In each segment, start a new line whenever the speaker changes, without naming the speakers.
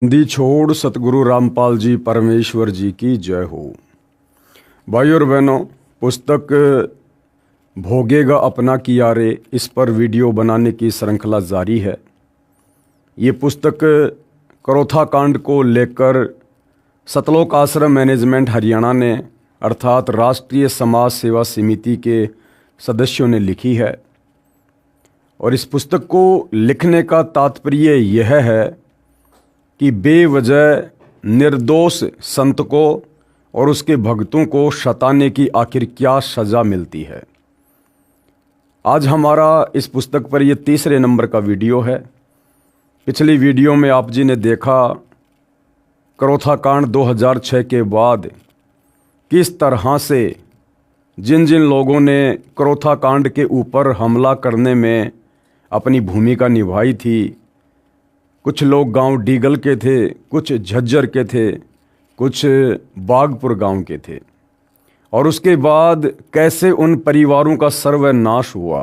बंदी छोड़ सतगुरु रामपाल जी परमेश्वर जी की जय हो। भाई और बहनों, पुस्तक भोगेगा अपना किया रे, इस पर वीडियो बनाने की श्रृंखला जारी है। ये पुस्तक करोथा कांड को लेकर सतलोक आश्रम मैनेजमेंट हरियाणा ने अर्थात राष्ट्रीय समाज सेवा समिति के सदस्यों ने लिखी है। और इस पुस्तक को लिखने का तात्पर्य यह है कि बेवजह निर्दोष संत को और उसके भक्तों को सताने की आखिर क्या सज़ा मिलती है। आज हमारा इस पुस्तक पर यह तीसरे नंबर का वीडियो है। पिछली वीडियो में आप जी ने देखा करोथा कांड 2006 के बाद किस तरह से जिन जिन लोगों ने करोथा कांड के ऊपर हमला करने में अपनी भूमिका निभाई थी, कुछ लोग गांव डीगल के थे, कुछ झज्जर के थे, कुछ बागपुर गांव के थे, और उसके बाद कैसे उन परिवारों का सर्वनाश हुआ।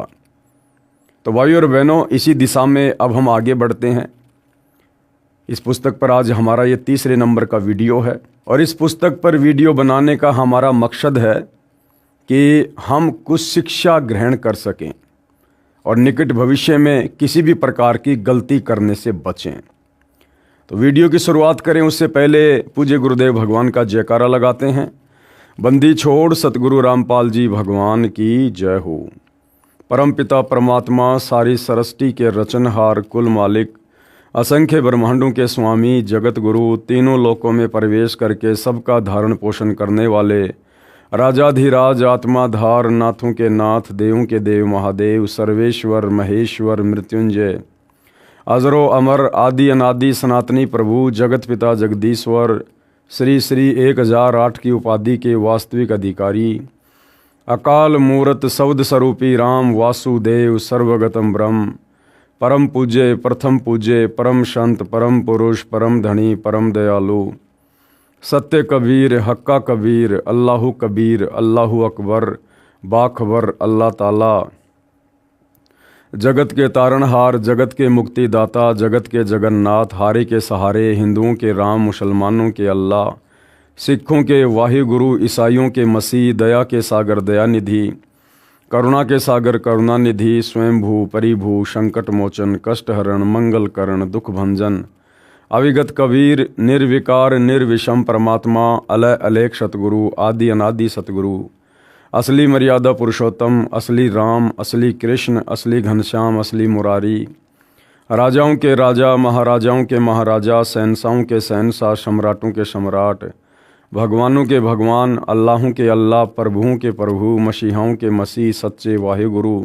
तो भाई और बहनों, इसी दिशा में अब हम आगे बढ़ते हैं। इस पुस्तक पर आज हमारा ये तीसरे नंबर का वीडियो है और इस पुस्तक पर वीडियो बनाने का हमारा मकसद है कि हम कुछ शिक्षा ग्रहण कर सकें और निकट भविष्य में किसी भी प्रकार की गलती करने से बचें। तो वीडियो की शुरुआत करें उससे पहले पूज्य गुरुदेव भगवान का जयकारा लगाते हैं। बंदी छोड़ सतगुरु रामपाल जी भगवान की जय हो। परमपिता परमात्मा सारी सृष्टि के रचनहार, कुल मालिक, असंख्य ब्रह्मांडों के स्वामी, जगत गुरु, तीनों लोकों में प्रवेश करके सबका धारण पोषण करने वाले राजाधिराज, आत्माधार, नाथों के नाथ, देवों के देव महादेव, सर्वेश्वर, महेश्वर, मृत्युंजय, अजरो अमर, आदि अनादि सनातनी प्रभु, जगत पिता जगदीश्वर, श्री श्री 1008 की उपाधि के वास्तविक अधिकारी, अकाल मूर्त शब्द स्वरूपी राम वासुदेव, सर्वगतम ब्रह्म, परम पूज्य, प्रथम पूज्य, परम संत, परम पुरुष, परम धनी, परम दयालु, सत्य कबीर, हक्का कबीर, अल्लाहु कबीर, अल्लाहु अकबर, बाखबर, अल्लाह ताला, जगत के तारणहार, जगत के मुक्तिदाता, जगत के जगन्नाथ, हारे के सहारे, हिंदुओं के राम, मुसलमानों के अल्लाह, सिखों के वाहिगुरु, ईसाइयों के मसीह, दया के सागर दयानिधि, करुणा के सागर करुणानिधि, स्वयंभू परिभू, संकट मोचन, कष्ट हरण, मंगल करण, दुख भंजन, अविगत कबीर, निर्विकार निर्विषम परमात्मा, अलय अलेख सतगुरु, आदि अनादि सतगुरु, असली मर्यादा पुरुषोत्तम, असली राम, असली कृष्ण, असली घनश्याम, असली मुरारी, राजाओं के राजा, महाराजाओं के महाराजा, शहंशाहों के शहंशाह, सम्राटों के सम्राट, भगवानों के भगवान, अल्लाहों के अल्लाह, प्रभुओं के प्रभु, मसीहाओं के मसीह, सच्चे वाहिगुरु,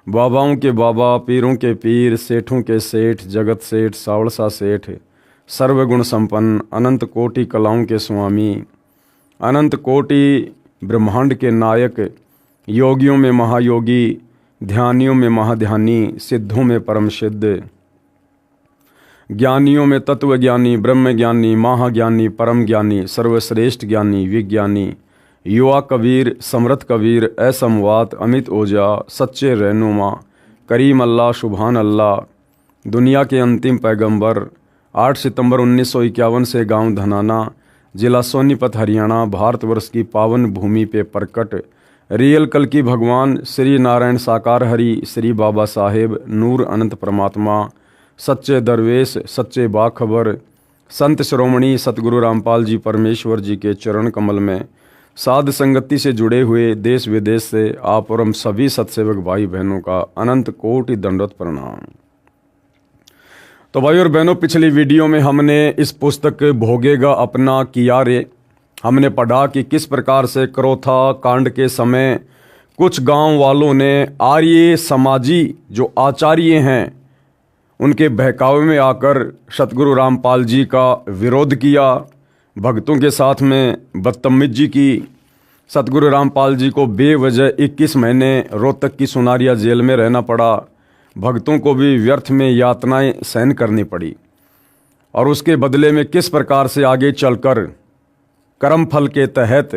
बाबाओं के बाबा, पीरों के पीर, सेठों के सेठ, जगत सेठ, सावड़सा सेठ, सर्वगुण संपन्न, अनंत कोटि कलाओं के स्वामी, अनंत कोटि ब्रह्मांड के नायक, योगियों में महायोगी, ध्यानियों में महाध्यानी, सिद्धों में परम सिद्ध, ज्ञानियों में तत्वज्ञानी, ब्रह्मज्ञानी, महाज्ञानी, परम ज्ञानी, सर्वश्रेष्ठ ज्ञानी, विज्ञानी, युवा कबीर, समर्थ कबीर, असमवात, अमित ओजा, सच्चे रहनुमा, करीम अल्लाह, सुभान अल्लाह, दुनिया के अंतिम पैगंबर, 8 सितंबर 1951 से गांव धनाना, जिला सोनीपत, हरियाणा, भारतवर्ष की पावन भूमि पे प्रकट रियल कल की भगवान श्री नारायण साकार हरि, श्री बाबा साहेब, नूर अनंत परमात्मा, सच्चे दरवेश, सच्चे बाखबर, संत श्रोमणी सतगुरु रामपाल जी परमेश्वर जी के चरण कमल में साध संगति से जुड़े हुए देश विदेश से आप और हम सभी सत्सेवक भाई बहनों का अनंत कोटि दंडवत प्रणाम। तो भाई और बहनों, पिछली वीडियो में हमने इस पुस्तक भोगेगा अपना किया रे, हमने पढ़ा कि किस प्रकार से करोथा कांड के समय कुछ गांव वालों ने आर्य समाजी जो आचार्य हैं उनके बहकावे में आकर सतगुरु रामपाल जी का विरोध किया, भक्तों के साथ में बदतमीजी की। सतगुरु रामपाल जी को बेवजह 21 महीने रोहतक की सुनारिया जेल में रहना पड़ा, भक्तों को भी व्यर्थ में यातनाएं सहन करनी पड़ी। और उसके बदले में किस प्रकार से आगे चलकर कर्म फल के तहत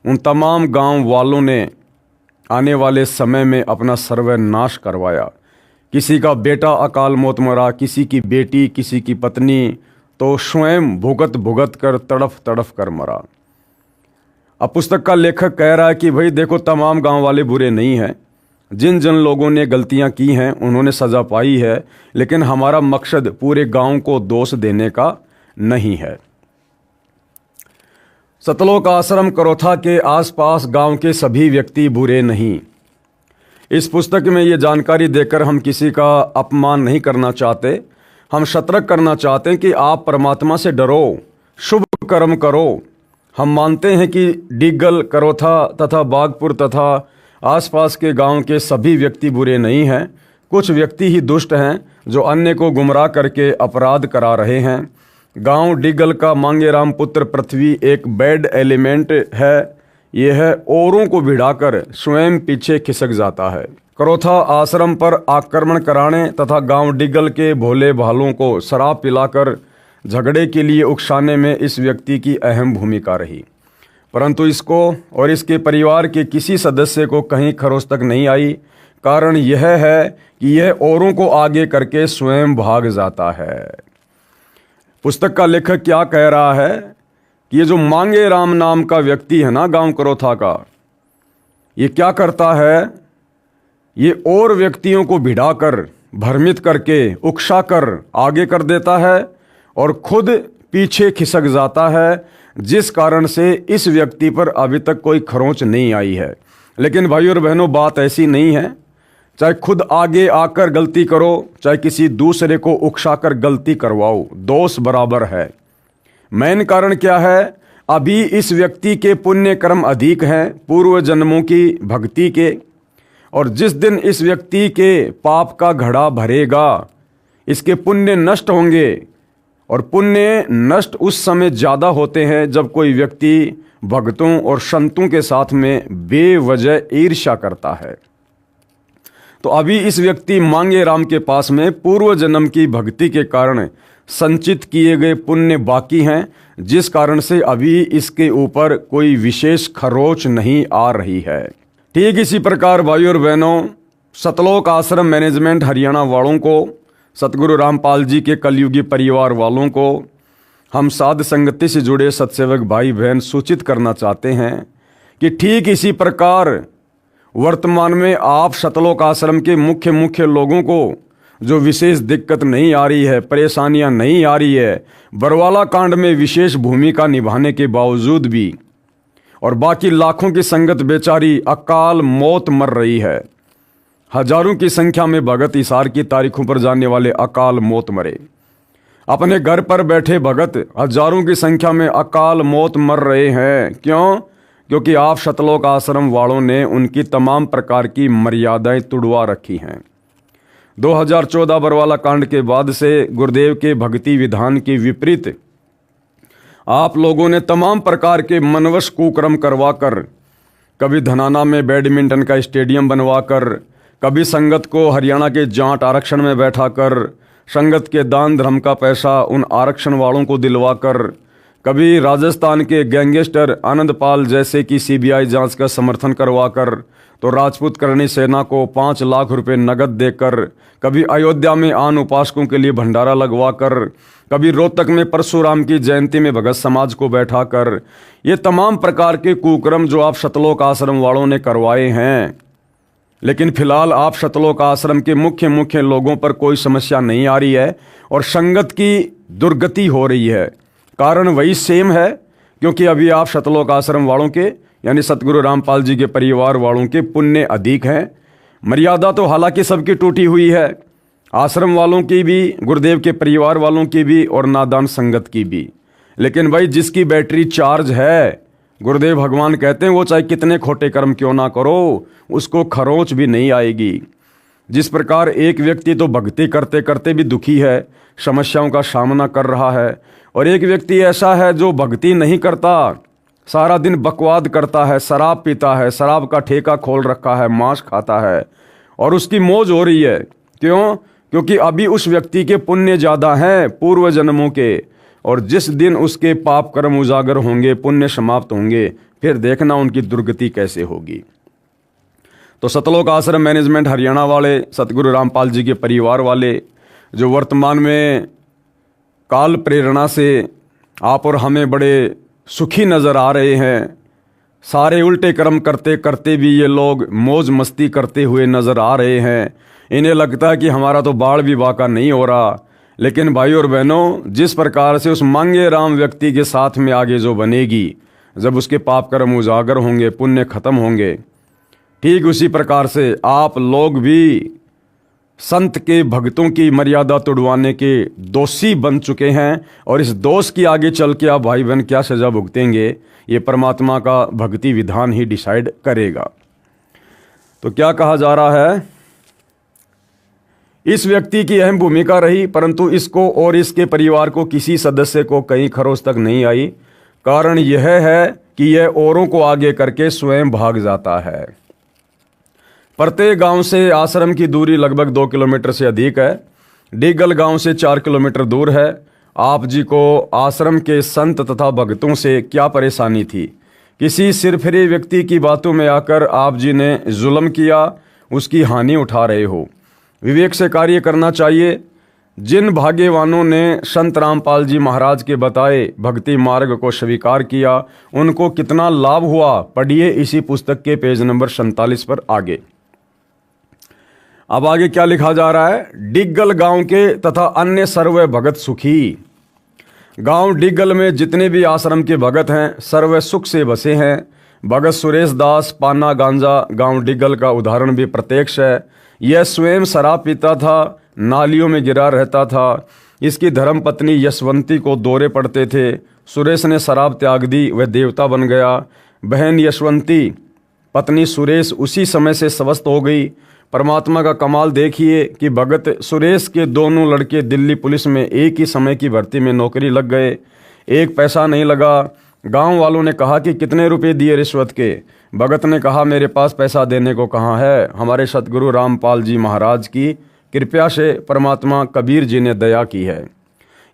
उन तमाम गांव वालों ने आने वाले समय में अपना सर्वनाश करवाया। किसी का बेटा अकाल मौत मरा, किसी की बेटी, किसी की पत्नी, तो स्वयं भुगत भुगत कर तड़फ तड़फ कर मरा। अब पुस्तक का लेखक कह रहा है कि भाई देखो, तमाम गांव वाले बुरे नहीं हैं, जिन जिन लोगों ने गलतियां की हैं उन्होंने सज़ा पाई है, लेकिन हमारा मकसद पूरे गांव को दोष देने का नहीं है। सतलोक आश्रम करोथा के आसपास गांव के सभी व्यक्ति बुरे नहीं। इस पुस्तक में ये जानकारी देकर हम किसी का अपमान नहीं करना चाहते, हम सतर्क करना चाहते हैं कि आप परमात्मा से डरो, शुभ कर्म करो। हम मानते हैं कि डिग्गल, करोथा तथा बागपुर तथा आसपास के गांव के सभी व्यक्ति बुरे नहीं हैं। कुछ व्यक्ति ही दुष्ट हैं जो अन्य को गुमराह करके अपराध करा रहे हैं। गांव डिग्गल का मांगेराम पुत्र पृथ्वी एक बैड एलिमेंट है। यह औरों को भिड़ाकर स्वयं पीछे खिसक जाता है। करोथा आश्रम पर आक्रमण कराने तथा गांव डिग्गल के भोले भालों को शराब पिलाकर झगड़े के लिए उकसाने में इस व्यक्ति की अहम भूमिका रही, परंतु इसको और इसके परिवार के किसी सदस्य को कहीं खरोच तक नहीं आई। कारण यह है कि यह औरों को आगे करके स्वयं भाग जाता है। पुस्तक का लेखक क्या कह रहा है कि ये जो मांगेराम नाम का व्यक्ति है ना गांव करोथा का, ये क्या करता है, ये और व्यक्तियों को भिड़ाकर, भ्रमित करके, उकसाकर आगे कर देता है और खुद पीछे खिसक जाता है, जिस कारण से इस व्यक्ति पर अभी तक कोई खरोंच नहीं आई है। लेकिन भाइयों और बहनों, बात ऐसी नहीं है। चाहे खुद आगे आकर गलती करो, चाहे किसी दूसरे को उकसाकर गलती करवाओ, दोष बराबर है। मेन कारण क्या है, अभी इस व्यक्ति के पुण्य कर्म अधिक हैं पूर्व जन्मों की भक्ति के, और जिस दिन इस व्यक्ति के पाप का घड़ा भरेगा, इसके पुण्य नष्ट होंगे। और पुण्य नष्ट उस समय ज़्यादा होते हैं जब कोई व्यक्ति भक्तों और संतों के साथ में बेवजह ईर्ष्या करता है। तो अभी इस व्यक्ति मांगेराम के पास में पूर्व जन्म की भक्ति के कारण संचित किए गए पुण्य बाकी हैं, जिस कारण से अभी इसके ऊपर कोई विशेष खरोच नहीं आ रही है। ठीक इसी प्रकार भाइयों और बहनों, सतलोक आश्रम मैनेजमेंट हरियाणा वालों को, सतगुरु रामपाल जी के कलयुगी परिवार वालों को हम साध संगति से जुड़े सत्सेवक भाई बहन सूचित करना चाहते हैं कि ठीक इसी प्रकार वर्तमान में आप सतलोक आश्रम के मुख्य लोगों को जो विशेष दिक्कत नहीं आ रही है, परेशानियां नहीं आ रही है, बरवाला कांड में विशेष भूमिका निभाने के बावजूद भी, और बाकी लाखों की संगत बेचारी अकाल मौत मर रही है। हजारों की संख्या में भगत इसार की तारीखों पर जाने वाले अकाल मौत मरे। अपने घर पर बैठे भगत हजारों की संख्या में अकाल मौत मर रहे हैं। क्यों? क्योंकि आप सतलोक आश्रम वालों ने उनकी तमाम प्रकार की मर्यादाएं तुड़वा रखी हैं। 2014 बरवाला कांड के बाद से गुरुदेव के भक्ति विधान के विपरीत आप लोगों ने तमाम प्रकार के मनवश कुकर्म करवाकर, कभी धनाना में बैडमिंटन का स्टेडियम बनवाकर, कभी संगत को हरियाणा के जाट आरक्षण में बैठाकर, संगत के दान धर्म का पैसा उन आरक्षण वालों को दिलवाकर, कभी राजस्थान के गैंगस्टर आनंदपाल जैसे की सीबीआई जांच का समर्थन करवाकर, तो राजपूत करणी सेना को 5 लाख रुपए नगद देकर, कभी अयोध्या में आन उपासकों के लिए भंडारा लगवाकर, कभी रोहतक में परशुराम की जयंती में भगत समाज को बैठाकर, ये तमाम प्रकार के कुकर्म जो आप सतलोक आश्रम वालों ने करवाए हैं। लेकिन फिलहाल आप सतलोक आश्रम के मुख्य लोगों पर कोई समस्या नहीं आ रही है और संगत की दुर्गति हो रही है। कारण वही सेम है, क्योंकि अभी आप सतलोक आश्रम वालों के यानी सतगुरु रामपाल जी के परिवार वालों के पुण्य अधिक हैं। मर्यादा तो हालांकि सबकी टूटी हुई है, आश्रम वालों की भी, गुरुदेव के परिवार वालों की भी और नादान संगत की भी। लेकिन भाई जिसकी बैटरी चार्ज है, गुरुदेव भगवान कहते हैं वो चाहे कितने खोटे कर्म क्यों ना करो, उसको खरोंच भी नहीं आएगी। जिस प्रकार एक व्यक्ति तो भक्ति करते करते भी दुखी है, समस्याओं का सामना कर रहा है, और एक व्यक्ति ऐसा है जो भक्ति नहीं करता, सारा दिन बकवाद करता है, शराब पीता है, शराब का ठेका खोल रखा है, मांस खाता है और उसकी मौज हो रही है। क्यों? क्योंकि अभी उस व्यक्ति के पुण्य ज़्यादा हैं पूर्व जन्मों के, और जिस दिन उसके पाप कर्म उजागर होंगे, पुण्य समाप्त होंगे, फिर देखना उनकी दुर्गति कैसे होगी। तो सतलोक आश्रम मैनेजमेंट हरियाणा वाले, सतगुरु रामपाल जी के परिवार वाले जो वर्तमान में काल प्रेरणा से आप और हमें बड़े सुखी नज़र आ रहे हैं। सारे उल्टे कर्म करते करते भी ये लोग मौज मस्ती करते हुए नज़र आ रहे हैं। इन्हें लगता है कि हमारा तो बाढ़ भी वाक़ा नहीं हो रहा। लेकिन भाई और बहनों, जिस प्रकार से उस मांगे राम व्यक्ति के साथ में आगे जो बनेगी, जब उसके पाप कर्म उजागर होंगे, पुण्य खत्म होंगे, ठीक उसी प्रकार से आप लोग भी संत के भक्तों की मर्यादा तोड़वाने के दोषी बन चुके हैं। और इस दोष की आगे चल के आप भाई बहन क्या सजा भुगतेंगे, ये परमात्मा का भक्ति विधान ही डिसाइड करेगा। तो क्या कहा जा रहा है, इस व्यक्ति की अहम भूमिका रही, परंतु इसको और इसके परिवार को किसी सदस्य को कहीं खरोच तक नहीं आई। कारण यह है कि यह औरों को आगे करके स्वयं भाग जाता है। प्रत्येक गांव से आश्रम की दूरी लगभग 2 किलोमीटर से अधिक है। डिगल गांव से 4 किलोमीटर दूर है। आप जी को आश्रम के संत तथा भक्तों से क्या परेशानी थी? किसी सिरफिरे व्यक्ति की बातों में आकर आप जी ने जुल्म किया, उसकी हानि उठा रहे हो। विवेक से कार्य करना चाहिए। जिन भाग्यवानों ने संत रामपाल जी महाराज के बताए भक्ति मार्ग को स्वीकार किया, उनको कितना लाभ हुआ, पढ़िए इसी पुस्तक के पेज नंबर 47 पर आगे। अब आगे क्या लिखा जा रहा है, डिग्गल गांव के तथा अन्य सर्व भगत सुखी। गांव डिग्गल में जितने भी आश्रम के भगत हैं, सर्व सुख से बसे हैं। भगत सुरेश दास पाना गांजा गांव डिग्गल का उदाहरण भी प्रत्यक्ष है। यह स्वयं शराब पीता था, नालियों में गिरा रहता था। इसकी धर्मपत्नी यशवंती को दौरे पड़ते थे। सुरेश ने शराब त्याग दी, वह देवता बन गया। बहन यशवंती, पत्नी सुरेश उसी समय से स्वस्थ हो गई। परमात्मा का कमाल देखिए कि भगत सुरेश के दोनों लड़के दिल्ली पुलिस में एक ही समय की भर्ती में नौकरी लग गए। एक पैसा नहीं लगा। गांव वालों ने कहा कि कितने रुपए दिए रिश्वत के? भगत ने कहा, मेरे पास पैसा देने को कहाँ है, हमारे सतगुरु रामपाल जी महाराज की कृपया से परमात्मा कबीर जी ने दया की है।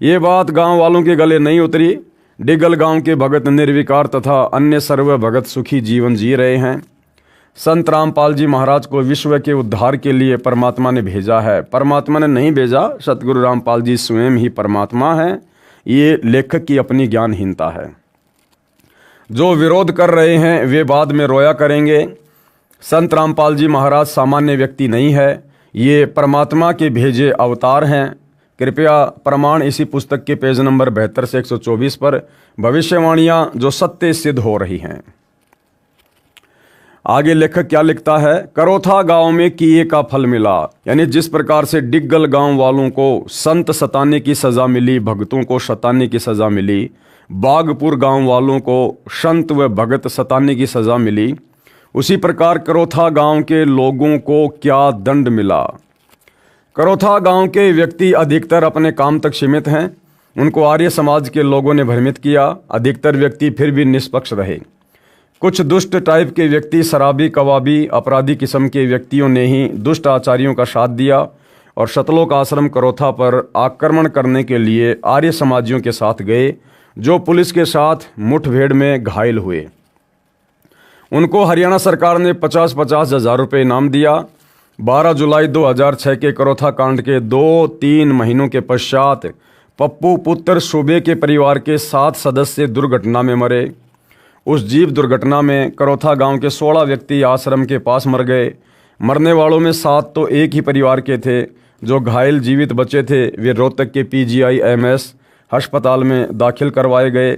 ये बात गांव वालों के गले नहीं उतरी। डिगल गांव के भगत निर्विकार तथा अन्य सर्व भगत सुखी जीवन जी रहे हैं। संत रामपाल जी महाराज को विश्व के उद्धार के लिए परमात्मा ने भेजा है। परमात्मा ने नहीं भेजा, सतगुरु रामपाल जी स्वयं ही परमात्मा है। ये लेखक की अपनी ज्ञानहीनता है। जो विरोध कर रहे हैं वे बाद में रोया करेंगे। संत रामपाल जी महाराज सामान्य व्यक्ति नहीं है, ये परमात्मा के भेजे अवतार हैं। कृपया प्रमाण इसी पुस्तक के पेज नंबर 72 से 124 पर भविष्यवाणियां जो सत्य सिद्ध हो रही हैं। आगे लेखक क्या लिखता है, करोथा गांव में किए का फल मिला। यानी जिस प्रकार से डिग्गल गांव वालों को संत सताने की सजा मिली, भक्तों को सताने की सजा मिली, बागपुर गांव वालों को संत व भगत सताने की सजा मिली, उसी प्रकार करोथा गांव के लोगों को क्या दंड मिला। करोथा गांव के व्यक्ति अधिकतर अपने काम तक सीमित हैं। उनको आर्य समाज के लोगों ने भ्रमित किया। अधिकतर व्यक्ति फिर भी निष्पक्ष रहे। कुछ दुष्ट टाइप के व्यक्ति, शराबी, कबाबी, अपराधी किस्म के व्यक्तियों ने ही दुष्ट आचार्यों का साथ दिया और शतलोक आश्रम करोथा पर आक्रमण करने के लिए आर्य समाजियों के साथ गए, जो पुलिस के साथ मुठभेड़ में घायल हुए। उनको हरियाणा सरकार ने 50-50 हज़ार रुपये इनाम दिया। 12 जुलाई 2006 के करोथा कांड के 2-3 महीनों के पश्चात पप्पू पुत्र सूबे के परिवार के 7 सदस्य दुर्घटना में मरे। उस जीप दुर्घटना में करोथा गांव के 16 व्यक्ति आश्रम के पास मर गए। मरने वालों में 7 तो एक ही परिवार के थे। जो घायल जीवित बचे थे वे रोहतक के PGI-MS अस्पताल में दाखिल करवाए गए।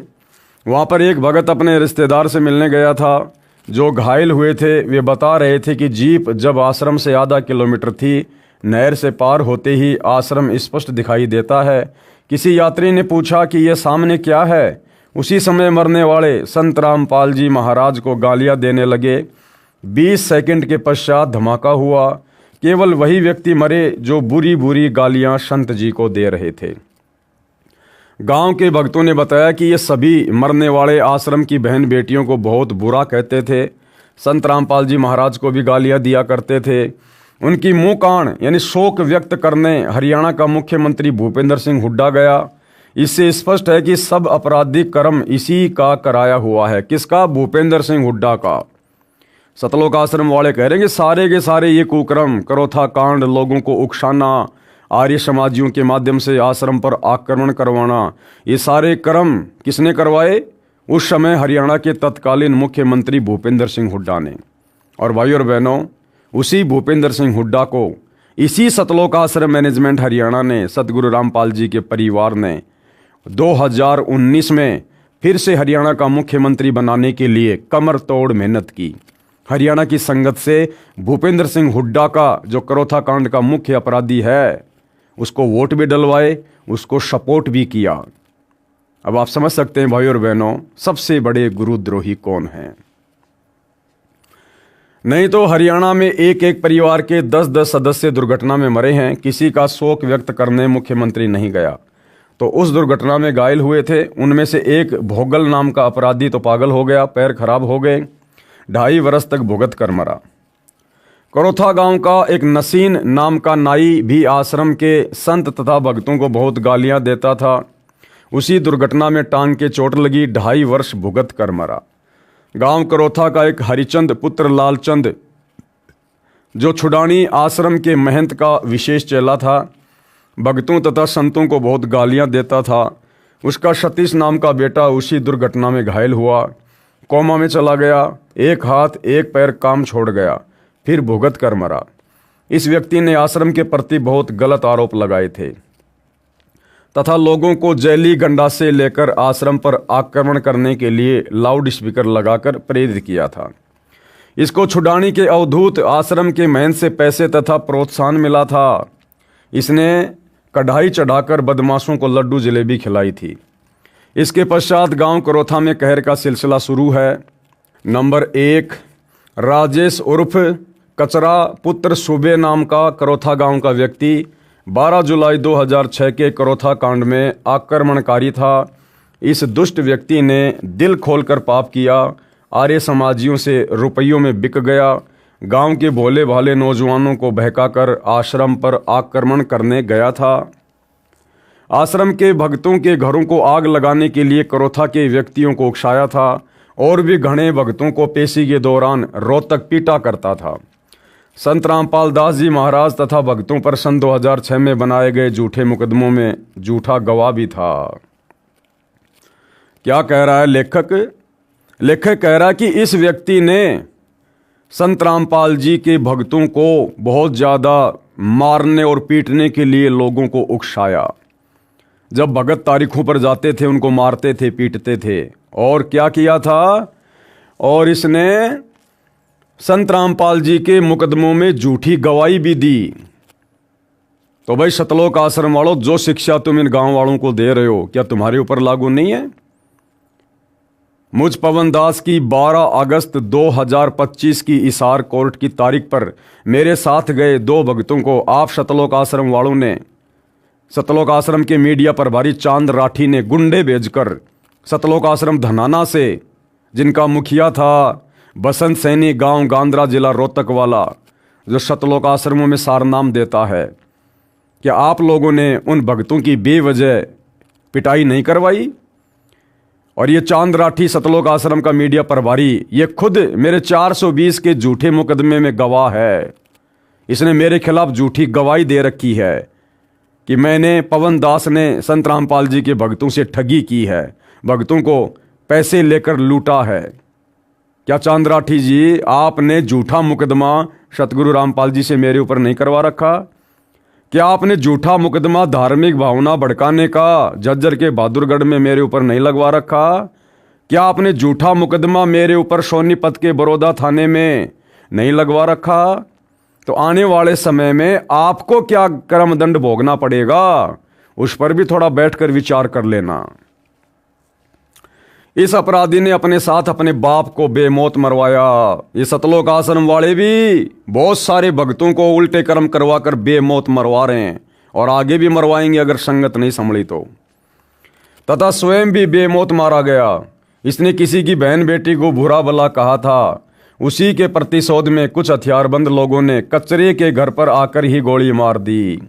वहां पर एक भगत अपने रिश्तेदार से मिलने गया था। जो घायल हुए थे वे बता रहे थे कि जीप जब आश्रम से आधा किलोमीटर थी, नहर से पार होते ही आश्रम स्पष्ट दिखाई देता है। किसी यात्री ने पूछा कि यह सामने क्या है। उसी समय मरने वाले संत रामपाल जी महाराज को गालियां देने लगे। 20 सेकंड के पश्चात धमाका हुआ। केवल वही व्यक्ति मरे जो बुरी बुरी गालियां संत जी को दे रहे थे। गांव के भक्तों ने बताया कि ये सभी मरने वाले आश्रम की बहन बेटियों को बहुत बुरा कहते थे। संत रामपाल जी महाराज को भी गालियां दिया करते थे। उनकी मुंह कान यानी शोक व्यक्त करने हरियाणा का मुख्यमंत्री भूपेंद्र सिंह हुड्डा गया। इससे स्पष्ट है कि सब आपराधिक कर्म इसी का कराया हुआ है। किसका? भूपेंद्र सिंह हुड्डा का। सतलोक आश्रम वाले कह रहे हैं कि सारे के सारे ये कुकर्म, करोथा कांड, लोगों को उकसाना, आर्य समाजियों के माध्यम से आश्रम पर आक्रमण करवाना, ये सारे कर्म किसने करवाए? उस समय हरियाणा के तत्कालीन मुख्यमंत्री भूपेंद्र सिंह हुड्डा ने। और भाई और बहनों, उसी भूपेंद्र सिंह हुड्डा को इसी सतलोक आश्रम मैनेजमेंट हरियाणा ने, सतगुरु रामपाल जी के परिवार ने 2019 में फिर से हरियाणा का मुख्यमंत्री बनाने के लिए कमर तोड़ मेहनत की। हरियाणा की संगत से भूपेंद्र सिंह हुड्डा का, जो करोथा कांड का मुख्य अपराधी है, उसको वोट भी डलवाए, उसको सपोर्ट भी किया। अब आप समझ सकते हैं भाई और बहनों, सबसे बड़े गुरुद्रोही कौन हैं। नहीं तो हरियाणा में एक एक परिवार के 10-10 सदस्य दुर्घटना में मरे हैं, किसी का शोक व्यक्त करने मुख्यमंत्री नहीं गया। तो उस दुर्घटना में घायल हुए थे, उनमें से एक भोगल नाम का अपराधी तो पागल हो गया, पैर खराब हो गए, 2.5 वर्ष तक भुगत कर मरा। करोथा गांव का एक नसीन नाम का नाई भी आश्रम के संत तथा भक्तों को बहुत गालियां देता था, उसी दुर्घटना में टांग के चोट लगी, 2.5 वर्ष भुगत कर मरा। गांव करोथा का एक हरिचंद पुत्र लालचंद, जो छुडानी आश्रम के महंत का विशेष चेला था, भक्तों तथा संतों को बहुत गालियां देता था, उसका सतीश नाम का बेटा उसी दुर्घटना में घायल हुआ, कोमा में चला गया, एक हाथ एक पैर काम छोड़ गया, फिर भुगत कर मरा। इस व्यक्ति ने आश्रम के प्रति बहुत गलत आरोप लगाए थे तथा लोगों को जैली गंडासे लेकर आश्रम पर आक्रमण करने के लिए लाउड स्पीकर लगाकर प्रेरित किया था। इसको छुडानी के अवधूत आश्रम के महंत से पैसे तथा प्रोत्साहन मिला था। इसने कढ़ाई चढ़ाकर बदमाशों को लड्डू जलेबी खिलाई थी। इसके पश्चात गांव करोथा में कहर का सिलसिला शुरू है। नंबर 1, राजेश उर्फ कचरा पुत्र सुबे नाम का करोथा गांव का व्यक्ति 12 जुलाई 2006 के करोथा कांड में आक्रमणकारी था। इस दुष्ट व्यक्ति ने दिल खोलकर पाप किया, आर्य समाजियों से रुपयों में बिक गया, गांव के भोले भाले नौजवानों को बहकाकर आश्रम पर आक्रमण करने गया था। आश्रम के भक्तों के घरों को आग लगाने के लिए करोथा के व्यक्तियों को उकसाया था और भी घने भक्तों को पेशी के दौरान रोहतक पीटा करता था। संत रामपाल दास जी महाराज तथा भक्तों पर सन 2006 में बनाए गए झूठे मुकदमों में झूठा गवाह भी था। क्या कह रहा है लेखक? लेखक कह रहा है कि इस व्यक्ति ने संत रामपाल जी के भक्तों को बहुत ज़्यादा मारने और पीटने के लिए लोगों को उकसाया। जब भगत तारीखों पर जाते थे उनको मारते थे, पीटते थे। और क्या किया था? और इसने संत रामपाल जी के मुकदमों में झूठी गवाही भी दी। तो भाई सतलोक आश्रम वालों, जो शिक्षा तुम इन गांव वालों को दे रहे हो, क्या तुम्हारे ऊपर लागू नहीं है? मुझ पवन दास की 12 अगस्त 2025 की इसार कोर्ट की तारीख पर मेरे साथ गए 2 भक्तों को आप सतलोक आश्रम वालों ने, सतलोक आश्रम के मीडिया प्रभारी चांद राठी ने गुंडे भेजकर सतलोक आश्रम धनाना से, जिनका मुखिया था बसंत सैनी गांव गांद्रा जिला रोहतक वाला, जो सतलोक आश्रमों में सारनाम देता है, क्या आप लोगों ने उन भक्तों की बेवजह पिटाई नहीं करवाई? और ये चांद राठी सतलोक आश्रम का मीडिया प्रभारी, ये खुद मेरे 420 के झूठे मुकदमे में गवाह है। इसने मेरे खिलाफ झूठी गवाही दे रखी है कि मैंने, पवन दास ने संत रामपाल जी के भक्तों से ठगी की है, भक्तों को पैसे लेकर लूटा है। क्या चांद राठी जी, आपने झूठा मुकदमा सतगुरु रामपाल जी से मेरे ऊपर नहीं करवा रखा? क्या आपने झूठा मुकदमा धार्मिक भावना भड़काने का झज्जर के बहादुरगढ़ में मेरे ऊपर नहीं लगवा रखा? क्या आपने झूठा मुकदमा मेरे ऊपर सोनीपत के बड़ौदा थाने में नहीं लगवा रखा? तो आने वाले समय में आपको क्या कर्मदंड भोगना पड़ेगा, उस पर भी थोड़ा बैठकर विचार कर लेना। इस अपराधी ने अपने साथ अपने बाप को बेमौत मरवाया। ये सतलोक आश्रम वाले भी बहुत सारे भक्तों को उल्टे कर्म करवाकर बेमौत मरवा रहे हैं और आगे भी मरवाएंगे अगर संगत नहीं संभली तो। तथा स्वयं भी बेमौत मारा गया। इसने किसी की बहन बेटी को बुरा भला कहा था, उसी के प्रतिशोध में कुछ हथियारबंद लोगों ने कचरे के घर पर आकर ही गोली मार दी।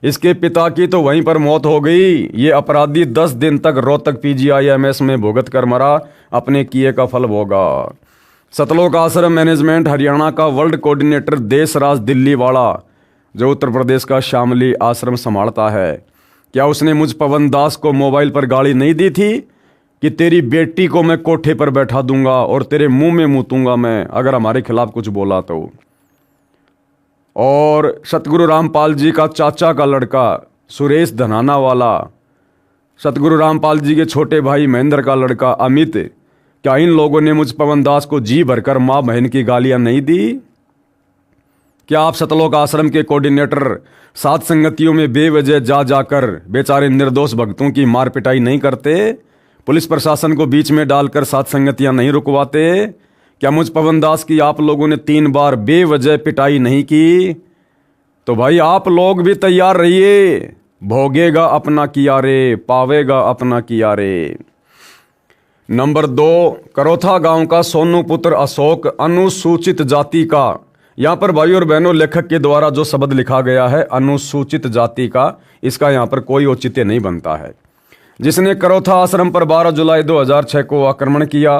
इसके पिता की तो वहीं पर मौत हो गई। ये अपराधी 10 दिन तक रोहतक PGIMS में भुगत कर मरा, अपने किए का फल भोगा। सतलोक आश्रम मैनेजमेंट हरियाणा का वर्ल्ड कोऑर्डिनेटर देशराज दिल्ली वाला जो उत्तर प्रदेश का शामली आश्रम संभालता है, क्या उसने मुझ पवन दास को मोबाइल पर गाली नहीं दी थी कि तेरी बेटी को मैं कोठे पर बैठा दूंगा और तेरे मुंह में मूतूंगा मैं अगर हमारे खिलाफ कुछ बोला तो। और सतगुरु रामपाल जी का चाचा का लड़का सुरेश धनाना वाला, सतगुरु रामपाल जी के छोटे भाई महेंद्र का लड़का अमित, क्या इन लोगों ने मुझ पवन दास को जी भरकर माँ बहन की गालियां नहीं दी? क्या आप सतलोक आश्रम के कोऑर्डिनेटर सात संगतियों में बेवजह जा जाकर बेचारे निर्दोष भक्तों की मार पिटाई नहीं करते? पुलिस प्रशासन को बीच में डालकर सात संगतियां नहीं रुकवाते? क्या मुझ पवन दास की आप लोगों ने 3 बार बेवजह पिटाई नहीं की? तो भाई आप लोग भी तैयार रहिए, भोगेगा अपना किया रे, पावेगा अपना किया रे। नंबर 2, करोथा गांव का सोनू पुत्र अशोक अनुसूचित जाति का। यहाँ पर भाई और बहनों लेखक के द्वारा जो शब्द लिखा गया है अनुसूचित जाति का, इसका यहाँ पर कोई औचित्य नहीं बनता है। जिसने करोथा आश्रम पर 12 जुलाई 2006 को आक्रमण किया,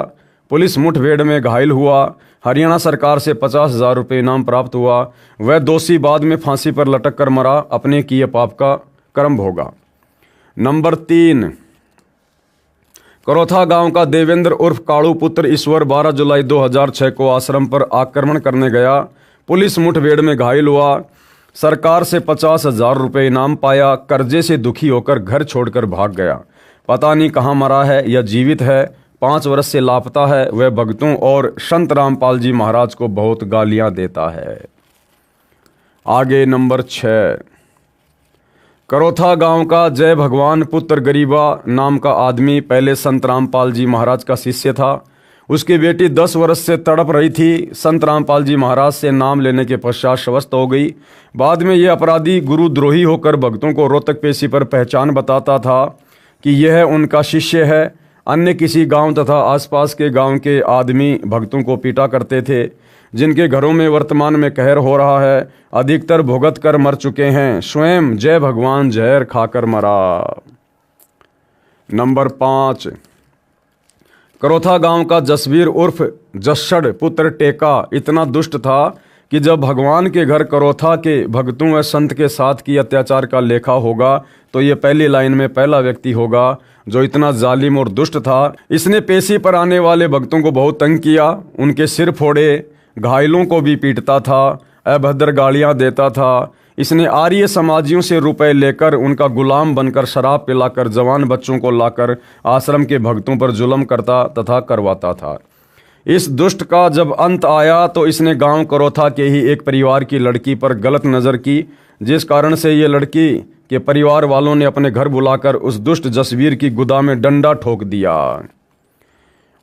पुलिस मुठभेड़ में घायल हुआ, हरियाणा सरकार से 50,000 रुपये इनाम प्राप्त हुआ, वह दोषी बाद में फांसी पर लटक कर मरा, अपने किए पाप का कर्म भोगा। नंबर 3, करोथा गांव का देवेंद्र उर्फ काड़ू पुत्र ईश्वर 12 जुलाई 2006 को आश्रम पर आक्रमण करने गया, पुलिस मुठभेड़ में घायल हुआ, सरकार से 50,000 रुपये इनाम पाया, कर्जे से दुखी होकर घर छोड़कर भाग गया। पता नहीं कहाँ मरा है या जीवित है, 5 वर्ष से लापता है। वह भक्तों और संत रामपाल जी महाराज को बहुत गालियां देता है। आगे नंबर 6, करोथा गांव का जय भगवान पुत्र गरीबा नाम का आदमी पहले संत रामपाल जी महाराज का शिष्य था। उसकी बेटी 10 वर्ष से तड़प रही थी। संत रामपाल जी महाराज से नाम लेने के पश्चात स्वस्थ हो गई। बाद में यह अपराधी गुरुद्रोही होकर भक्तों को रोहतक पेशी पर पहचान बताता था कि यह उनका शिष्य है। अन्य किसी गांव तथा आसपास के गांव के आदमी भक्तों को पीटा करते थे। जिनके घरों में वर्तमान में कहर हो रहा है, अधिकतर भुगत कर मर चुके हैं। स्वयं जय भगवान जहर खाकर मरा। नंबर 5, करोथा गांव का जसवीर उर्फ जस्सड़ पुत्र टेका इतना दुष्ट था कि जब भगवान के घर करोथा के भक्तों व संत के साथ की अत्याचार का लेखा होगा तो ये पहली लाइन में पहला व्यक्ति होगा जो इतना जालिम और दुष्ट था। इसने पेशी पर आने वाले भक्तों को बहुत तंग किया, उनके सिर फोड़े, घायलों को भी पीटता था, अभद्र गालियां देता था। इसने आर्य समाजियों से रुपए लेकर उनका गुलाम बनकर शराब पिलाकर जवान बच्चों को लाकर आश्रम के भक्तों पर जुल्म करता तथा करवाता था। इस दुष्ट का जब अंत आया तो इसने गांव करोथा के ही एक परिवार की लड़की पर गलत नज़र की, जिस कारण से ये लड़की के परिवार वालों ने अपने घर बुलाकर उस दुष्ट जसवीर की गुदा में डंडा ठोक दिया।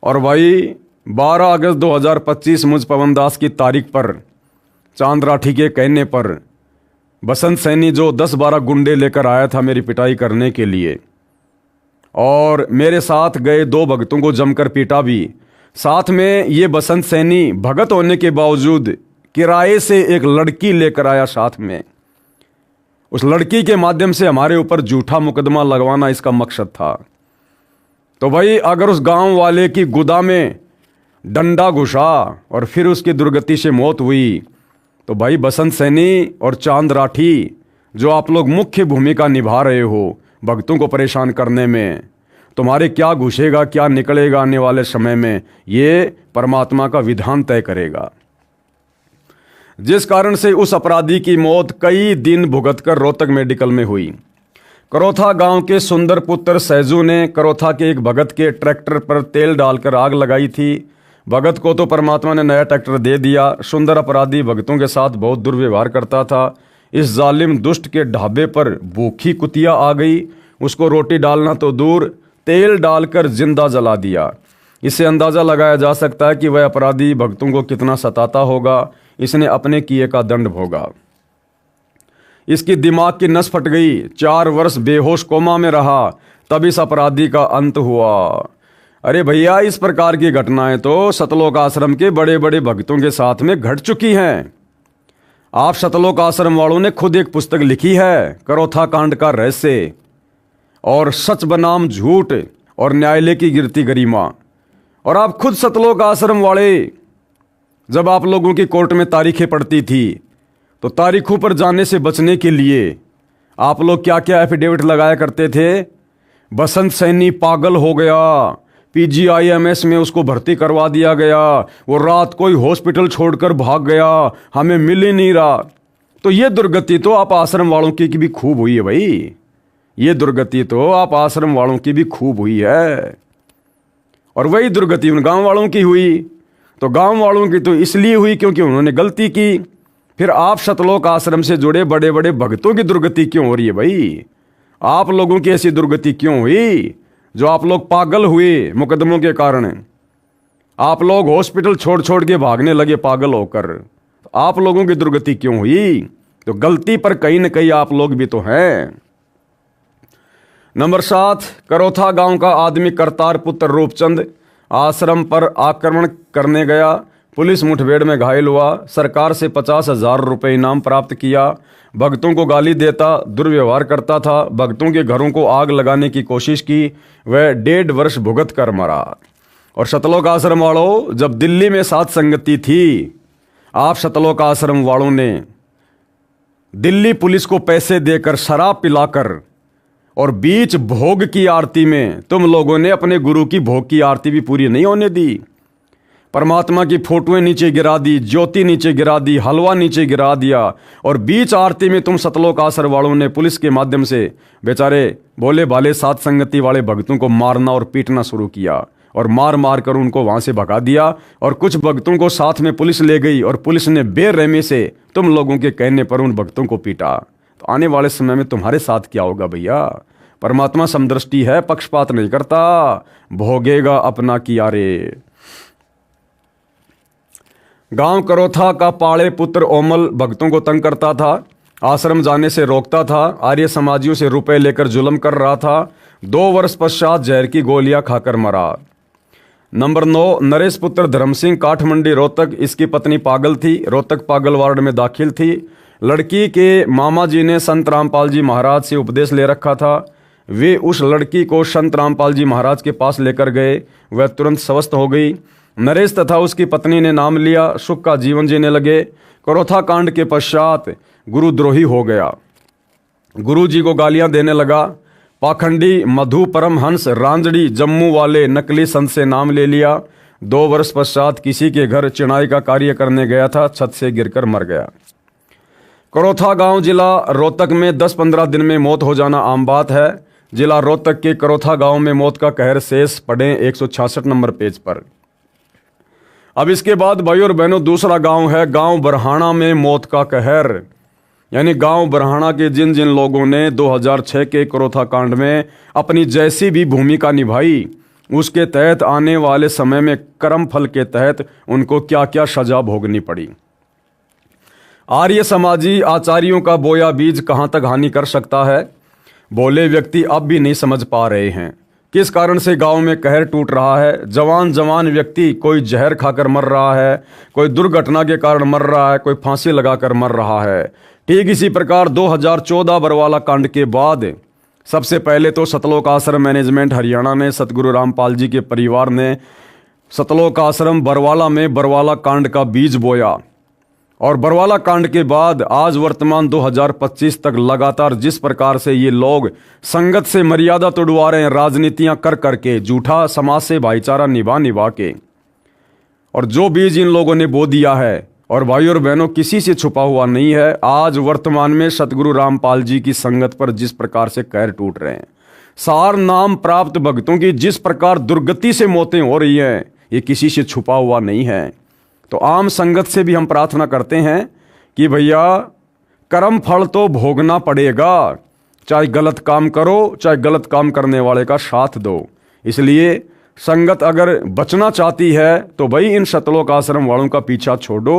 और भाई 12 अगस्त 2025 मुझ पवन दास की तारीख पर चांद राठी के कहने पर बसंत सैनी जो 10-12 गुंडे लेकर आया था मेरी पिटाई करने के लिए, और मेरे साथ गए 2 भक्तों को जमकर पीटा भी। साथ में ये बसंत सैनी भगत होने के बावजूद किराए से एक लड़की लेकर आया साथ में। उस लड़की के माध्यम से हमारे ऊपर झूठा मुकदमा लगवाना इसका मकसद था। तो भाई अगर उस गांव वाले की गुदा में डंडा घुसा और फिर उसकी दुर्गति से मौत हुई तो भाई बसंत सैनी और चांद राठी जो आप लोग मुख्य भूमिका निभा रहे हो भक्तों को परेशान करने में, तुम्हारे क्या घुसेगा क्या निकलेगा आने वाले समय में, ये परमात्मा का विधान तय करेगा। जिस कारण से उस अपराधी की मौत कई दिन भुगतकर रोहतक मेडिकल में हुई। करोथा गांव के सुंदर पुत्र सैजू ने करोथा के एक भगत के ट्रैक्टर पर तेल डालकर आग लगाई थी। भगत को तो परमात्मा ने नया ट्रैक्टर दे दिया। सुंदर अपराधी भक्तों के साथ बहुत दुर्व्यवहार करता था। इस जालिम दुष्ट के ढाबे पर भूखी कुतिया आ गई। उसको रोटी डालना तो दूर, तेल डालकर जिंदा जला दिया। इससे अंदाज़ा लगाया जा सकता है कि वह अपराधी भक्तों को कितना सताता होगा। इसने अपने किए का दंड भोगा। इसकी दिमाग की नस फट गई, 4 वर्ष बेहोश कोमा में रहा, तब इस अपराधी का अंत हुआ। अरे भैया, इस प्रकार की घटनाएं तो सतलोक आश्रम के बड़े बड़े भक्तों के साथ में घट चुकी हैं। आप सतलोक आश्रम वालों ने खुद एक पुस्तक लिखी है, करोथा कांड का रहस्य, और सच बनाम झूठ और न्यायालय की गिरती गरिमा। और आप खुद सतलोक आश्रम वाले जब आप लोगों की कोर्ट में तारीखें पड़ती थी तो तारीखों पर जाने से बचने के लिए आप लोग क्या क्या एफिडेविट लगाया करते थे। बसंत सैनी पागल हो गया, पीजीआईएमएस में उसको भर्ती करवा दिया गया, वो रात कोई हॉस्पिटल छोड़कर भाग गया, हमें मिल ही नहीं रहा। तो ये दुर्गति तो आप आश्रम वालों की भी खूब हुई है भाई, ये दुर्गति तो आप आश्रम वालों की भी खूब हुई है। और वही दुर्गति उन गांव वालों की हुई। तो गांव वालों की तो इसलिए हुई क्योंकि उन्होंने गलती की। फिर आप सतलोक आश्रम से जुड़े बड़े बड़े भक्तों की दुर्गति क्यों हो रही है भाई? आप लोगों की ऐसी दुर्गति क्यों हुई जो आप लोग पागल हुए मुकदमों के कारण? आप लोग हॉस्पिटल छोड़ छोड़ के भागने लगे पागल होकर। तो आप लोगों की दुर्गति क्यों हुई? तो गलती पर कहीं न कहीं आप लोग भी तो हैं। नंबर 7, करोथा गांव का आदमी करतार पुत्र रूपचंद आश्रम पर आक्रमण करने गया, पुलिस मुठभेड़ में घायल हुआ, सरकार से 50,000 रुपये इनाम प्राप्त किया, भक्तों को गाली देता, दुर्व्यवहार करता था, भक्तों के घरों को आग लगाने की कोशिश की, वह 1.5 वर्ष भुगत कर मरा। और सतलोक आश्रम वालों, जब दिल्ली में साथ संगति थी, आप सतलोक आश्रम वालों ने दिल्ली पुलिस को पैसे देकर शराब पिलाकर और बीच भोग की आरती में तुम लोगों ने अपने गुरु की भोग की आरती भी पूरी नहीं होने दी। परमात्मा की फोटोएं नीचे गिरा दी, ज्योति नीचे गिरा दी, हलवा नीचे गिरा दिया, और बीच आरती में तुम सतलोक आश्रम वालों ने पुलिस के माध्यम से बेचारे भोले भाले सात संगति वाले भक्तों को मारना और पीटना शुरू किया, और मार मार कर उनको वहां से भगा दिया। और कुछ भक्तों को साथ में पुलिस ले गई और पुलिस ने बेरहमी से तुम लोगों के कहने पर उन भक्तों को पीटा। तो आने वाले समय में तुम्हारे साथ क्या होगा भैया? परमात्मा समदृष्टि है, पक्षपात नहीं करता, भोगेगा अपना किया रे। गांव करोथा का पाड़े पुत्र ओमल भक्तों को तंग करता था, आश्रम जाने से रोकता था, आर्य समाजियों से रुपए लेकर जुल्म कर रहा था। 2 वर्ष पश्चात जहर की गोलियां खाकर मरा। नंबर 9, नरेश पुत्र धर्म सिंह काठमंडी रोहतक, इसकी पत्नी पागल थी, रोहतक पागल वार्ड में दाखिल थी। लड़की के मामा जी ने संत रामपाल जी महाराज से उपदेश ले रखा था। वे उस लड़की को संत रामपाल जी महाराज के पास लेकर गए, वह तुरंत स्वस्थ हो गई। नरेश तथा उसकी पत्नी ने नाम लिया, सुख का जीवन जीने लगे। करोथा कांड के पश्चात गुरुद्रोही हो गया, गुरु जी को गालियां देने लगा। पाखंडी मधु परमहंस रांजड़ी जम्मू वाले नकली संत से नाम ले लिया। 2 वर्ष पश्चात किसी के घर चिनाई का कार्य करने गया था, छत से गिरकर मर गया। करोथा गांव जिला रोहतक में 10-15 दिन में मौत हो जाना आम बात है। जिला रोहतक के करोथा गांव में मौत का कहर शेष पढ़ें 166 नंबर पेज पर। अब इसके बाद भाई और बहनों दूसरा गांव है गांव बरहाना में मौत का कहर। यानी गांव बरहाना के जिन जिन लोगों ने 2006 के करोथा कांड में अपनी जैसी भी भूमिका निभाई, उसके तहत आने वाले समय में कर्म फल के तहत उनको क्या क्या सजा भोगनी पड़ी। आर्य समाजी आचार्यों का बोया बीज कहां तक हानि कर सकता है, भोले व्यक्ति अब भी नहीं समझ पा रहे हैं। किस कारण से गांव में कहर टूट रहा है। जवान जवान व्यक्ति कोई जहर खाकर मर रहा है, कोई दुर्घटना के कारण मर रहा है, कोई फांसी लगाकर मर रहा है। ठीक इसी प्रकार 2014 बरवाला कांड के बाद सबसे पहले तो सतलोक आश्रम मैनेजमेंट हरियाणा ने, सतगुरु रामपाल जी के परिवार ने सतलोक आश्रम बरवाला में बरवाला कांड का बीज बोया। और बरवाला कांड के बाद आज वर्तमान 2025 तक लगातार जिस प्रकार से ये लोग संगत से मर्यादा तोड़वा रहे हैं, राजनीतियां कर करके, झूठा समाज से भाईचारा निभा के, और जो बीज इन लोगों ने बो दिया है, और भाई और बहनों किसी से छुपा हुआ नहीं है। आज वर्तमान में सतगुरु रामपाल जी की संगत पर जिस प्रकार से कहर टूट रहे हैं, सार नाम प्राप्त भक्तों की जिस प्रकार दुर्गति से मौतें हो रही हैं, ये किसी से छुपा हुआ नहीं है। तो आम संगत से भी हम प्रार्थना करते हैं कि भैया कर्म फल तो भोगना पड़ेगा, चाहे गलत काम करो, चाहे गलत काम करने वाले का साथ दो। इसलिए संगत अगर बचना चाहती है तो भाई इन सतलोक आश्रम वालों का पीछा छोड़ो।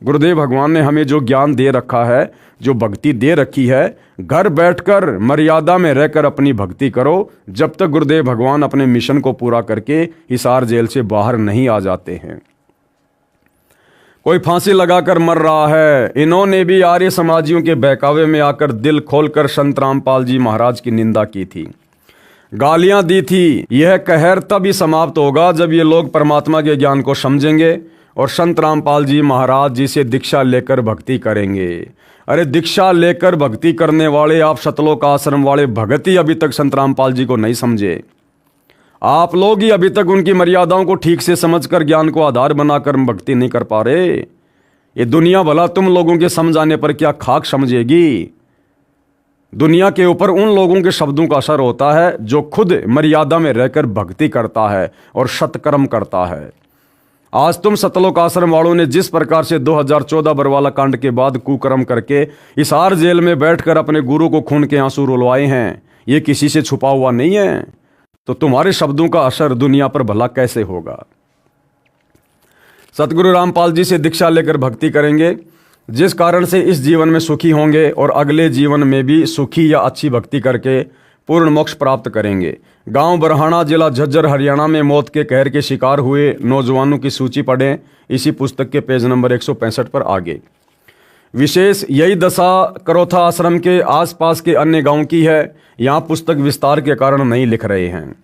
गुरुदेव भगवान ने हमें जो ज्ञान दे रखा है, जो भक्ति दे रखी है, घर बैठकर मर्यादा में रहकर अपनी भक्ति करो, जब तक गुरुदेव भगवान अपने मिशन को पूरा करके हिसार जेल से बाहर नहीं आ जाते हैं। कोई फांसी लगाकर मर रहा है, इन्होंने भी आर्य समाजियों के बहकावे में आकर दिल खोलकर संत रामपाल जी महाराज की निंदा की थी, गालियां दी थी। यह कहर तभी समाप्त होगा जब ये लोग परमात्मा के ज्ञान को समझेंगे, और संत रामपाल जी महाराज जी से दीक्षा लेकर भक्ति करेंगे। अरे दीक्षा लेकर भक्ति करने वाले आप सतलोक आश्रम वाले भगत ही अभी तक संत रामपाल जी को नहीं समझे। आप लोग ही अभी तक उनकी मर्यादाओं को ठीक से समझकर ज्ञान को आधार बनाकर भक्ति नहीं कर पा रहे। ये दुनिया भला तुम लोगों के समझाने पर क्या खाक समझेगी। दुनिया के ऊपर उन लोगों के शब्दों का असर होता है जो खुद मर्यादा में रहकर भक्ति करता है और सत्कर्म करता है। आज तुम सतलोक आश्रम वालों ने जिस प्रकार से 2014 बरवाला कांड के बाद कुकर्म करके हिसार जेल में बैठकर अपने गुरु को खून के आंसू रुलवाए हैं, ये किसी से छुपा हुआ नहीं है। तो तुम्हारे शब्दों का असर दुनिया पर भला कैसे होगा। सतगुरु रामपाल जी से दीक्षा लेकर भक्ति करेंगे, जिस कारण से इस जीवन में सुखी होंगे और अगले जीवन में भी सुखी या अच्छी भक्ति करके पूर्ण मोक्ष प्राप्त करेंगे। गांव बरहाना, जिला झज्जर, हरियाणा में मौत के कहर के शिकार हुए नौजवानों की सूची पढ़ें इसी पुस्तक के पेज नंबर 165 पर आगे। विशेष यही दशा करोथा आश्रम के आसपास के अन्य गांव की है। यहाँ पुस्तक विस्तार के कारण नहीं लिख रहे हैं।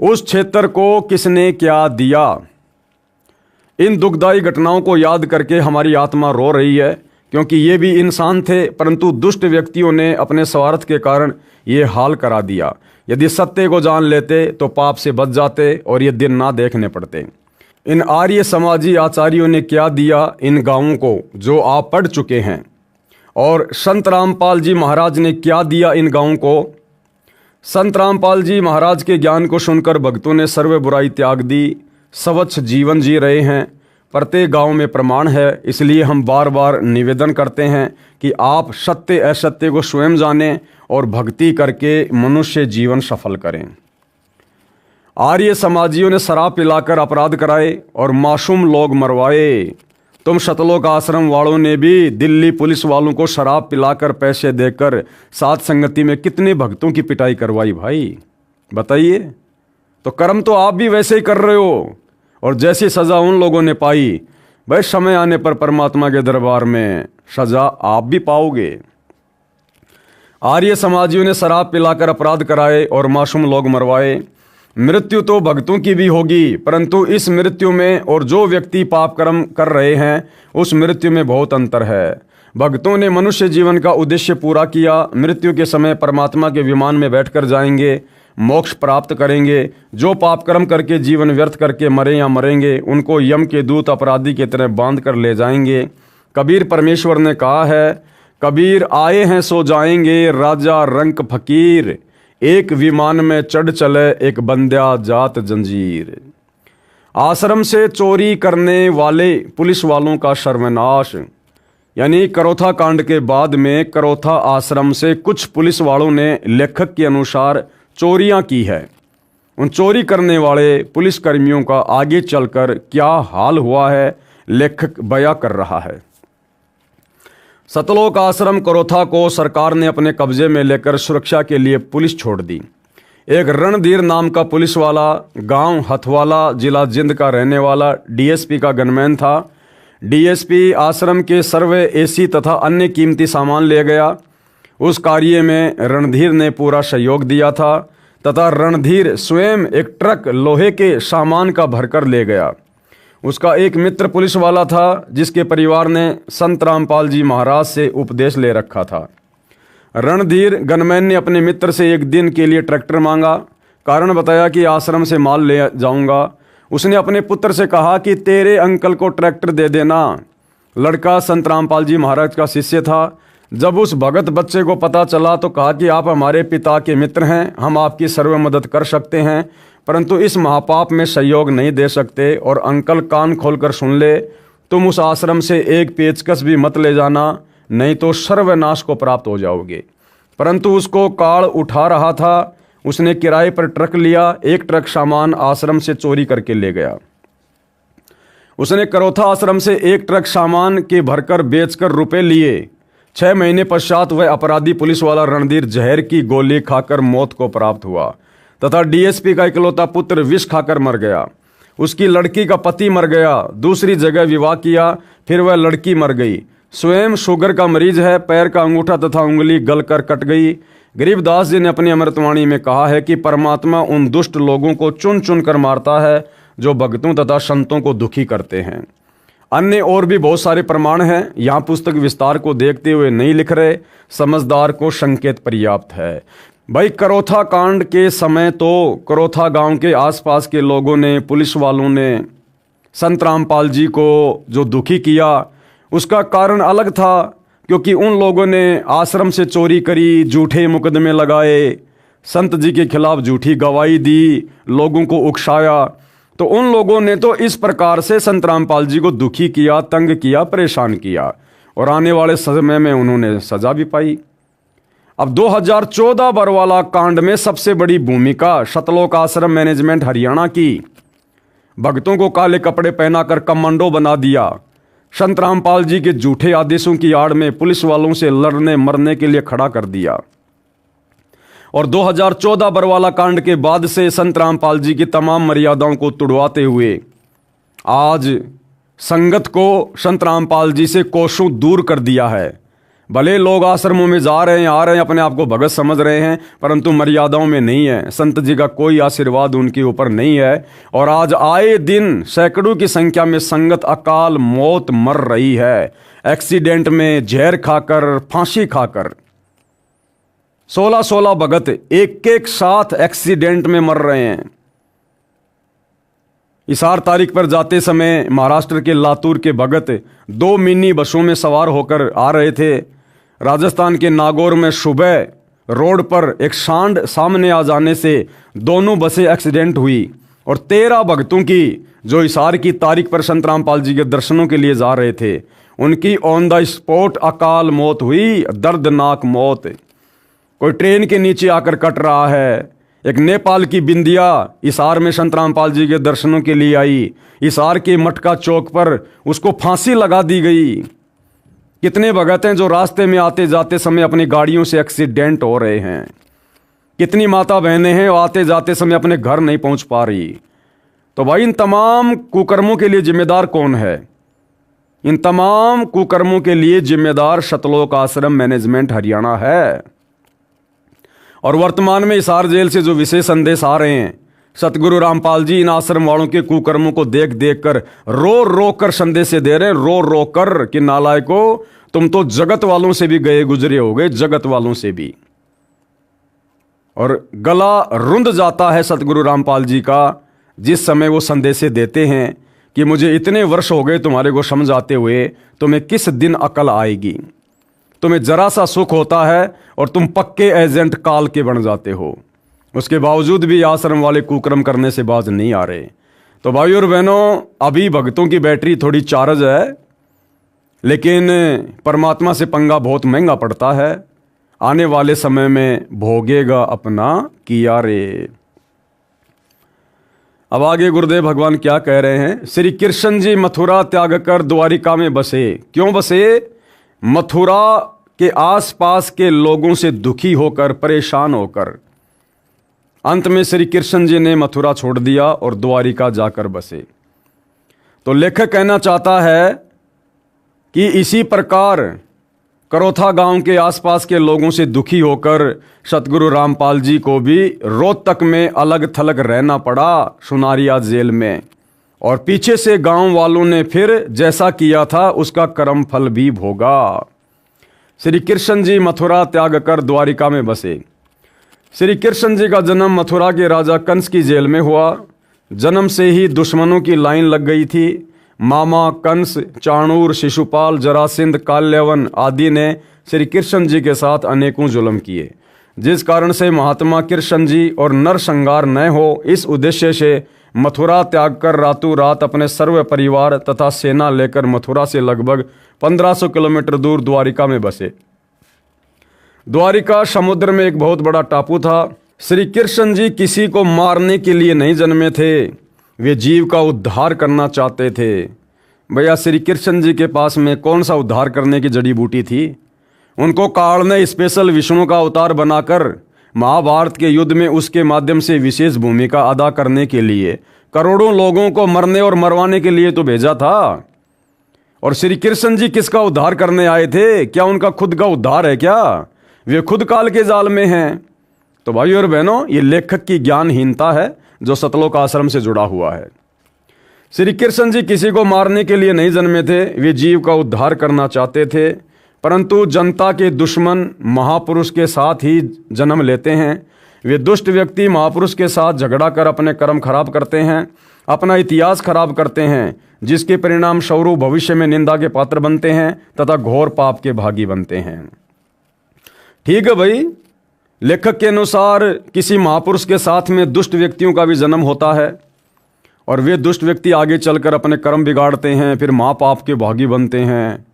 उस क्षेत्र को किसने क्या दिया, इन दुखदायी घटनाओं को याद करके हमारी आत्मा रो रही है, क्योंकि ये भी इंसान थे, परंतु दुष्ट व्यक्तियों ने अपने स्वार्थ के कारण ये हाल करा दिया। यदि सत्य को जान लेते तो पाप से बच जाते और ये दिन ना देखने पड़ते। इन आर्य समाजी आचार्यों ने क्या दिया इन गांवों को, जो आप पढ़ चुके हैं, और संत रामपाल जी महाराज ने क्या दिया इन गांवों को। संत रामपाल जी महाराज के ज्ञान को सुनकर भक्तों ने सर्व बुराई त्याग दी, स्वच्छ जीवन जी रहे हैं। प्रत्येक गांव में प्रमाण है, इसलिए हम बार बार निवेदन करते हैं कि आप सत्य असत्य को स्वयं जानें और भक्ति करके मनुष्य जीवन सफल करें। आर्य समाजियों ने शराब पिलाकर अपराध कराए और मासूम लोग मरवाए। तुम सतलोक आश्रम वालों ने भी दिल्ली पुलिस वालों को शराब पिलाकर पैसे देकर साथ संगति में कितने भक्तों की पिटाई करवाई भाई, बताइए। तो कर्म तो आप भी वैसे ही कर रहे हो, और जैसी सजा उन लोगों ने पाई, भाई समय आने पर परमात्मा के दरबार में सजा आप भी पाओगे। आर्य समाजियों ने शराब पिलाकर अपराध कराए और मासूम लोग मरवाए। मृत्यु तो भक्तों की भी होगी, परंतु इस मृत्यु में और जो व्यक्ति पाप कर्म कर रहे हैं उस मृत्यु में बहुत अंतर है। भक्तों ने मनुष्य जीवन का उद्देश्य पूरा किया, मृत्यु के समय परमात्मा के विमान में बैठकर जाएंगे, मोक्ष प्राप्त करेंगे। जो पाप कर्म करके जीवन व्यर्थ करके मरे या मरेंगे, उनको यम के दूत अपराधी की तरह बांध कर ले जाएंगे। कबीर परमेश्वर ने कहा है, कबीर आए हैं सो जाएंगे, राजा रंक फकीर, एक विमान में चढ़ चले एक बंध्या जात जंजीर। आश्रम से चोरी करने वाले पुलिस वालों का सर्वनाश। यानी करोथा कांड के बाद में करोथा आश्रम से कुछ पुलिस वालों ने लेखक के अनुसार चोरियां की है। उन चोरी करने वाले पुलिस कर्मियों का आगे चलकर क्या हाल हुआ है लेखक बयां कर रहा है। सतलोक आश्रम करोथा को सरकार ने अपने कब्जे में लेकर सुरक्षा के लिए पुलिस छोड़ दी। एक रणधीर नाम का पुलिस वाला गांव हथवाला, जिला जिंद का रहने वाला डीएसपी का गनमैन था। डीएसपी आश्रम के सर्वे एसी तथा अन्य कीमती सामान ले गया। उस कार्य में रणधीर ने पूरा सहयोग दिया था तथा रणधीर स्वयं एक ट्रक लोहे के सामान का भरकर ले गया। उसका एक मित्र पुलिस वाला था जिसके परिवार ने संत रामपाल जी महाराज से उपदेश ले रखा था। रणधीर गनमैन ने अपने मित्र से एक दिन के लिए ट्रैक्टर मांगा। कारण बताया कि आश्रम से माल ले जाऊंगा। उसने अपने पुत्र से कहा कि तेरे अंकल को ट्रैक्टर दे देना। लड़का संत रामपाल जी महाराज का शिष्य था। जब उस भगत बच्चे को पता चला तो कहा कि आप हमारे पिता के मित्र हैं, हम आपकी सर्व मदद कर सकते हैं, परंतु इस महापाप में सहयोग नहीं दे सकते। और अंकल कान खोलकर सुन ले, तुम उस आश्रम से एक पेचकस भी मत ले जाना, नहीं तो सर्वनाश को प्राप्त हो जाओगे। परंतु उसको काल उठा रहा था। उसने किराए पर ट्रक लिया, एक ट्रक सामान आश्रम से चोरी करके ले गया। उसने करोथा आश्रम से एक ट्रक सामान के भरकर बेचकर रुपए लिए। 6 महीने पश्चात वह अपराधी पुलिस वाला रणधीर जहर की गोली खाकर मौत को प्राप्त हुआ तथा डीएसपी का इकलौता पुत्र विष खाकर मर गया। उसकी लड़की का पति मर गया, दूसरी जगह विवाह किया, फिर वह लड़की मर गई। स्वयं शुगर का मरीज है, पैर का अंगूठा तथा उंगली गलकर कट गई। गरीबदास जी ने अपनी अमृतवाणी में कहा है कि परमात्मा उन दुष्ट लोगों को चुन चुन कर मारता है जो भक्तों तथा संतों को दुखी करते हैं। अन्य और भी बहुत सारे प्रमाण हैं, यहाँ पुस्तक विस्तार को देखते हुए नहीं लिख रहे, समझदार को संकेत पर्याप्त है। भाई करोथा कांड के समय तो करोथा गांव के आसपास के लोगों ने, पुलिस वालों ने संत रामपाल जी को जो दुखी किया उसका कारण अलग था, क्योंकि उन लोगों ने आश्रम से चोरी करी, झूठे मुकदमे लगाए, संत जी के खिलाफ झूठी गवाही दी, लोगों को उकसाया। तो उन लोगों ने तो इस प्रकार से संत रामपाल जी को दुखी किया, तंग किया, परेशान किया, और आने वाले समय में उन्होंने सजा भी पाई। अब 2014 बरवाला कांड में सबसे बड़ी भूमिका सतलोक आश्रम मैनेजमेंट हरियाणा की। भक्तों को काले कपड़े पहनाकर कमांडो बना दिया, संत रामपाल जी के झूठे आदेशों की आड़ में पुलिस वालों से लड़ने मरने के लिए खड़ा कर दिया। और 2014 बरवाला कांड के बाद से संत रामपाल जी की तमाम मर्यादाओं को तुड़वाते हुए आज संगत को संत रामपाल जी से कोसों दूर कर दिया है। भले लोग आश्रमों में जा रहे हैं, आ रहे हैं, अपने आप को भगत समझ रहे हैं, परंतु मर्यादाओं में नहीं है। संत जी का कोई आशीर्वाद उनके ऊपर नहीं है। और आज आए दिन सैकड़ों की संख्या में संगत अकाल मौत मर रही है, एक्सीडेंट में, जहर खाकर, फांसी खाकर। 16-16 भगत एक एक साथ एक्सीडेंट में मर रहे हैं। इसार तारीख पर जाते समय महाराष्ट्र के लातूर के भगत 2 मिनी बसों में सवार होकर आ रहे थे। राजस्थान के नागौर में सुबह रोड पर एक सांड सामने आ जाने से दोनों बसें एक्सीडेंट हुई और 13 भक्तों की, जो इसार की तारीख पर संत रामपाल जी के दर्शनों के लिए जा रहे थे, उनकी ऑन द स्पॉट अकाल मौत हुई, दर्दनाक मौत। कोई ट्रेन के नीचे आकर कट रहा है। एक नेपाल की बिंदिया इसार में संत रामपाल जी के दर्शनों के लिए आई, इसार के मटका चौक पर उसको फांसी लगा दी गई। कितने भगत हैं जो रास्ते में आते जाते समय अपनी गाड़ियों से एक्सीडेंट हो रहे हैं। कितनी माता बहनें हैं आते जाते समय अपने घर नहीं पहुंच पा रही। तो भाई इन तमाम कुकर्मों के लिए जिम्मेदार कौन है? इन तमाम कुकर्मों के लिए जिम्मेदार सतलोक आश्रम मैनेजमेंट हरियाणा है। और वर्तमान में इसार जेल से जो विशेष संदेश आ रहे हैं, सतगुरु रामपाल जी इन आश्रम वालों के कुकर्मों को देख देख कर रो रो कर संदेश दे रहे हैं, रो रो कर कि नालायको, तुम तो जगत वालों से भी गए गुजरे हो गए, जगत वालों से भी। और गला रुंध जाता है सतगुरु रामपाल जी का जिस समय वो संदेश देते हैं कि मुझे इतने वर्ष हो गए तुम्हारे को समझाते हुए, तुम्हें किस दिन अकल आएगी। तुम्हें जरा सा सुख होता है और तुम पक्के एजेंट काल के बन जाते हो। उसके बावजूद भी आश्रम वाले कुकर्म करने से बाज नहीं आ रहे। तो भाई और बहनों, अभी भक्तों की बैटरी थोड़ी चार्ज है, लेकिन परमात्मा से पंगा बहुत महंगा पड़ता है। आने वाले समय में भोगेगा अपना किया रे। अब आगे गुरुदेव भगवान क्या कह रहे हैं। श्री कृष्ण जी मथुरा त्याग कर द्वारिका में बसे। क्यों बसे? मथुरा के आसपास के लोगों से दुखी होकर, परेशान होकर अंत में श्री कृष्ण जी ने मथुरा छोड़ दिया और द्वारिका जाकर बसे। तो लेखक कहना चाहता है कि इसी प्रकार करोथा गांव के आसपास के लोगों से दुखी होकर सतगुरु रामपाल जी को भी रोहतक में अलग थलग रहना पड़ा, सुनारिया जेल में। और पीछे से गांव वालों ने फिर जैसा किया था उसका कर्म फल भी भोगा। श्री कृष्ण जी मथुरा त्याग कर द्वारिका में बसे। श्री कृष्ण जी का जन्म मथुरा के राजा कंस की जेल में हुआ। जन्म से ही दुश्मनों की लाइन लग गई थी। मामा कंस, चाणूर, शिशुपाल, जरासिंध, काल्यवन आदि ने श्री कृष्ण जी के साथ अनेकों जुल्म किए, जिस कारण से महात्मा कृष्ण जी और नरसंहार न हो, इस उद्देश्य से मथुरा त्याग कर रातों रात अपने सर्व परिवार तथा सेना लेकर मथुरा से लगभग 1500 किलोमीटर दूर द्वारिका में बसे। द्वारिका समुद्र में एक बहुत बड़ा टापू था। श्री कृष्ण जी किसी को मारने के लिए नहीं जन्मे थे, वे जीव का उद्धार करना चाहते थे। भैया श्री कृष्ण जी के पास में कौन सा उद्धार करने की जड़ी बूटी थी? उनको काल ने स्पेशल विष्णु का अवतार बनाकर महाभारत के युद्ध में उसके माध्यम से विशेष भूमिका अदा करने के लिए करोड़ों लोगों को मरने और मरवाने के लिए तो भेजा था। और श्री कृष्ण जी किसका उद्धार करने आए थे? क्या उनका खुद का उद्धार है क्या? वे खुद काल के जाल में हैं। तो भाई और बहनों, ये लेखक की ज्ञानहीनता है जो सतलोक आश्रम से जुड़ा हुआ है। श्री कृष्ण जी किसी को मारने के लिए नहीं जन्मे थे, वे जीव का उद्धार करना चाहते थे। परंतु जनता के दुश्मन महापुरुष के साथ ही जन्म लेते हैं। वे दुष्ट व्यक्ति महापुरुष के साथ झगड़ा कर अपने कर्म खराब करते हैं, अपना इतिहास खराब करते हैं, जिसके परिणाम स्वरूप भविष्य में निंदा के पात्र बनते हैं तथा घोर पाप के भागी बनते हैं। ठीक है भाई, लेखक के अनुसार किसी महापुरुष के साथ में दुष्ट व्यक्तियों का भी जन्म होता है और वे दुष्ट व्यक्ति आगे चलकर अपने कर्म बिगाड़ते हैं, फिर महापाप के भागी बनते हैं।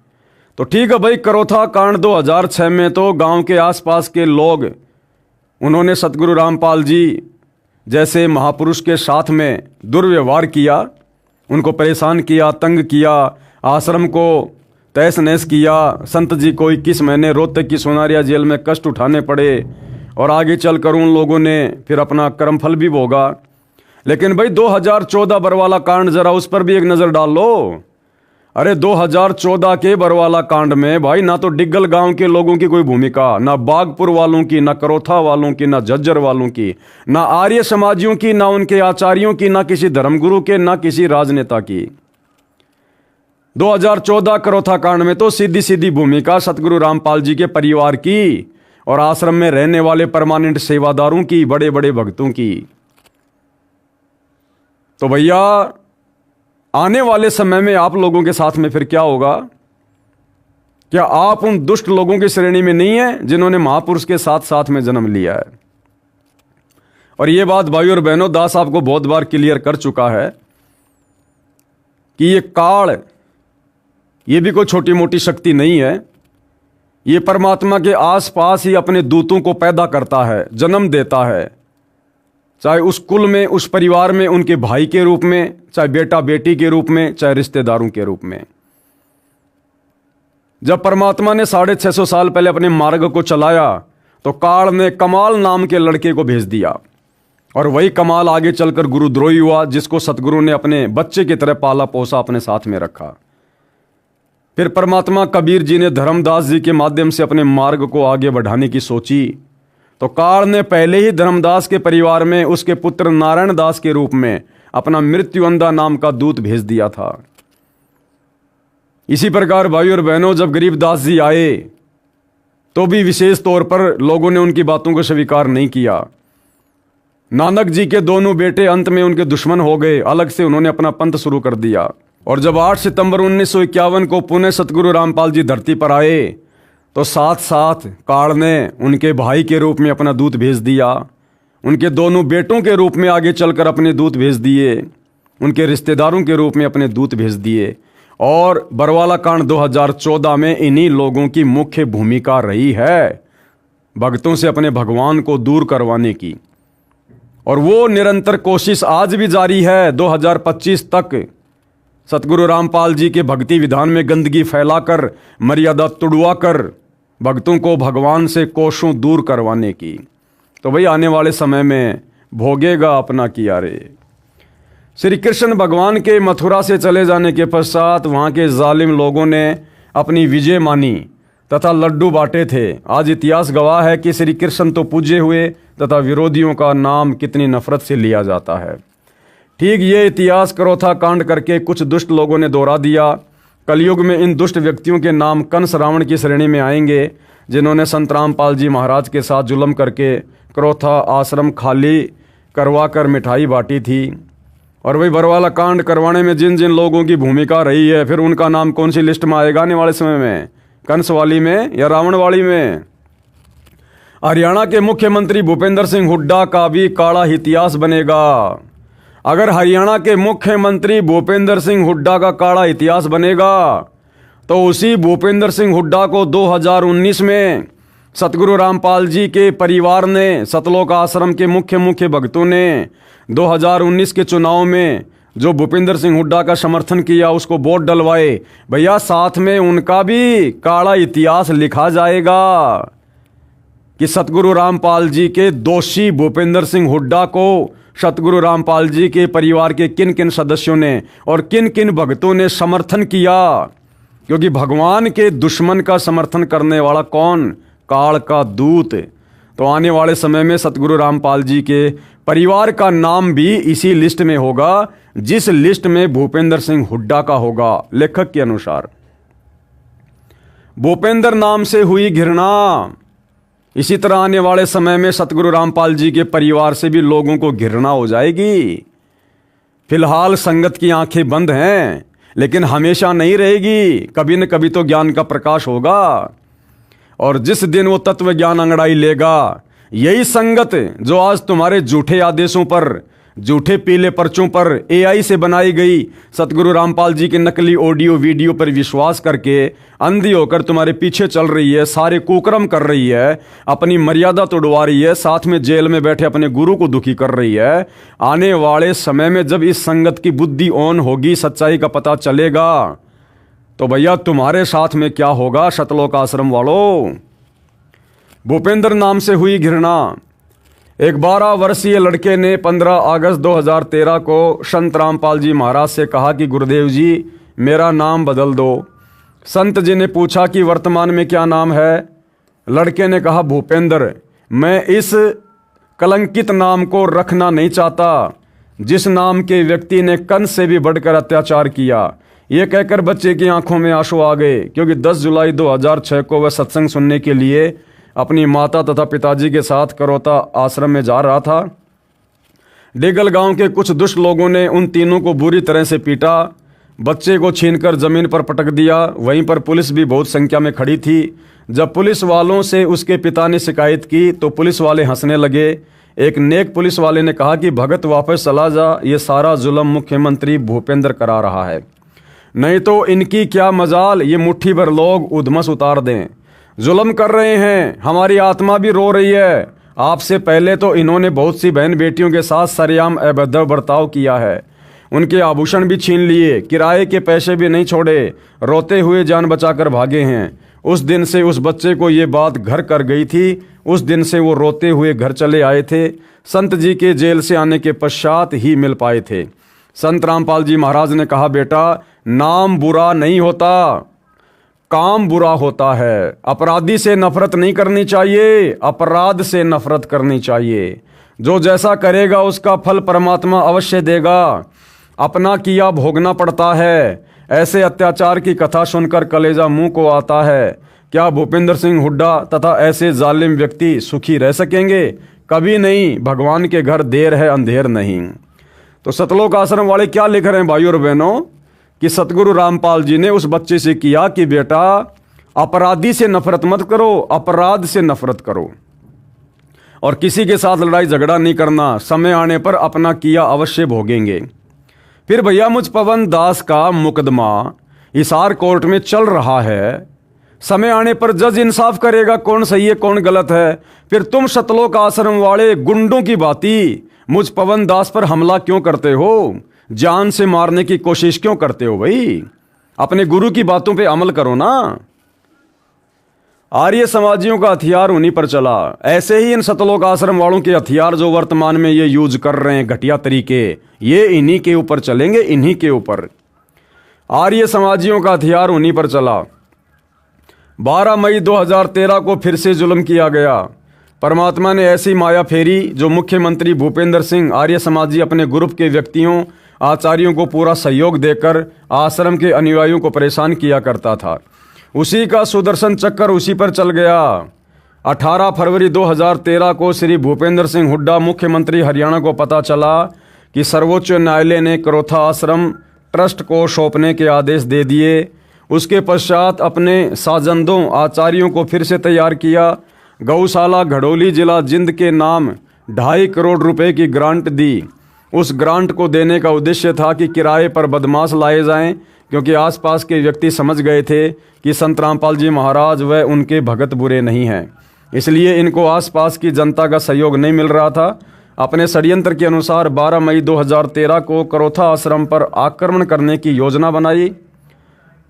तो ठीक है भाई, करोथा कांड 2006 में तो गांव के आसपास के लोग उन्होंने सतगुरु रामपाल जी जैसे महापुरुष के साथ में दुर्व्यवहार किया, उनको परेशान किया, तंग किया, आश्रम को तहस नहस किया। संत जी को 21 महीने रोहतक की सोनारिया जेल में कष्ट उठाने पड़े और आगे चलकर उन लोगों ने फिर अपना कर्मफल भी भोगा। लेकिन भाई 2014 बरवाला कांड, जरा उस पर भी एक नज़र डाल लो। अरे 2014 के बरवाला कांड में भाई ना तो डिग्गल गांव के लोगों की कोई भूमिका, ना बागपुर वालों की, ना करोथा वालों की, ना झज्जर वालों की, ना आर्य समाजियों की, ना उनके आचार्यों की, ना किसी धर्मगुरु के, ना किसी राजनेता की। 2014 करोथा कांड में तो सीधी सीधी भूमिका सतगुरु रामपाल जी के परिवार की और आश्रम में रहने वाले परमानेंट सेवादारों की, बड़े बड़े भक्तों की। तो भैया आने वाले समय में आप लोगों के साथ में फिर क्या होगा? क्या आप उन दुष्ट लोगों की श्रेणी में नहीं है जिन्होंने महापुरुष के साथ साथ में जन्म लिया है? और यह बात भाई और बहनों दास आपको बहुत बार क्लियर कर चुका है कि ये काल, ये भी कोई छोटी मोटी शक्ति नहीं है। ये परमात्मा के आसपास ही अपने दूतों को पैदा करता है, जन्म देता है, चाहे उस कुल में, उस परिवार में उनके भाई के रूप में, चाहे बेटा बेटी के रूप में, चाहे रिश्तेदारों के रूप में। जब परमात्मा ने 650 साल पहले अपने मार्ग को चलाया तो काल ने कमाल नाम के लड़के को भेज दिया और वही कमाल आगे चलकर गुरुद्रोही हुआ, जिसको सतगुरु ने अपने बच्चे की तरह पाला पोसा, अपने साथ में रखा। फिर परमात्मा कबीर जी ने धर्मदास जी के माध्यम से अपने मार्ग को आगे बढ़ाने की सोची तो काल ने पहले ही धर्मदास के परिवार में उसके पुत्र नारायण दास के रूप में अपना मृत्युअंधा नाम का दूत भेज दिया था। इसी प्रकार भाई और बहनों, जब गरीबदास जी आए तो भी विशेष तौर पर लोगों ने उनकी बातों को स्वीकार नहीं किया। नानक जी के दोनों बेटे अंत में उनके दुश्मन हो गए, अलग से उन्होंने अपना पंथ शुरू कर दिया। और जब 8 सितंबर 1951 को पुणे सतगुरु रामपाल जी धरती पर आए तो साथ साथ काल ने उनके भाई के रूप में अपना दूत भेज दिया, उनके दोनों बेटों के रूप में आगे चलकर अपने दूत भेज दिए, उनके रिश्तेदारों के रूप में अपने दूत भेज दिए। और बरवाला कांड 2014 में इन्हीं लोगों की मुख्य भूमिका रही है भक्तों से अपने भगवान को दूर करवाने की। और वो निरंतर कोशिश आज भी जारी है। 2025 तक सतगुरु रामपाल जी के भक्ति विधान में गंदगी फैलाकर, मर्यादा तुड़वाकर भक्तों को भगवान से कोसों दूर करवाने की। तो भाई आने वाले समय में भोगेगा अपना किया रे। श्री कृष्ण भगवान के मथुरा से चले जाने के पश्चात वहाँ के जालिम लोगों ने अपनी विजय मानी तथा लड्डू बांटे थे। आज इतिहास गवाह है कि श्री कृष्ण तो पूजे हुए तथा विरोधियों का नाम कितनी नफरत से लिया जाता है। ठीक ये इतिहास करोथा कांड करके कुछ दुष्ट लोगों ने दोहरा दिया। कलयुग में इन दुष्ट व्यक्तियों के नाम कंस रावण की श्रेणी में आएंगे, जिन्होंने संत रामपाल जी महाराज के साथ जुल्म करके करोथा आश्रम खाली करवा कर मिठाई बांटी थी। और वही बरवाला कांड करवाने में जिन जिन लोगों की भूमिका रही है, फिर उनका नाम कौन सी लिस्ट में आएगा आने वाले समय में? कंस वाली में या रावण वाली में? हरियाणा के मुख्यमंत्री भूपेंद्र सिंह हुड्डा का भी काला इतिहास बनेगा। अगर हरियाणा के मुख्यमंत्री भूपेंद्र सिंह हुड्डा का काला इतिहास बनेगा तो उसी भूपेंद्र सिंह हुड्डा को 2019 में सतगुरु रामपाल जी के परिवार ने, सतलोक आश्रम के मुख्य भक्तों ने 2019 के चुनाव में जो भूपेंद्र सिंह हुड्डा का समर्थन किया, उसको वोट डलवाए। भैया साथ में उनका भी काला इतिहास लिखा जाएगा कि सतगुरु रामपाल जी के दोषी भूपेंद्र सिंह हुड्डा को सतगुरु रामपाल जी के परिवार के किन किन सदस्यों ने और किन किन भक्तों ने समर्थन किया। क्योंकि भगवान के दुश्मन का समर्थन करने वाला कौन? काल का दूत। तो आने वाले समय में सतगुरु रामपाल जी के परिवार का नाम भी इसी लिस्ट में होगा जिस लिस्ट में भूपेंद्र सिंह हुड्डा का होगा। लेखक के अनुसार भूपेंद्र नाम से हुई घृणा, इसी तरह आने वाले समय में सतगुरु रामपाल जी के परिवार से भी लोगों को घृणा हो जाएगी। फिलहाल संगत की आंखें बंद हैं, लेकिन हमेशा नहीं रहेगी, कभी न कभी तो ज्ञान का प्रकाश होगा। और जिस दिन वो तत्व ज्ञान अंगड़ाई लेगा, यही संगत जो आज तुम्हारे झूठे आदेशों पर, झूठे पीले पर्चों पर एआई से बनाई गई सतगुरु रामपाल जी के नकली ऑडियो वीडियो पर विश्वास करके अंधी होकर तुम्हारे पीछे चल रही है, सारे कुकर्म कर रही है, अपनी मर्यादा तोड़वा रही है, साथ में जेल में बैठे अपने गुरु को दुखी कर रही है। आने वाले समय में जब इस संगत की बुद्धि ऑन होगी, सच्चाई का पता चलेगा, तो भैया तुम्हारे साथ में क्या होगा सतलोक आश्रम वालों। भूपेंद्र नाम से हुई घृणा। एक 12 वर्षीय लड़के ने 15 अगस्त 2013 को संत रामपाल जी महाराज से कहा कि गुरुदेव जी मेरा नाम बदल दो। संत जी ने पूछा कि वर्तमान में क्या नाम है। लड़के ने कहा भूपेंद्र। मैं इस कलंकित नाम को रखना नहीं चाहता जिस नाम के व्यक्ति ने कंस से भी बढ़कर अत्याचार किया। ये कहकर बच्चे की आंखों में आंसू आ गए, क्योंकि 10 जुलाई 2006 को वह सत्संग सुनने के लिए अपनी माता तथा पिताजी के साथ करोता आश्रम में जा रहा था। डेगल गांव के कुछ दुष्ट लोगों ने उन तीनों को बुरी तरह से पीटा, बच्चे को छीनकर जमीन पर पटक दिया। वहीं पर पुलिस भी बहुत संख्या में खड़ी थी। जब पुलिस वालों से उसके पिता ने शिकायत की तो पुलिस वाले हंसने लगे। एक नेक पुलिस वाले ने कहा कि भगत वापस चला जा, ये सारा जुल्म मुख्यमंत्री भूपेंद्र करा रहा है, नहीं तो इनकी क्या मजाल ये मुट्ठी भर लोग उधमस उतार दें। जुल्म कर रहे हैं, हमारी आत्मा भी रो रही है। आपसे पहले तो इन्होंने बहुत सी बहन बेटियों के साथ सरेआम अभद्र बर्ताव किया है, उनके आभूषण भी छीन लिए, किराए के पैसे भी नहीं छोड़े, रोते हुए जान बचाकर भागे हैं। उस दिन से उस बच्चे को ये बात घर कर गई थी। उस दिन से वो रोते हुए घर चले आए थे। संत जी के जेल से आने के पश्चात ही मिल पाए थे। संत रामपाल जी महाराज ने कहा बेटा नाम बुरा नहीं होता, काम बुरा होता है। अपराधी से नफरत नहीं करनी चाहिए, अपराध से नफरत करनी चाहिए। जो जैसा करेगा उसका फल परमात्मा अवश्य देगा। अपना किया भोगना पड़ता है। ऐसे अत्याचार की कथा सुनकर कलेजा मुंह को आता है। क्या भूपेंद्र सिंह हुड्डा तथा ऐसे जालिम व्यक्ति सुखी रह सकेंगे? कभी नहीं। भगवान के घर देर है अंधेर नहीं। तो सतलोक आश्रम वाले क्या लिख रहे हैं भाइयों और बहनों कि सतगुरु रामपाल जी ने उस बच्चे से किया कि बेटा अपराधी से नफरत मत करो, अपराध से नफरत करो और किसी के साथ लड़ाई झगड़ा नहीं करना। समय आने पर अपना किया अवश्य भोगेंगे। फिर भैया मुझ पवन दास का मुकदमा हिसार कोर्ट में चल रहा है। समय आने पर जज इंसाफ करेगा कौन सही है कौन गलत है। फिर तुम सतलोक आश्रम वाले गुंडों की भांति मुझ पवन दास पर हमला क्यों करते हो? जान से मारने की कोशिश क्यों करते हो भाई? अपने गुरु की बातों पे अमल करो ना। आर्य समाजियों का हथियार उन्हीं पर चला। ऐसे ही इन सतलोक आश्रम वालों के हथियार जो वर्तमान में ये यूज कर रहे हैं घटिया तरीके, ये इन्हीं के ऊपर चलेंगे, इन्हीं के ऊपर। आर्य समाजियों का हथियार उन्हीं पर चला। 12 मई 2013 को फिर से जुल्म किया गया। परमात्मा ने ऐसी माया फेरी जो मुख्यमंत्री भूपेंद्र सिंह आर्य समाजी अपने ग्रुप के व्यक्तियों आचार्यों को पूरा सहयोग देकर आश्रम के अनुयायियों को परेशान किया करता था। उसी का सुदर्शन चक्कर उसी पर चल गया। 18 फरवरी 2013 को श्री भूपेंद्र सिंह हुड्डा मुख्यमंत्री हरियाणा को पता चला कि सर्वोच्च न्यायालय ने करोथा आश्रम ट्रस्ट को सौंपने के आदेश दे दिए। उसके पश्चात अपने साजंदों आचार्यों को फिर से तैयार किया। गौशाला घड़ोली जिला जिंद के नाम 2.5 करोड़ रुपए की ग्रांट दी। उस ग्रांट को देने का उद्देश्य था कि किराए पर बदमाश लाए जाएं, क्योंकि आसपास के व्यक्ति समझ गए थे कि संत रामपाल जी महाराज व उनके भगत बुरे नहीं हैं, इसलिए इनको आसपास की जनता का सहयोग नहीं मिल रहा था। अपने षड्यंत्र के अनुसार 12 मई 2013 को करोथा आश्रम पर आक्रमण करने की योजना बनाई।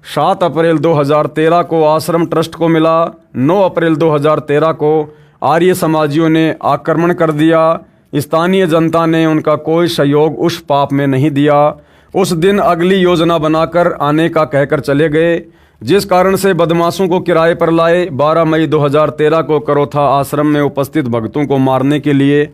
7 अप्रैल 2013 को आश्रम ट्रस्ट को मिला। 9 अप्रैल 2013 को आर्य समाजियों ने आक्रमण कर दिया। स्थानीय जनता ने उनका कोई सहयोग उस पाप में नहीं दिया। उस दिन अगली योजना बनाकर आने का कहकर चले गए, जिस कारण से बदमाशों को किराए पर लाए। 12 मई 2013 को करोथा आश्रम में उपस्थित भक्तों को मारने के लिए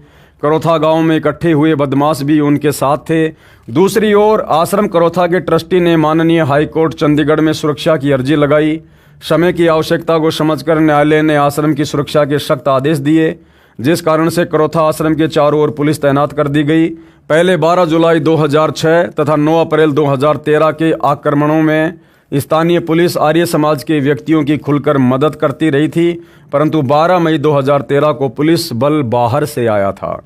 करोथा गांव में इकट्ठे हुए बदमाश भी उनके साथ थे। दूसरी ओर आश्रम करोथा के ट्रस्टी ने माननीय हाईकोर्ट चंडीगढ़ में सुरक्षा की अर्जी लगाई। समय की आवश्यकता को समझकर न्यायालय ने आश्रम की सुरक्षा के सख्त आदेश दिए, जिस कारण से करोथा आश्रम के चारों ओर पुलिस तैनात कर दी गई। पहले 12 जुलाई 2006 तथा 9 अप्रैल 2013 के आक्रमणों में स्थानीय पुलिस आर्य समाज के व्यक्तियों की खुलकर मदद करती रही थी, परंतु 12 मई 2013 को पुलिस बल बाहर से आया था।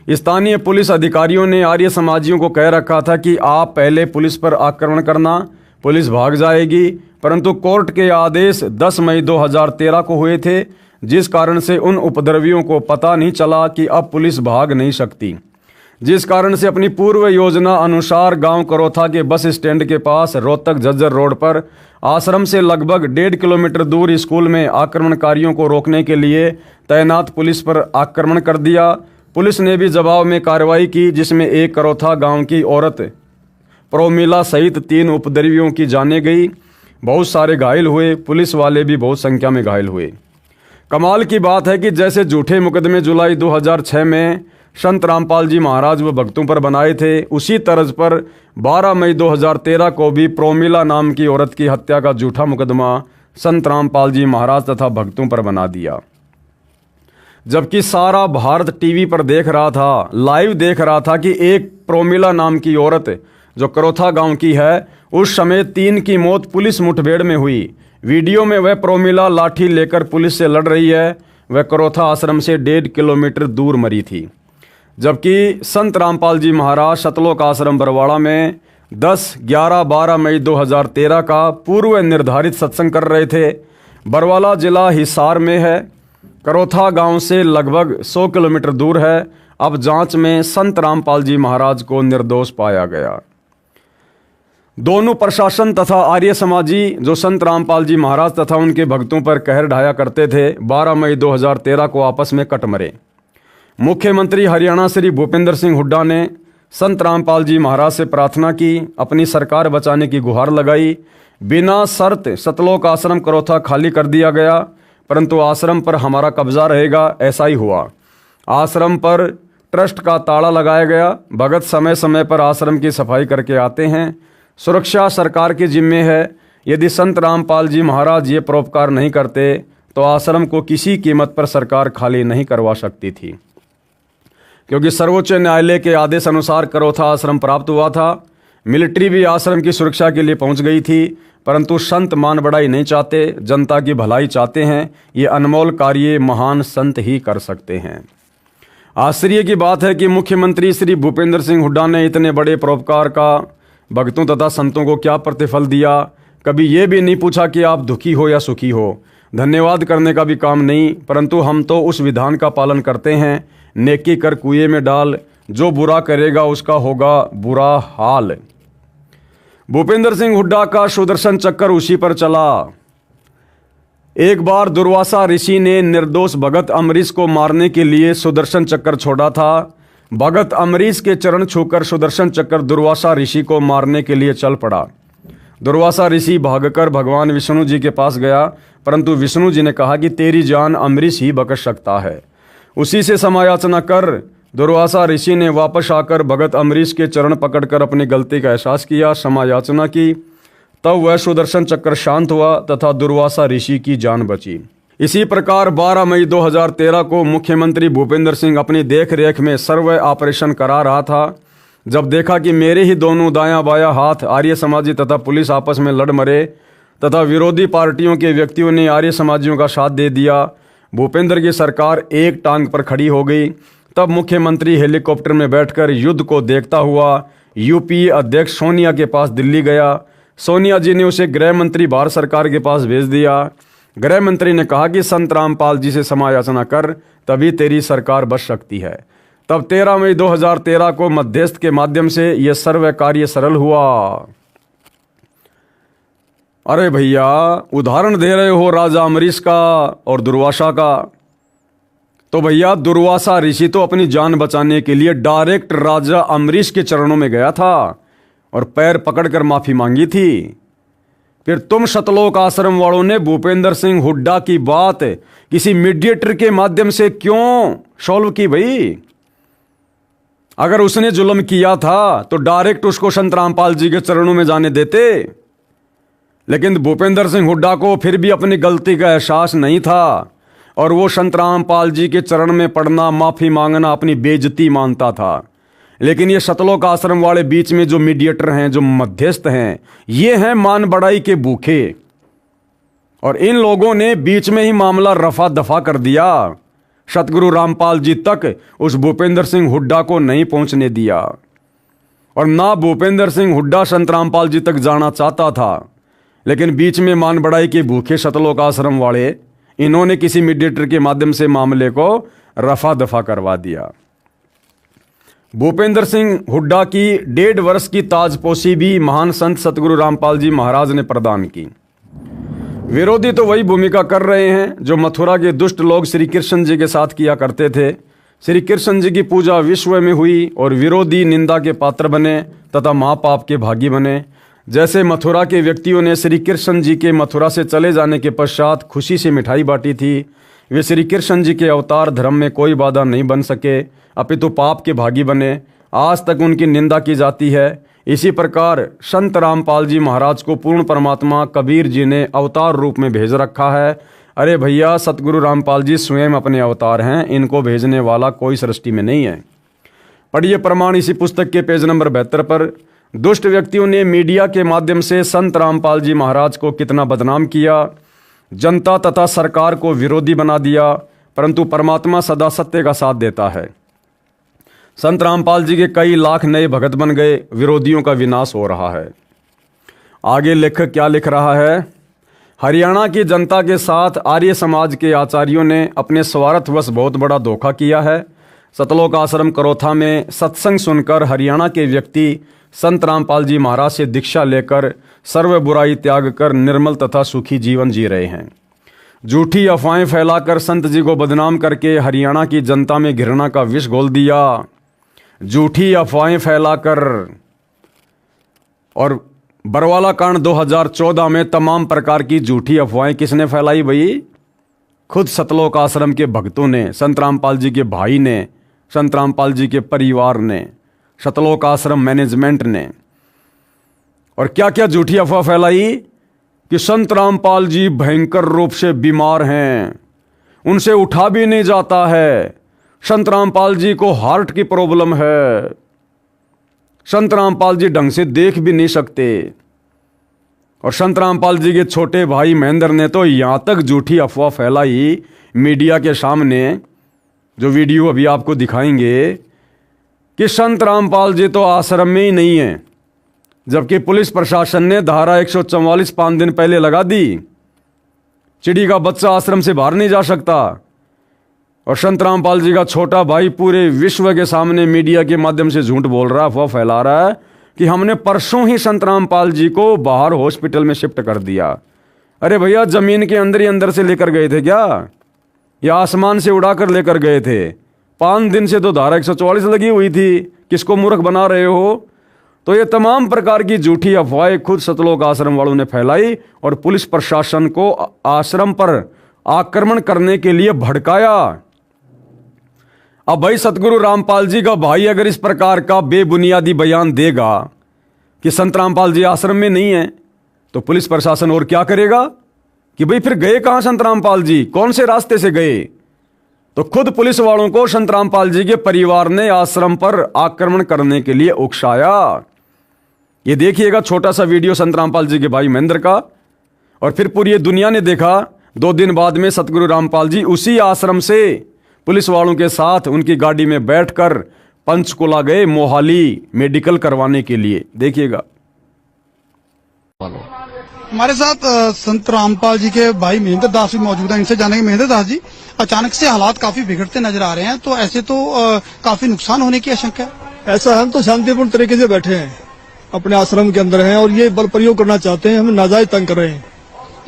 स्थानीय पुलिस अधिकारियों ने आर्य समाजियों को कह रखा था कि आप पहले पुलिस पर आक्रमण करना, पुलिस भाग जाएगी, परंतु कोर्ट के आदेश 10 मई 2013 को हुए थे, जिस कारण से उन उपद्रवियों को पता नहीं चला कि अब पुलिस भाग नहीं सकती, जिस कारण से अपनी पूर्व योजना अनुसार गांव करोथा के बस स्टैंड के पास रोहतक झज्जर रोड पर आश्रम से लगभग 1.5 किलोमीटर दूर स्कूल में आक्रमणकारियों को रोकने के लिए तैनात पुलिस पर आक्रमण कर दिया। पुलिस ने भी जवाब में कार्रवाई की, जिसमें एक करोथा गांव की औरत प्रोमिला सहित 3 उपद्रवियों की जाने गई। बहुत सारे घायल हुए, पुलिस वाले भी बहुत संख्या में घायल हुए। कमाल की बात है कि जैसे झूठे मुकदमे जुलाई 2006 में संत रामपाल जी महाराज व भक्तों पर बनाए थे, उसी तर्ज पर 12 मई 2013 को भी प्रोमिला नाम की औरत की हत्या का झूठा मुकदमा संत रामपाल जी महाराज तथा भक्तों पर बना दिया। जबकि सारा भारत टीवी पर देख रहा था, लाइव देख रहा था कि एक प्रोमिला नाम की औरत जो करोथा गांव की है, उस समय 3 की मौत पुलिस मुठभेड़ में हुई। वीडियो में वह प्रोमिला लाठी लेकर पुलिस से लड़ रही है, वह करोथा आश्रम से 1.5 किलोमीटर दूर मरी थी। जबकि संत रामपाल जी महाराज सतलोक आश्रम बरवाड़ा में 10, 11, 12 मई 2013 का पूर्व निर्धारित सत्संग कर रहे थे। बरवाला जिला हिसार में है, करोथा गांव से लगभग 100 किलोमीटर दूर है। अब जांच में संत रामपाल जी महाराज को निर्दोष पाया गया। दोनों प्रशासन तथा आर्य समाजी जो संत रामपाल जी महाराज तथा उनके भक्तों पर कहर ढाया करते थे, 12 मई 2013 को आपस में कट मरे। मुख्यमंत्री हरियाणा श्री भूपेंद्र सिंह हुड्डा ने संत रामपाल जी महाराज से प्रार्थना की, अपनी सरकार बचाने की गुहार लगाई। बिना शर्त सतलोक आश्रम करोथा खाली कर दिया गया, परंतु आश्रम पर हमारा कब्जा रहेगा, ऐसा ही हुआ। आश्रम पर ट्रस्ट का ताला लगाया गया। भगत समय समय पर आश्रम की सफाई करके आते हैं। सुरक्षा सरकार की जिम्मे है। यदि संत रामपाल जी महाराज ये परोपकार नहीं करते तो आश्रम को किसी कीमत पर सरकार खाली नहीं करवा सकती थी, क्योंकि सर्वोच्च न्यायालय के आदेश अनुसार करोथा आश्रम प्राप्त हुआ था। मिलिट्री भी आश्रम की सुरक्षा के लिए पहुंच गई थी, परंतु संत मान बढ़ाई नहीं चाहते, जनता की भलाई चाहते हैं। ये अनमोल कार्य महान संत ही कर सकते हैं। आश्चर्य की बात है कि मुख्यमंत्री श्री भूपेंद्र सिंह हुड्डा ने इतने बड़े परोपकार का भक्तों तथा संतों को क्या प्रतिफल दिया। कभी ये भी नहीं पूछा कि आप दुखी हो या सुखी हो। धन्यवाद करने का भी काम नहीं, परंतु हम तो उस विधान का पालन करते हैं, नेकी कर कुएं में डाल, जो बुरा करेगा उसका होगा बुरा हाल। भूपेंद्र सिंह हुड्डा का सुदर्शन चक्कर उसी पर चला। एक बार दुर्वासा ऋषि ने निर्दोष भगत अम्बरीश को मारने के लिए सुदर्शन चक्कर छोड़ा था। भगत अम्बरीश के चरण छूकर सुदर्शन चक्कर दुर्वासा ऋषि को मारने के लिए चल पड़ा। दुर्वासा ऋषि भागकर भगवान विष्णु जी के पास गया, परंतु विष्णु जी ने कहा कि तेरी जान अम्बरीश ही बख्श सकता है। उसी से क्षमायाचना कर दुर्वासा ऋषि ने वापस आकर भगत अम्बरीश के चरण पकड़कर अपनी गलती का एहसास किया, क्षमायाचना की। तब वह सुदर्शन चक्र शांत हुआ तथा दुर्वासा ऋषि की जान बची। इसी प्रकार 12 मई 2013 को मुख्यमंत्री भूपेंद्र सिंह अपनी देख रेख में सर्वे ऑपरेशन करा रहा था। जब देखा कि मेरे ही दोनों दायां बायां हाथ आर्य समाजी तथा पुलिस आपस में लड़ मरे तथा विरोधी पार्टियों के व्यक्तियों ने आर्य समाजियों का साथ दे दिया, भूपेंद्र की सरकार एक टांग पर खड़ी हो गई। तब मुख्यमंत्री हेलीकॉप्टर में बैठकर युद्ध को देखता हुआ यूपीए अध्यक्ष सोनिया के पास दिल्ली गया। सोनिया जी ने उसे गृह मंत्री भारत सरकार के पास भेज दिया। गृह मंत्री ने कहा कि संत रामपाल जी से क्षमायाचना कर, तभी तेरी सरकार बच सकती है। तब 13 मई 2013 को मध्यस्थ के माध्यम से यह सर्व कार्य सरल हुआ। अरे भैया, उदाहरण दे रहे हो राजा अम्बरीश का और दुर्वासा का, तो भैया दुर्वासा ऋषि तो अपनी जान बचाने के लिए डायरेक्ट राजा अम्बरीश के चरणों में गया था और पैर पकड़कर माफी मांगी थी। फिर तुम सतलोक आश्रम वालों ने भूपेंद्र सिंह हुड्डा की बात किसी मीडिएटर के माध्यम से क्यों सॉल्व की भाई? अगर उसने जुल्म किया था तो डायरेक्ट उसको संत रामपाल जी के चरणों में जाने देते। लेकिन भूपेंद्र सिंह हुड्डा को फिर भी अपनी गलती का एहसास नहीं था और वो संत रामपाल जी के चरण में पड़ना, माफी मांगना अपनी बेइज्जती मानता था। लेकिन ये सतलोक आश्रम वाले बीच में जो मीडिएटर हैं, जो मध्यस्थ हैं, ये हैं मान बढ़ाई के भूखे, और इन लोगों ने बीच में ही मामला रफा दफा कर दिया। सतगुरु रामपाल जी तक उस भूपेंद्र सिंह हुड्डा को नहीं पहुंचने दिया और ना भूपेंद्र सिंह हुड्डा संत रामपाल जी तक जाना चाहता था। लेकिन बीच में मान बढ़ाई के भूखे सतलोक आश्रम वाले, इन्होंने किसी मीडिएटर के माध्यम से मामले को रफा दफा करवा दिया। भूपेंद्र सिंह हुड्डा की 1.5 वर्ष की ताजपोशी भी महान संत सतगुरु रामपाल जी महाराज ने प्रदान की। विरोधी तो वही भूमिका कर रहे हैं जो मथुरा के दुष्ट लोग श्री कृष्ण जी के साथ किया करते थे। श्री कृष्ण जी की पूजा विश्व में हुई और विरोधी निंदा के पात्र बने तथा महापाप के भागी बने। जैसे मथुरा के व्यक्तियों ने श्री कृष्ण जी के मथुरा से चले जाने के पश्चात खुशी से मिठाई बांटी थी, वे श्री कृष्ण जी के अवतार धर्म में कोई बाधा नहीं बन सके, अपितु पाप के भागी बने। आज तक उनकी निंदा की जाती है। इसी प्रकार संत रामपाल जी महाराज को पूर्ण परमात्मा कबीर जी ने अवतार रूप में भेज रखा है। अरे भैया, सतगुरु रामपाल जी स्वयं अपने अवतार हैं, इनको भेजने वाला कोई सृष्टि में नहीं है। पढ़िए प्रमाण इसी पुस्तक के पेज नंबर 72 पर। दुष्ट व्यक्तियों ने मीडिया के माध्यम से संत रामपाल जी महाराज को कितना बदनाम किया, जनता तथा सरकार को विरोधी बना दिया, परंतु परमात्मा सदा सत्य का साथ देता है। संत रामपाल जी के कई लाख नए भगत बन गए, विरोधियों का विनाश हो रहा है। आगे लेखक क्या लिख रहा है? हरियाणा की जनता के साथ आर्य समाज के आचार्यों ने अपने स्वार्थवश बहुत बड़ा धोखा किया है। सतलोक आश्रम करोथा में सत्संग सुनकर हरियाणा के व्यक्ति संत रामपाल जी महाराज से दीक्षा लेकर सर्व बुराई त्याग कर निर्मल तथा सुखी जीवन जी रहे हैं। झूठी अफवाहें फैलाकर संत जी को बदनाम करके हरियाणा की जनता में घृणा का विष घोल दिया। झूठी अफवाहें फैलाकर, और बरवाला कांड 2014 में तमाम प्रकार की झूठी अफवाहें किसने फैलाई भाई? खुद सतलोक आश्रम के भक्तों ने, संत रामपाल जी के भाई ने, संत रामपाल जी के परिवार ने, सतलोक आश्रम मैनेजमेंट ने। और क्या क्या झूठी अफवाह फैलाई कि संत रामपाल जी भयंकर रूप से बीमार हैं, उनसे उठा भी नहीं जाता है, संत रामपाल जी को हार्ट की प्रॉब्लम है, संत रामपाल जी ढंग से देख भी नहीं सकते। और संत रामपाल जी के छोटे भाई महेंद्र ने तो यहां तक झूठी अफवाह फैलाई मीडिया के सामने, जो वीडियो अभी आपको दिखाएंगे, कि संत रामपाल जी तो आश्रम में ही नहीं है, जबकि पुलिस प्रशासन ने धारा 144 5 दिन पहले लगा दी। चिड़ी का बच्चा आश्रम से बाहर नहीं जा सकता। और संत रामपाल जी का छोटा भाई पूरे विश्व के सामने मीडिया के माध्यम से झूठ बोल रहा है, अफवाह फैला रहा है कि हमने परसों ही संत रामपाल जी को बाहर हॉस्पिटल में शिफ्ट कर दिया। अरे भैया, जमीन के अंदर ही अंदर से लेकर गए थे क्या, या आसमान से उड़ाकर लेकर गए थे? 5 दिन से तो धारा 144 लगी हुई थी, किसको मूर्ख बना रहे हो? तो ये तमाम प्रकार की झूठी अफवाहें खुद सतलोक आश्रम वालों ने फैलाई और पुलिस प्रशासन को आश्रम पर आक्रमण करने के लिए भड़काया। अब भाई, सतगुरु रामपाल जी का भाई अगर इस प्रकार का बेबुनियादी बयान देगा कि संत रामपाल जी आश्रम में नहीं है, तो पुलिस प्रशासन और क्या करेगा कि भाई फिर गए कहां संत रामपाल जी, कौन से रास्ते से गए? तो खुद पुलिस वालों को संत रामपाल जी के परिवार ने आश्रम पर आक्रमण करने के लिए उकसाया। ये देखिएगा छोटा सा वीडियो संत रामपाल जी के भाई महेंद्र का। और फिर पूरी दुनिया ने देखा, 2 दिन बाद में सतगुरु रामपाल जी उसी आश्रम से पुलिस वालों के साथ उनकी गाड़ी में बैठकर पंचकुला गए मोहाली मेडिकल करवाने के लिए। देखिएगा।
हमारे साथ संत रामपाल जी के भाई महेंद्र दास भी मौजूद हैं। इनसे जानेंगे, महेंद्र दास जी, अचानक से हालात काफी बिगड़ते नजर आ रहे हैं, तो ऐसे तो काफी नुकसान होने की आशंका है।
ऐसा हम तो शांतिपूर्ण तरीके से बैठे हैं, अपने आश्रम के अंदर हैं और ये बल प्रयोग करना चाहते हैं, हमें नाजायज तंग कर रहे हैं।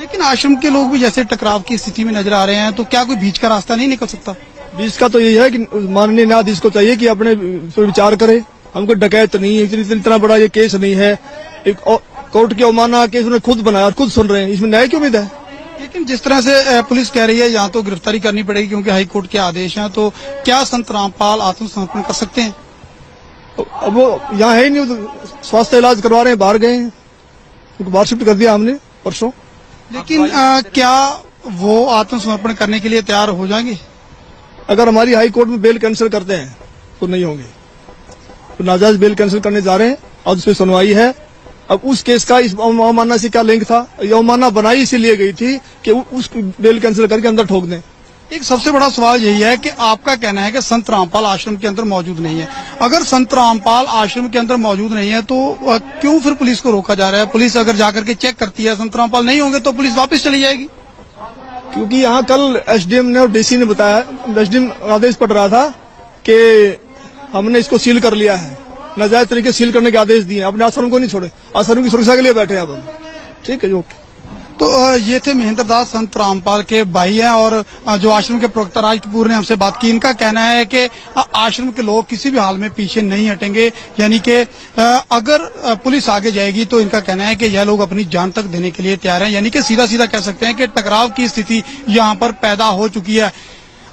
लेकिन आश्रम के लोग भी जैसे टकराव की स्थिति में नजर आ रहे हैं, तो क्या कोई बीच का रास्ता नहीं निकल सकता?
बीच का तो यही है कि माननीय न्यायाधीश को चाहिए कि अपने पर विचार करे। हमको डकैत नहीं है, इतना बड़ा ये केस नहीं है, एक कोर्ट की अवमानना केस उन्होंने खुद बनाया और खुद सुन रहे हैं, इसमें न्याय की उम्मीद है।
लेकिन जिस तरह से पुलिस कह रही है यहाँ तो गिरफ्तारी करनी पड़ेगी क्योंकि हाईकोर्ट के आदेश हैं, तो क्या संत रामपाल आत्मसमर्पण कर सकते हैं?
अब वो यहाँ है ही नहीं, तो स्वास्थ्य इलाज करवा रहे हैं, बाहर गए हैं, उनको बाहर शिफ्ट कर दिया हमने परसों।
लेकिन क्या वो आत्मसमर्पण करने के लिए तैयार हो जाएंगे?
अगर हमारी हाई कोर्ट में बेल कैंसिल करते हैं तो नहीं होंगे, तो नाजायज बेल कैंसिल करने जा रहे हैं। आज उस पर सुनवाई है। अब उस केस का इस अवमानना से क्या लिंक था? ये अवमानना बनाई इसीलिए गई थी कि उस बेल कैंसिल करके अंदर ठोक दें।
एक सबसे बड़ा सवाल यही है कि आपका कहना है कि संत रामपाल आश्रम के अंदर मौजूद नहीं है। अगर संत रामपाल आश्रम के अंदर मौजूद नहीं है तो क्यों फिर पुलिस को रोका जा रहा है? पुलिस अगर जाकर के चेक करती है संत रामपाल नहीं होंगे तो पुलिस वापस चली जाएगी।
क्योंकि यहाँ कल एसडीएम ने और डीसी ने बताया, एसडीएम आदेश पड़ रहा था कि हमने इसको सील कर लिया है, नाजायज तरीके से सील करने के आदेश दिए, अपने आश्रम को नहीं छोड़े, आश्रम की सुरक्षा के लिए बैठे हैं अब हम। ठीक है जी, ओके।
तो ये थे महेंद्र दास, संत रामपाल के भाई हैं और जो आश्रम के प्रवक्ता राज कपूर ने हमसे बात की। इनका कहना है कि आश्रम के लोग किसी भी हाल में पीछे नहीं हटेंगे, यानी कि अगर पुलिस आगे जाएगी तो इनका कहना है कि यह लोग अपनी जान तक देने के लिए तैयार हैं। यानी कि सीधा सीधा कह सकते हैं कि टकराव की स्थिति यहाँ पर पैदा हो चुकी है।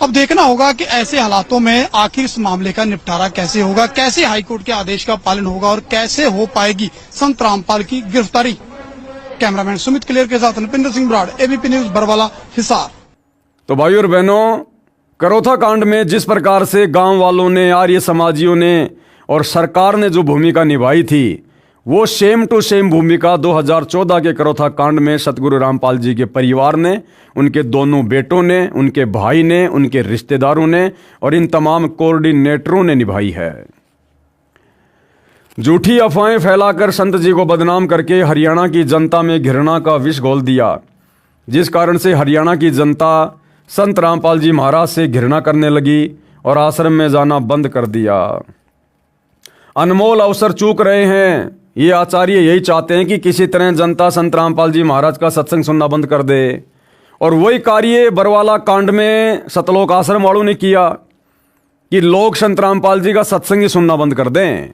अब देखना होगा कि ऐसे हालातों में आखिर इस मामले का निपटारा कैसे होगा, कैसे हाईकोर्ट के आदेश का पालन होगा और कैसे हो पाएगी संत रामपाल की गिरफ्तारी। कैमरामैन सुमित क्लियर के साथ नृपिंदर सिंह ब्राड, एबीपी न्यूज, बरवाला, हिसार।
तो भाई और बहनों, करोथा कांड में जिस प्रकार से गांव वालों ने, आर्य समाजियों ने और सरकार ने जो भूमिका निभाई थी, वो सेम टू सेम भूमिका 2014 के करोथा कांड में सतगुरु रामपाल जी के परिवार ने, उनके दोनों बेटों ने, उनके भाई ने, उनके रिश्तेदारों ने और इन तमाम कोऑर्डिनेटरों ने निभाई है। झूठी अफवाहें फैलाकर संत जी को बदनाम करके हरियाणा की जनता में घृणा का विष घोल दिया, जिस कारण से हरियाणा की जनता संत रामपाल जी महाराज से घृणा करने लगी और आश्रम में जाना बंद कर दिया। अनमोल अवसर चूक रहे हैं। ये आचार्य यही चाहते हैं कि किसी तरह जनता संत रामपाल जी महाराज का सत्संग सुनना बंद कर दे, और वही कार्य बरवाला कांड में सतलोक आश्रम वालों ने किया कि लोग संत रामपाल जी का सत्संग ही सुनना बंद कर दें।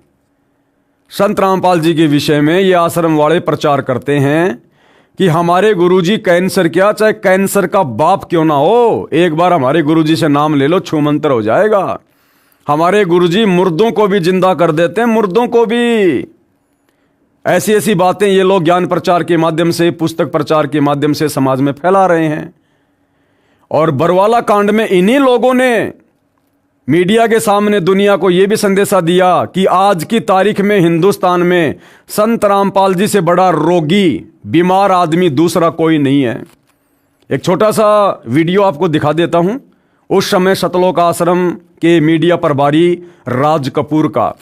संत रामपाल जी के विषय में ये आश्रम वाले प्रचार करते हैं कि हमारे गुरुजी कैंसर क्या, चाहे कैंसर का बाप क्यों ना हो, एक बार हमारे गुरुजी से नाम ले लो, छूमंतर हो जाएगा। हमारे गुरुजी मुर्दों को भी जिंदा कर देते हैं, मुर्दों को भी। ऐसी ऐसी बातें ये लोग ज्ञान प्रचार के माध्यम से, पुस्तक प्रचार के माध्यम से समाज में फैला रहे हैं। और बरवाला कांड में इन्हीं लोगों ने मीडिया के सामने दुनिया को यह भी संदेशा दिया कि आज की तारीख में हिंदुस्तान में संत रामपाल जी से बड़ा रोगी, बीमार आदमी दूसरा कोई नहीं है। एक छोटा सा वीडियो आपको दिखा देता हूं। उस समय सतलोक आश्रम के मीडिया प्रभारी राज कपूर का,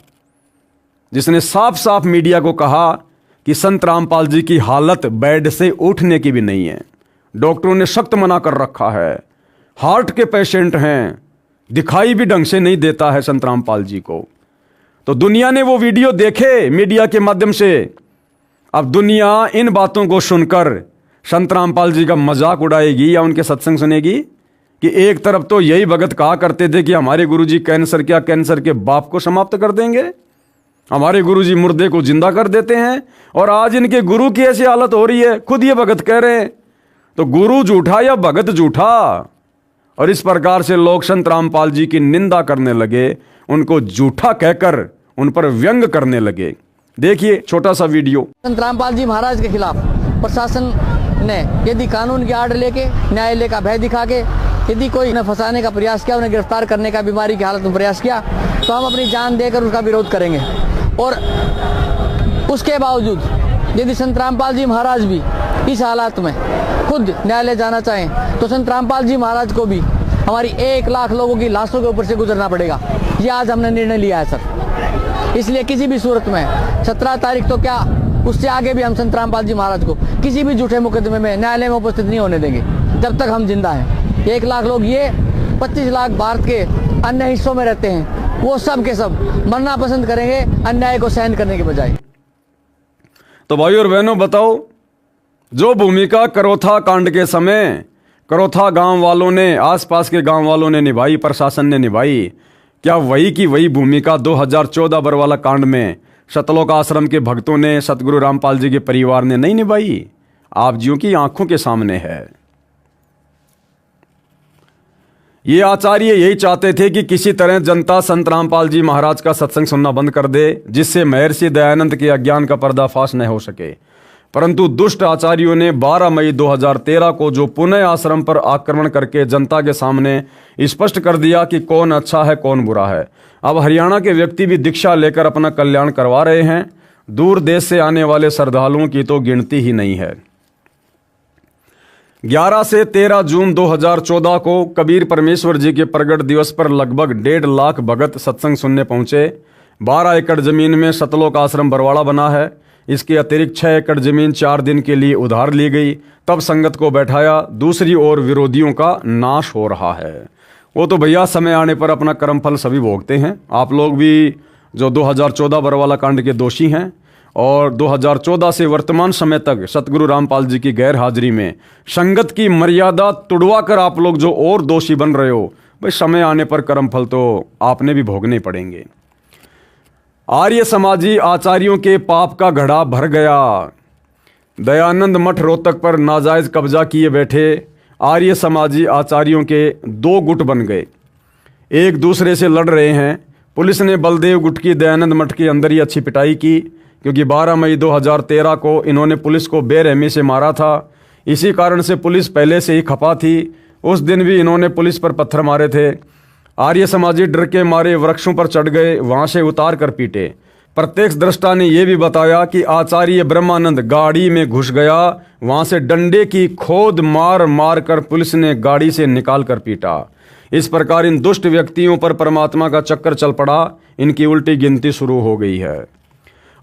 जिसने साफ साफ मीडिया को कहा कि संत रामपाल जी की हालत बेड से उठने की भी नहीं है। डॉक्टरों ने सख्त मना कर रखा है, हार्ट के पेशेंट हैं, दिखाई भी ढंग से नहीं देता है संत रामपाल जी को। तो दुनिया ने वो वीडियो देखे मीडिया के माध्यम से। अब दुनिया इन बातों को सुनकर संत रामपाल जी का मजाक उड़ाएगी या उनके सत्संग सुनेगी कि एक तरफ तो यही भगत कहा करते थे कि हमारे गुरुजी कैंसर क्या, कैंसर के बाप को समाप्त कर देंगे, हमारे गुरुजी मुर्दे को जिंदा कर देते हैं, और आज इनके गुरु की ऐसी हालत हो रही है, खुद ये भगत कह रहे हैं। तो गुरु झूठा या भगत झूठा? और इस प्रकार से लोग संत रामपाल जी की निंदा करने लगे, उनको झूठा कहकर उन पर व्यंग करने लगे। देखिए छोटा सा वीडियो।
संत रामपाल जी महाराज के खिलाफ प्रशासन ने यदि कानून की आड़ लेके, न्यायालय का भय दिखा के यदि कोई उन्हें फंसाने का प्रयास किया, उन्हें गिरफ्तार करने का बीमारी की हालत में प्रयास किया, तो हम अपनी जान देकर उसका विरोध करेंगे। और उसके बावजूद यदि संत रामपाल जी महाराज भी इस हालात में खुद न्यायालय जाना चाहें तो संत रामपाल जी महाराज को भी हमारी 1 लाख लोगों की लाशों के ऊपर से गुजरना पड़ेगा। ये आज हमने निर्णय लिया है सर। इसलिए किसी भी सूरत में 17 तारीख तो क्या, उससे आगे भी हम संत रामपाल जी महाराज को किसी भी झूठे मुकदमे में न्यायालय में उपस्थित नहीं होने देंगे जब तक हम जिंदा हैं। 1 लाख लोग, ये 25 लाख भारत के अन्य हिस्सों में रहते हैं, वो सब के सब मरना पसंद करेंगे अन्याय को सहन करने के बजाय।
तो भाई और बहनों, बताओ, जो भूमिका करोथा कांड के समय करोथा गांव वालों ने, आसपास के गांव वालों ने निभाई, प्रशासन ने निभाई, क्या वही की वही भूमिका 2014 बरवाला कांड में सतलोक आश्रम के भक्तों ने, सतगुरु रामपाल जी के परिवार ने नहीं निभाई? आप जियों की आंखों के सामने है। ये आचार्य यही चाहते थे कि किसी तरह जनता संत रामपाल जी महाराज का सत्संग सुनना बंद कर दे, जिससे महर्षि दयानंद के अज्ञान का पर्दाफाश न हो सके। परंतु दुष्ट आचार्यों ने 12 मई 2013 को जो पुनः आश्रम पर आक्रमण करके जनता के सामने स्पष्ट कर दिया कि कौन अच्छा है कौन बुरा है। अब हरियाणा के व्यक्ति भी दीक्षा लेकर अपना कल्याण करवा रहे हैं। दूर देश से आने वाले श्रद्धालुओं की तो गिनती ही नहीं है। 11 से 13 जून 2014 को कबीर परमेश्वर जी के प्रगट दिवस पर लगभग 1.5 लाख भगत सत्संग सुनने पहुंचे। 12 एकड़ जमीन में सतलोक आश्रम बरवाड़ा बना है। इसके अतिरिक्त 6 एकड़ जमीन 4 दिन के लिए उधार ली गई। तब संगत को बैठाया। दूसरी ओर विरोधियों का नाश हो रहा है। वो तो भैया समय आने पर अपना कर्मफल सभी भोगते हैं। आप लोग भी जो 2014 बरवाला कांड के दोषी हैं और 2014 से वर्तमान समय तक सतगुरु रामपाल जी की गैर हाजिरी में संगत की मर्यादा तुड़वा कर आप लोग जो और दोषी बन रहे हो, भाई समय आने पर कर्मफल तो आपने भी भोगने पड़ेंगे। आर्य समाजी आचार्यों के पाप का घड़ा भर गया। दयानंद मठ रोहतक पर नाजायज कब्जा किए बैठे आर्य समाजी आचार्यों के 2 गुट बन गए, एक दूसरे से लड़ रहे हैं। पुलिस ने बलदेव गुट की दयानंद मठ के अंदर ही अच्छी पिटाई की, क्योंकि 12 मई 2013 को इन्होंने पुलिस को बेरहमी से मारा था। इसी कारण से पुलिस पहले से ही खपा थी। उस दिन भी इन्होंने पुलिस पर पत्थर मारे थे। आर्य समाजी डर के मारे वृक्षों पर चढ़ गए, वहां से उतार कर पीटे। प्रत्यक्ष दृष्टा ने यह भी बताया कि आचार्य ब्रह्मानंद गाड़ी में घुस गया, वहां से डंडे की खोद मार मार कर पुलिस ने गाड़ी से निकाल कर पीटा। इस प्रकार इन दुष्ट व्यक्तियों पर परमात्मा का चक्कर चल पड़ा। इनकी उल्टी गिनती शुरू हो गई है।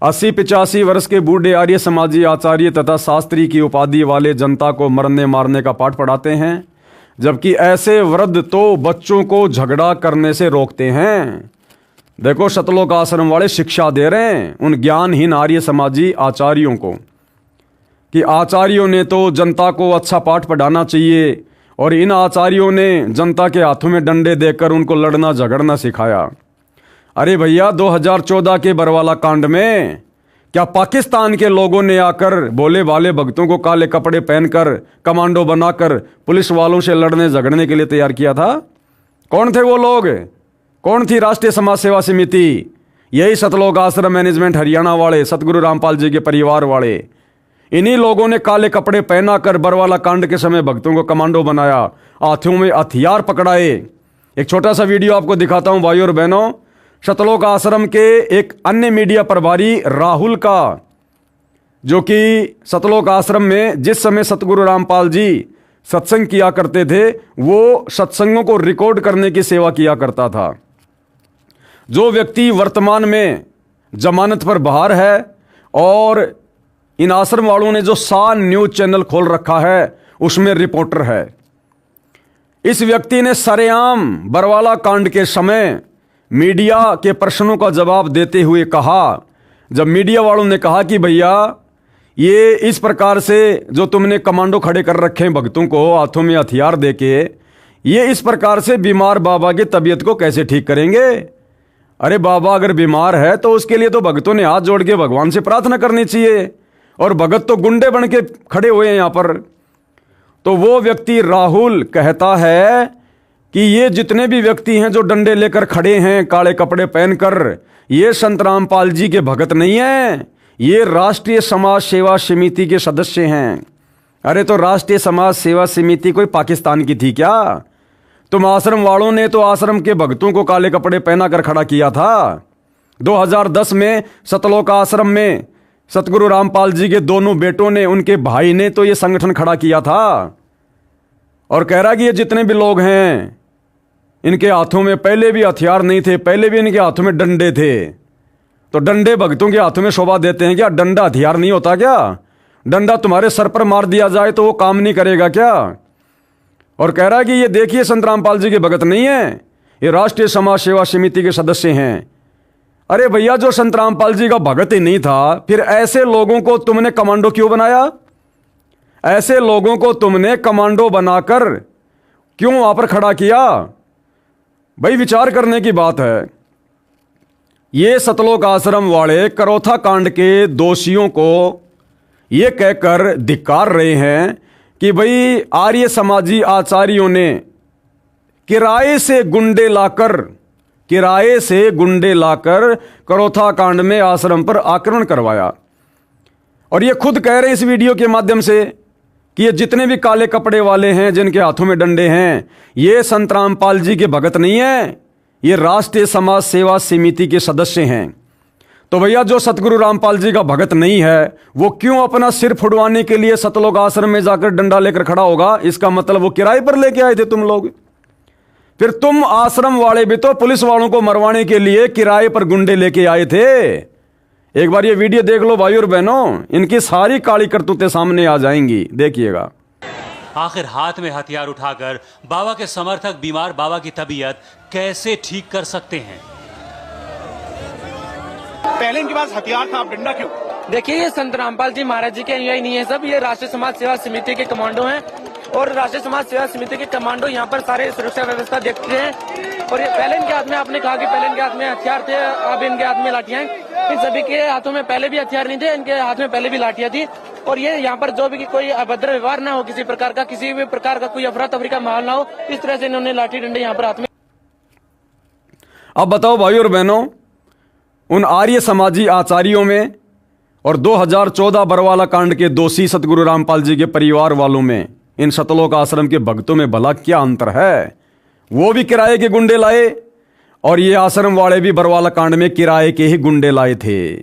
80-85 वर्ष के बूढ़े आर्य समाजी आचार्य तथा शास्त्री की उपाधि वाले जनता को मरने मारने का पाठ पढ़ाते हैं, जबकि ऐसे वृद्ध तो बच्चों को झगड़ा करने से रोकते हैं। देखो सतलोक आश्रम वाले शिक्षा दे रहे हैं उन ज्ञानहीन आर्य समाजी आचार्यों को कि आचार्यों ने तो जनता को अच्छा पाठ पढ़ाना चाहिए, और इन आचार्यों ने जनता के हाथों में डंडे देकर उनको लड़ना झगड़ना सिखाया। अरे भैया 2014 के बरवाला कांड में क्या पाकिस्तान के लोगों ने आकर भोले भाले भक्तों को काले कपड़े पहनकर कमांडो बनाकर पुलिस वालों से लड़ने झगड़ने के लिए तैयार किया था? कौन थे वो लोग? कौन थी राष्ट्रीय समाज सेवा समिति? यही सतलोक आश्रम मैनेजमेंट हरियाणा वाले, सतगुरु रामपाल जी के परिवार वाले। इन्हीं लोगों ने काले कपड़े पहना कर बरवाला कांड के समय भक्तों को कमांडो बनाया, हाथों में हथियार पकड़ाए। एक छोटा सा वीडियो आपको दिखाता हूं भाइयों और बहनों। सतलोक आश्रम के एक अन्य मीडिया प्रभारी राहुल का, जो कि सतलोक आश्रम में जिस समय सतगुरु रामपाल जी सत्संग किया करते थे, वो सत्संगों को रिकॉर्ड करने की सेवा किया करता था। जो व्यक्ति वर्तमान में जमानत पर बाहर है और इन आश्रम वालों ने जो सान न्यूज चैनल खोल रखा है उसमें रिपोर्टर है। इस व्यक्ति ने सरेआम बरवाला कांड के समय मीडिया के प्रश्नों का जवाब देते हुए कहा, जब मीडिया वालों ने कहा कि भैया ये इस प्रकार से जो तुमने कमांडो खड़े कर रखे हैं भक्तों को हाथों में हथियार देके, ये इस प्रकार से बीमार बाबा की तबीयत को कैसे ठीक करेंगे? अरे बाबा अगर बीमार है तो उसके लिए तो भक्तों ने हाथ जोड़ के भगवान से प्रार्थना करनी चाहिए, और भगत तो गुंडे बन के खड़े हुए हैं यहां पर। तो वो व्यक्ति राहुल कहता है कि ये जितने भी व्यक्ति हैं जो डंडे लेकर खड़े हैं काले कपड़े पहनकर, ये संत रामपाल जी के भगत नहीं हैं, ये राष्ट्रीय समाज सेवा समिति के सदस्य हैं। अरे तो राष्ट्रीय समाज सेवा समिति कोई पाकिस्तान की थी क्या? तुम आश्रम वालों ने तो आश्रम के भक्तों को काले कपड़े पहना कर खड़ा किया था। 2010 में सतलोक आश्रम में सतगुरु रामपाल जी के दोनों बेटों ने, उनके भाई ने तो ये संगठन खड़ा किया था, और कह रहा कि ये जितने भी लोग हैं इनके हाथों में पहले भी हथियार नहीं थे, पहले भी इनके हाथों में डंडे थे। तो डंडे भक्तों के हाथों में शोभा देते हैं क्या? डंडा हथियार नहीं होता क्या? डंडा तुम्हारे सर पर मार दिया जाए तो वो काम नहीं करेगा क्या? और कह रहा है कि ये देखिए संत रामपाल जी के भगत नहीं है, ये राष्ट्रीय समाज सेवा समिति के सदस्य हैं। अरे भैया जो संत रामपाल जी का भगत ही नहीं था, फिर ऐसे लोगों को तुमने कमांडो क्यों बनाया? ऐसे लोगों को तुमने कमांडो बनाकर क्यों वहां पर खड़ा किया? भाई विचार करने की बात है। ये सतलोक आश्रम वाले करोथा कांड के दोषियों को ये कहकर धिक्कार रहे हैं कि भाई आर्य समाजी आचार्यों ने किराए से गुंडे लाकर करोथा कांड में आश्रम पर आक्रमण करवाया। और ये खुद कह रहे हैं इस वीडियो के माध्यम से कि ये जितने भी काले कपड़े वाले हैं जिनके हाथों में डंडे हैं, ये संत रामपाल जी के भगत नहीं है, ये राष्ट्रीय समाज सेवा समिति के सदस्य हैं। तो भैया जो सतगुरु रामपाल जी का भगत नहीं है वो क्यों अपना सिर फुड़वाने के लिए सतलोक आश्रम में जाकर डंडा लेकर खड़ा होगा? इसका मतलब वो किराए पर लेके आए थे तुम लोग। फिर तुम आश्रम वाले भी तो पुलिस वालों को मरवाने के लिए किराए पर गुंडे लेके आए थे। एक बार ये वीडियो देख लो भाई और बहनों, इनकी सारी काली करतूतें सामने आ जाएंगी, देखिएगा।
आखिर हाथ में हथियार उठाकर बाबा के समर्थक बीमार बाबा की तबीयत कैसे ठीक कर सकते हैं?
पहले इनके पास हथियार था, अब डंडा क्यों?
देखिए, ये संत रामपाल जी महाराज जी के अनुयायी नहीं है सब, ये राष्ट्रीय समाज सेवा समिति के कमांडो हैं। और राष्ट्रीय समाज सेवा समिति के कमांडो यहाँ पर सारे सुरक्षा व्यवस्था देखते हैं। और ये पहले इनके हाथ में, आपने कहा कि पहले इनके हाथ में हथियार थे, अब इनके हाथ में लाठियां हैं। इन सभी के हाथों में पहले भी हथियार नहीं थे, इनके हाथ में पहले भी लाठियां थी। और ये यहाँ पर जो भी कोई अभद्र व्यवहार ना हो, किसी प्रकार का कोई अफरा तफरी का माहौल ना हो, इस तरह से इन्होंने लाठी डंडे यहाँ पर हाथ में।
अब बताओ भाई और बहनों, उन आर्य समाजी आचार्यों में और 2014 बरवाला कांड के दोषी सतगुरु रामपाल जी के परिवार वालों में, इन सतलोक आश्रम के भक्तों में भला क्या अंतर है? वो भी किराए के गुंडे लाए और ये आश्रम वाले भी बरवाला कांड में किराए के ही गुंडे लाए थे।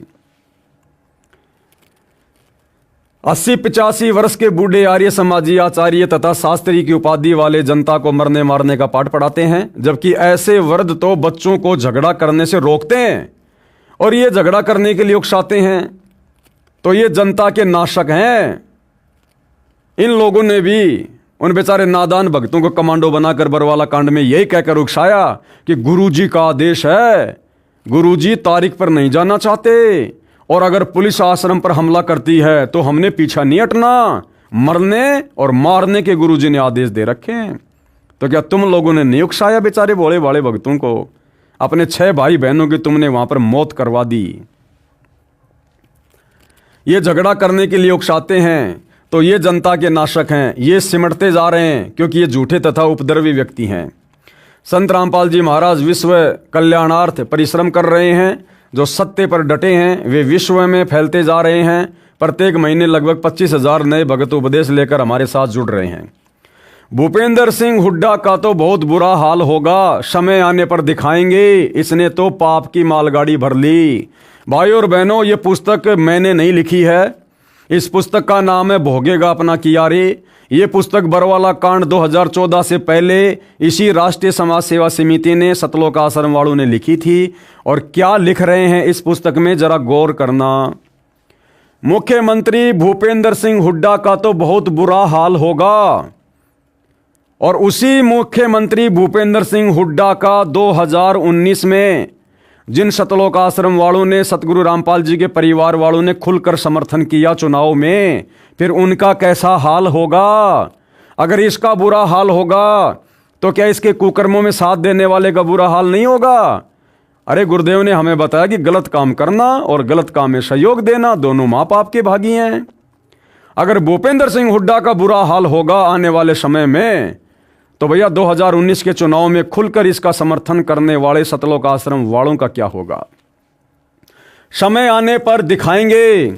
80-85 वर्ष के बूढ़े आर्य समाजी आचार्य तथा शास्त्री की उपाधि वाले जनता को मरने मारने का पाठ पढ़ाते हैं, जबकि ऐसे वृद्ध तो बच्चों को झगड़ा करने से रोकते हैं और ये झगड़ा करने के लिए उकसाते हैं। तो ये जनता के नाशक हैं। इन लोगों ने भी उन बेचारे नादान भक्तों को कमांडो बनाकर बरवाला कांड में यही कहकर उकसाया कि गुरुजी का आदेश है, गुरुजी तारीख पर नहीं जाना चाहते, और अगर पुलिस आश्रम पर हमला करती है तो हमने पीछा नहीं हटना, मरने और मारने के गुरुजी ने आदेश दे रखे हैं। तो क्या तुम लोगों ने नहीं उकसाया बेचारे भोले भाले भक्तों को? अपने 6 भाई बहनों की तुमने वहां पर मौत करवा दी। ये झगड़ा करने के लिए उकसाते हैं तो ये जनता के नाशक हैं, ये सिमटते जा रहे हैं क्योंकि ये झूठे तथा उपद्रवी व्यक्ति हैं। संत रामपाल जी महाराज विश्व कल्याणार्थ परिश्रम कर रहे हैं, जो सत्य पर डटे हैं वे विश्व में फैलते जा रहे हैं। प्रत्येक महीने लगभग 25,000 नए भगत उपदेश लेकर हमारे साथ जुड़ रहे हैं। भूपेंद्र सिंह हुड्डा का तो बहुत बुरा हाल होगा, समय आने पर दिखाएंगे, इसने तो पाप की मालगाड़ी भर ली। भाई और बहनों, ये पुस्तक मैंने नहीं लिखी है, इस पुस्तक का नाम है भोगेगा अपना किया रे। ये पुस्तक बरवाला कांड 2014 से पहले इसी राष्ट्रीय समाज सेवा समिति ने सतलोक आश्रम वालों ने लिखी थी। और क्या लिख रहे हैं इस पुस्तक में जरा गौर करना। मुख्यमंत्री भूपेंद्र सिंह हुड्डा का तो बहुत बुरा हाल होगा, और उसी मुख्यमंत्री भूपेंद्र सिंह हुड्डा का 2019 में जिन सतलोक आश्रम वालों ने सतगुरु रामपाल जी के परिवार वालों ने खुलकर समर्थन किया चुनाव में, फिर उनका कैसा हाल होगा। अगर इसका बुरा हाल होगा तो क्या इसके कुकर्मों में साथ देने वाले का बुरा हाल नहीं होगा? अरे गुरुदेव ने हमें बताया कि गलत काम करना और गलत काम में सहयोग देना दोनों माँ बाप के भागी हैं। अगर भूपेंद्र सिंह हुड्डा का बुरा हाल होगा आने वाले समय में, तो भैया 2019 के चुनाव में खुलकर इसका समर्थन करने वाले सतलोक आश्रम वालों का क्या होगा? समय आने पर दिखाएंगे।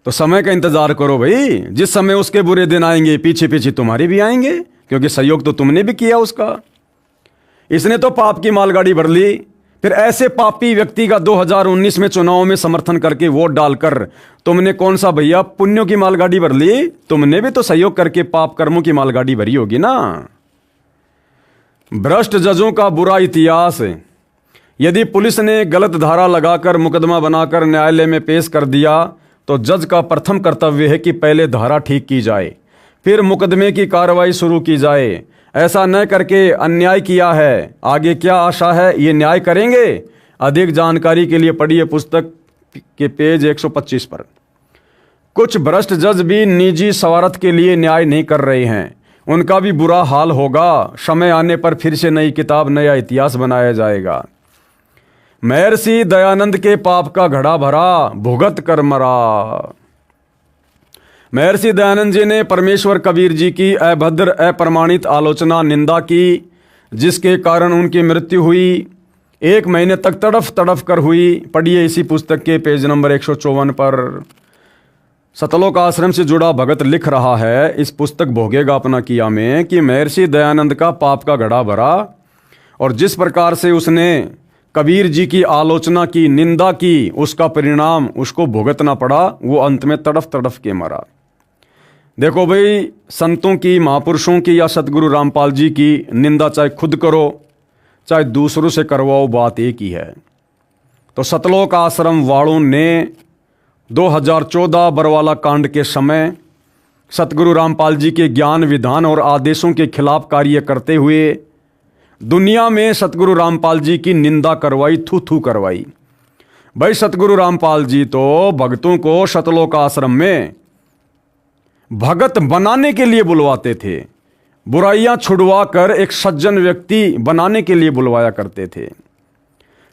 तो समय का इंतजार करो भाई, जिस समय उसके बुरे दिन आएंगे पीछे पीछे तुम्हारे भी आएंगे, क्योंकि सहयोग तो तुमने भी किया उसका। इसने तो पाप की मालगाड़ी भर ली। फिर ऐसे पापी व्यक्ति का 2019 में चुनाव में समर्थन करके वोट डालकर तुमने कौन सा भैया पुण्यों की मालगाड़ी भर ली? तुमने भी तो सहयोग करके पाप कर्मों की मालगाड़ी भरी होगी ना। भ्रष्ट जजों का बुरा इतिहास। यदि पुलिस ने गलत धारा लगाकर मुकदमा बनाकर न्यायालय में पेश कर दिया तो जज का प्रथम कर्तव्य है कि पहले धारा ठीक की जाए, फिर मुकदमे की कार्रवाई शुरू की जाए। ऐसा न करके अन्याय किया है, आगे क्या आशा है ये न्याय करेंगे? अधिक जानकारी के लिए पढ़िए पुस्तक के पेज 125 पर। कुछ भ्रष्ट जज भी निजी स्वार्थ के लिए न्याय नहीं कर रहे हैं, उनका भी बुरा हाल होगा। समय आने पर फिर से नई किताब, नया इतिहास बनाया जाएगा। महर्षि दयानंद के पाप का घड़ा भरा, भुगत कर मरा। महर्षि दयानंद जी ने परमेश्वर कबीर जी की अभद्र अप्रमाणित आलोचना, निंदा की। जिसके कारण उनकी मृत्यु हुई। 1 महीने तक तड़फ तड़फ कर हुई। पढ़िए इसी पुस्तक के पेज नंबर 154 पर। सतलोक आश्रम से जुड़ा भगत लिख रहा है इस पुस्तक भोगेगा अपना किया में कि महर्षि दयानंद का पाप का घड़ा भरा और जिस प्रकार से उसने कबीर जी की आलोचना की, निंदा की, उसका परिणाम उसको भुगतना पड़ा। वो अंत में तड़फ तड़फ के मरा। देखो भाई, संतों की, महापुरुषों की या सतगुरु रामपाल जी की निंदा चाहे खुद करो चाहे दूसरों से करवाओ, बात एक ही है। तो सतलोक आश्रम वालों ने 2014 बरवाला कांड के समय सतगुरु रामपाल जी के ज्ञान, विधान और आदेशों के खिलाफ कार्य करते हुए दुनिया में सतगुरु रामपाल जी की निंदा करवाई, थू थू करवाई। भाई सतगुरु रामपाल जी तो भक्तों को सतलोक आश्रम में भगत बनाने के लिए बुलवाते थे, बुराइयां छुड़वा कर एक सज्जन व्यक्ति बनाने के लिए बुलवाया करते थे।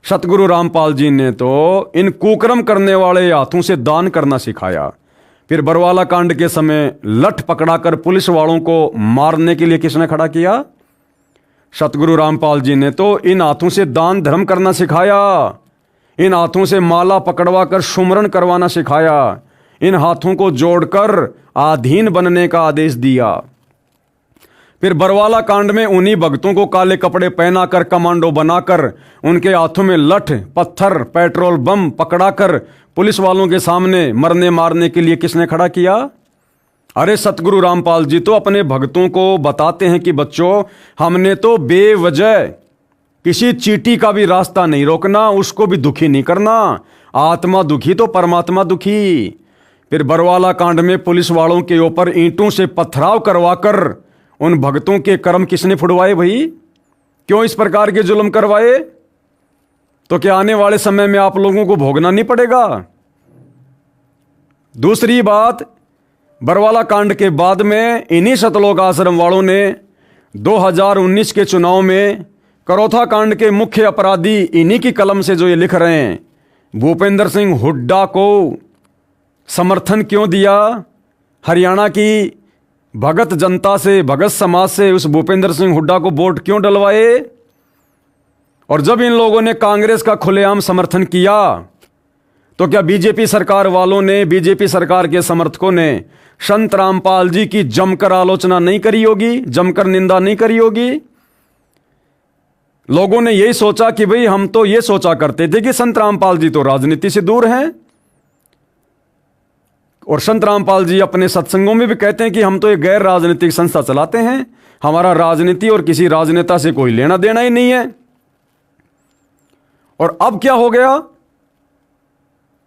सतगुरु रामपाल जी ने तो इन कुकर्म करने वाले हाथों से दान करना सिखाया। फिर बरवाला कांड के समय लठ पकड़ाकर पुलिस वालों को मारने के लिए किसने खड़ा किया? सतगुरु रामपाल जी ने तो इन हाथों से दान धर्म करना सिखाया, इन हाथों से माला पकड़वा कर सुमरण करवाना सिखाया, इन हाथों को जोड़कर अधीन बनने का आदेश दिया। फिर बरवाला कांड में उन्हीं भक्तों को काले कपड़े पहनाकर, कमांडो बनाकर, उनके हाथों में लठ, पत्थर, पेट्रोल बम पकड़ाकर पुलिस वालों के सामने मरने मारने के लिए किसने खड़ा किया? अरे सतगुरु रामपाल जी तो अपने भक्तों को बताते हैं कि बच्चों, हमने तो बेवजह किसी चींटी का भी रास्ता नहीं रोकना, उसको भी दुखी नहीं करना। आत्मा दुखी तो परमात्मा दुखी। फिर बरवाला कांड में पुलिस वालों के ऊपर ईंटों से पथराव करवाकर उन भक्तों के कर्म किसने फुड़वाए भाई? क्यों इस प्रकार के जुल्म करवाए? तो क्या आने वाले समय में आप लोगों को भोगना नहीं पड़ेगा? दूसरी बात, बरवाला कांड के बाद में इन्हीं सतलोक आश्रम वालों ने 2019 के चुनाव में करोथा कांड के मुख्य अपराधी इन्हीं की कलम से जो ये लिख रहे हैं, भूपेंद्र सिंह हुड्डा को समर्थन क्यों दिया? हरियाणा की भगत जनता से, भगत समाज से उस भूपेंद्र सिंह हुड्डा को वोट क्यों डलवाए? और जब इन लोगों ने कांग्रेस का खुलेआम समर्थन किया तो क्या बीजेपी सरकार वालों ने, बीजेपी सरकार के समर्थकों ने संत रामपाल जी की जमकर आलोचना नहीं करी होगी, जमकर निंदा नहीं करी होगी? लोगों ने यही सोचा कि भाई, हम तो ये सोचा करते थे कि संत रामपाल जी तो राजनीति से दूर हैं, और संत रामपाल जी अपने सत्संगों में भी कहते हैं कि हम तो एक गैर राजनीतिक संस्था चलाते हैं, हमारा राजनीति और किसी राजनेता से कोई लेना देना ही नहीं है। और अब क्या हो गया?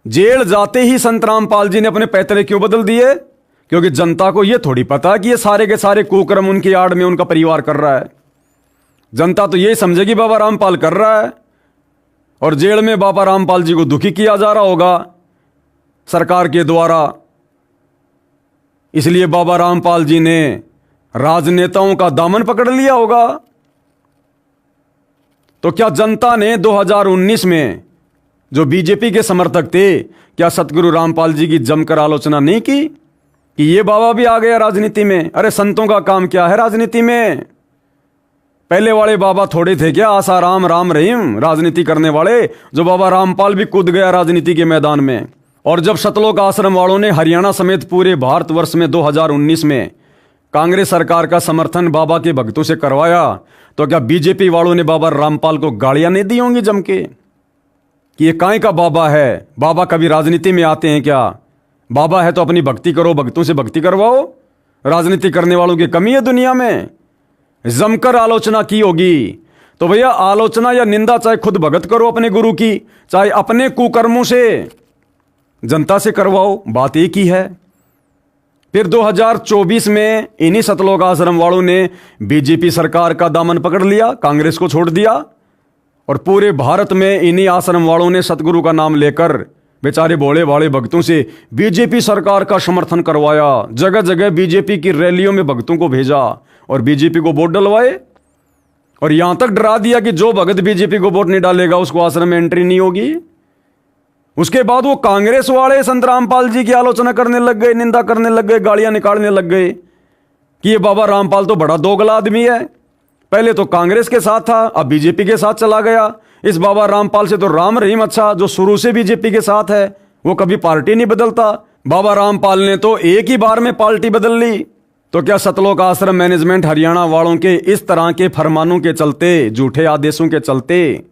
जेल जाते ही संत रामपाल जी ने अपने पैतरे क्यों बदल दिए? क्योंकि जनता को यह थोड़ी पता कि ये सारे के सारे कुकर्म उनकी आड़ में उनका परिवार कर रहा है। जनता तो यही समझेगी बाबा रामपाल कर रहा है, और जेल में बाबा रामपाल जी को दुखी किया जा रहा होगा सरकार के द्वारा। इसलिए बाबा रामपाल जी ने राजनेताओं का दामन पकड़ लिया होगा। तो क्या जनता ने 2019 में जो बीजेपी के समर्थक थे, क्या सतगुरु रामपाल जी की जमकर आलोचना नहीं की कि ये बाबा भी आ गया राजनीति में? अरे संतों का काम क्या है राजनीति में? पहले वाले बाबा थोड़े थे क्या? आसाराम, राम रहीम राजनीति करने वाले, जो बाबा रामपाल भी कूद गया राजनीति के मैदान में। और जब सतलोक आश्रम वालों ने हरियाणा समेत पूरे भारतवर्ष में 2019 में कांग्रेस सरकार का समर्थन बाबा के भक्तों से करवाया, तो क्या बीजेपी वालों ने बाबा रामपाल को गालियां नहीं दी होंगी जम के कि ये काहे का बाबा है? बाबा कभी राजनीति में आते हैं क्या? बाबा है तो अपनी भक्ति करो, भक्तों से भक्ति करवाओ। राजनीति करने वालों की कमी है दुनिया में? जमकर आलोचना की होगी तो भैया आलोचना या निंदा चाहे खुद भगत करो अपने गुरु की, चाहे अपने कुकर्मों से जनता से करवाओ, बात एक ही है। फिर 2024 में इन्हीं सतलोक आश्रम वालों ने बीजेपी सरकार का दामन पकड़ लिया, कांग्रेस को छोड़ दिया, और पूरे भारत में इन्हीं आश्रम वालों ने सतगुरु का नाम लेकर बेचारे भोले भाले भक्तों से बीजेपी सरकार का समर्थन करवाया। जगह जगह बीजेपी की रैलियों में भक्तों को भेजा और बीजेपी को वोट डलवाए, और यहां तक डरा दिया कि जो भगत बीजेपी को वोट नहीं डालेगा उसको आश्रम में एंट्री नहीं होगी। उसके बाद वो कांग्रेस वाले संत रामपाल जी की आलोचना करने लग गए, निंदा करने लग गए, गालियां निकालने लग गए कि ये बाबा रामपाल तो बड़ा दोगला आदमी है, पहले तो कांग्रेस के साथ था, अब बीजेपी के साथ चला गया। इस बाबा रामपाल से तो राम रहीम अच्छा, जो शुरू से बीजेपी के साथ है, वो कभी पार्टी नहीं बदलता। बाबा रामपाल ने तो एक ही बार में पार्टी बदल ली। तो क्या सतलोक आश्रम मैनेजमेंट हरियाणा वालों के इस तरह के फरमानों के चलते, झूठे आदेशों के चलते,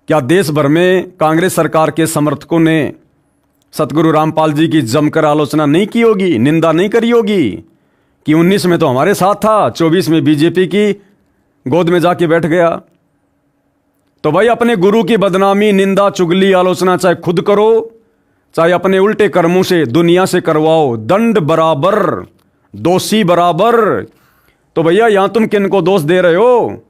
क्या देश भर में कांग्रेस सरकार के समर्थकों ने सतगुरु रामपाल जी की जमकर आलोचना नहीं की होगी, निंदा नहीं करी होगी कि 19 में तो हमारे साथ था, 24 में बीजेपी की गोद में जाके बैठ गया? तो भाई अपने गुरु की बदनामी, निंदा, चुगली, आलोचना चाहे खुद करो, चाहे अपने उल्टे कर्मों से दुनिया से करवाओ, दंड बराबर, दोषी बराबर। तो भैया यहां तुम किन को दोष दे रहे हो?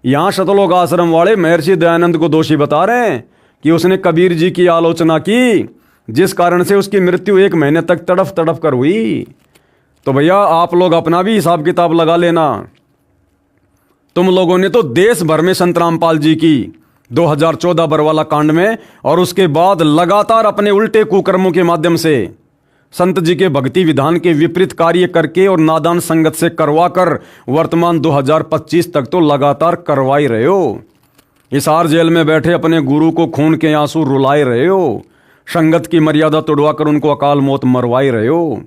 यहां सतलोक आश्रम वाले महर्षि दयानंद को दोषी बता रहे हैं कि उसने कबीर जी की आलोचना की, जिस कारण से उसकी मृत्यु 1 महीने तक तड़फ तड़फ कर हुई। तो भैया आप लोग अपना भी हिसाब किताब लगा लेना। तुम लोगों ने तो देश भर में संत रामपाल जी की 2014 बरवाला कांड में और उसके बाद लगातार अपने उल्टे कुकर्मों के माध्यम से संत जी के भक्ति विधान के विपरीत कार्य करके और नादान संगत से करवाकर वर्तमान 2025 तक तो लगातार करवा ही रहे हो। हिसार जेल में बैठे अपने गुरु को खून के आंसू रुलाए रहे हो, संगत की मर्यादा तोड़वाकर उनको अकाल मौत मरवाए रहे हो।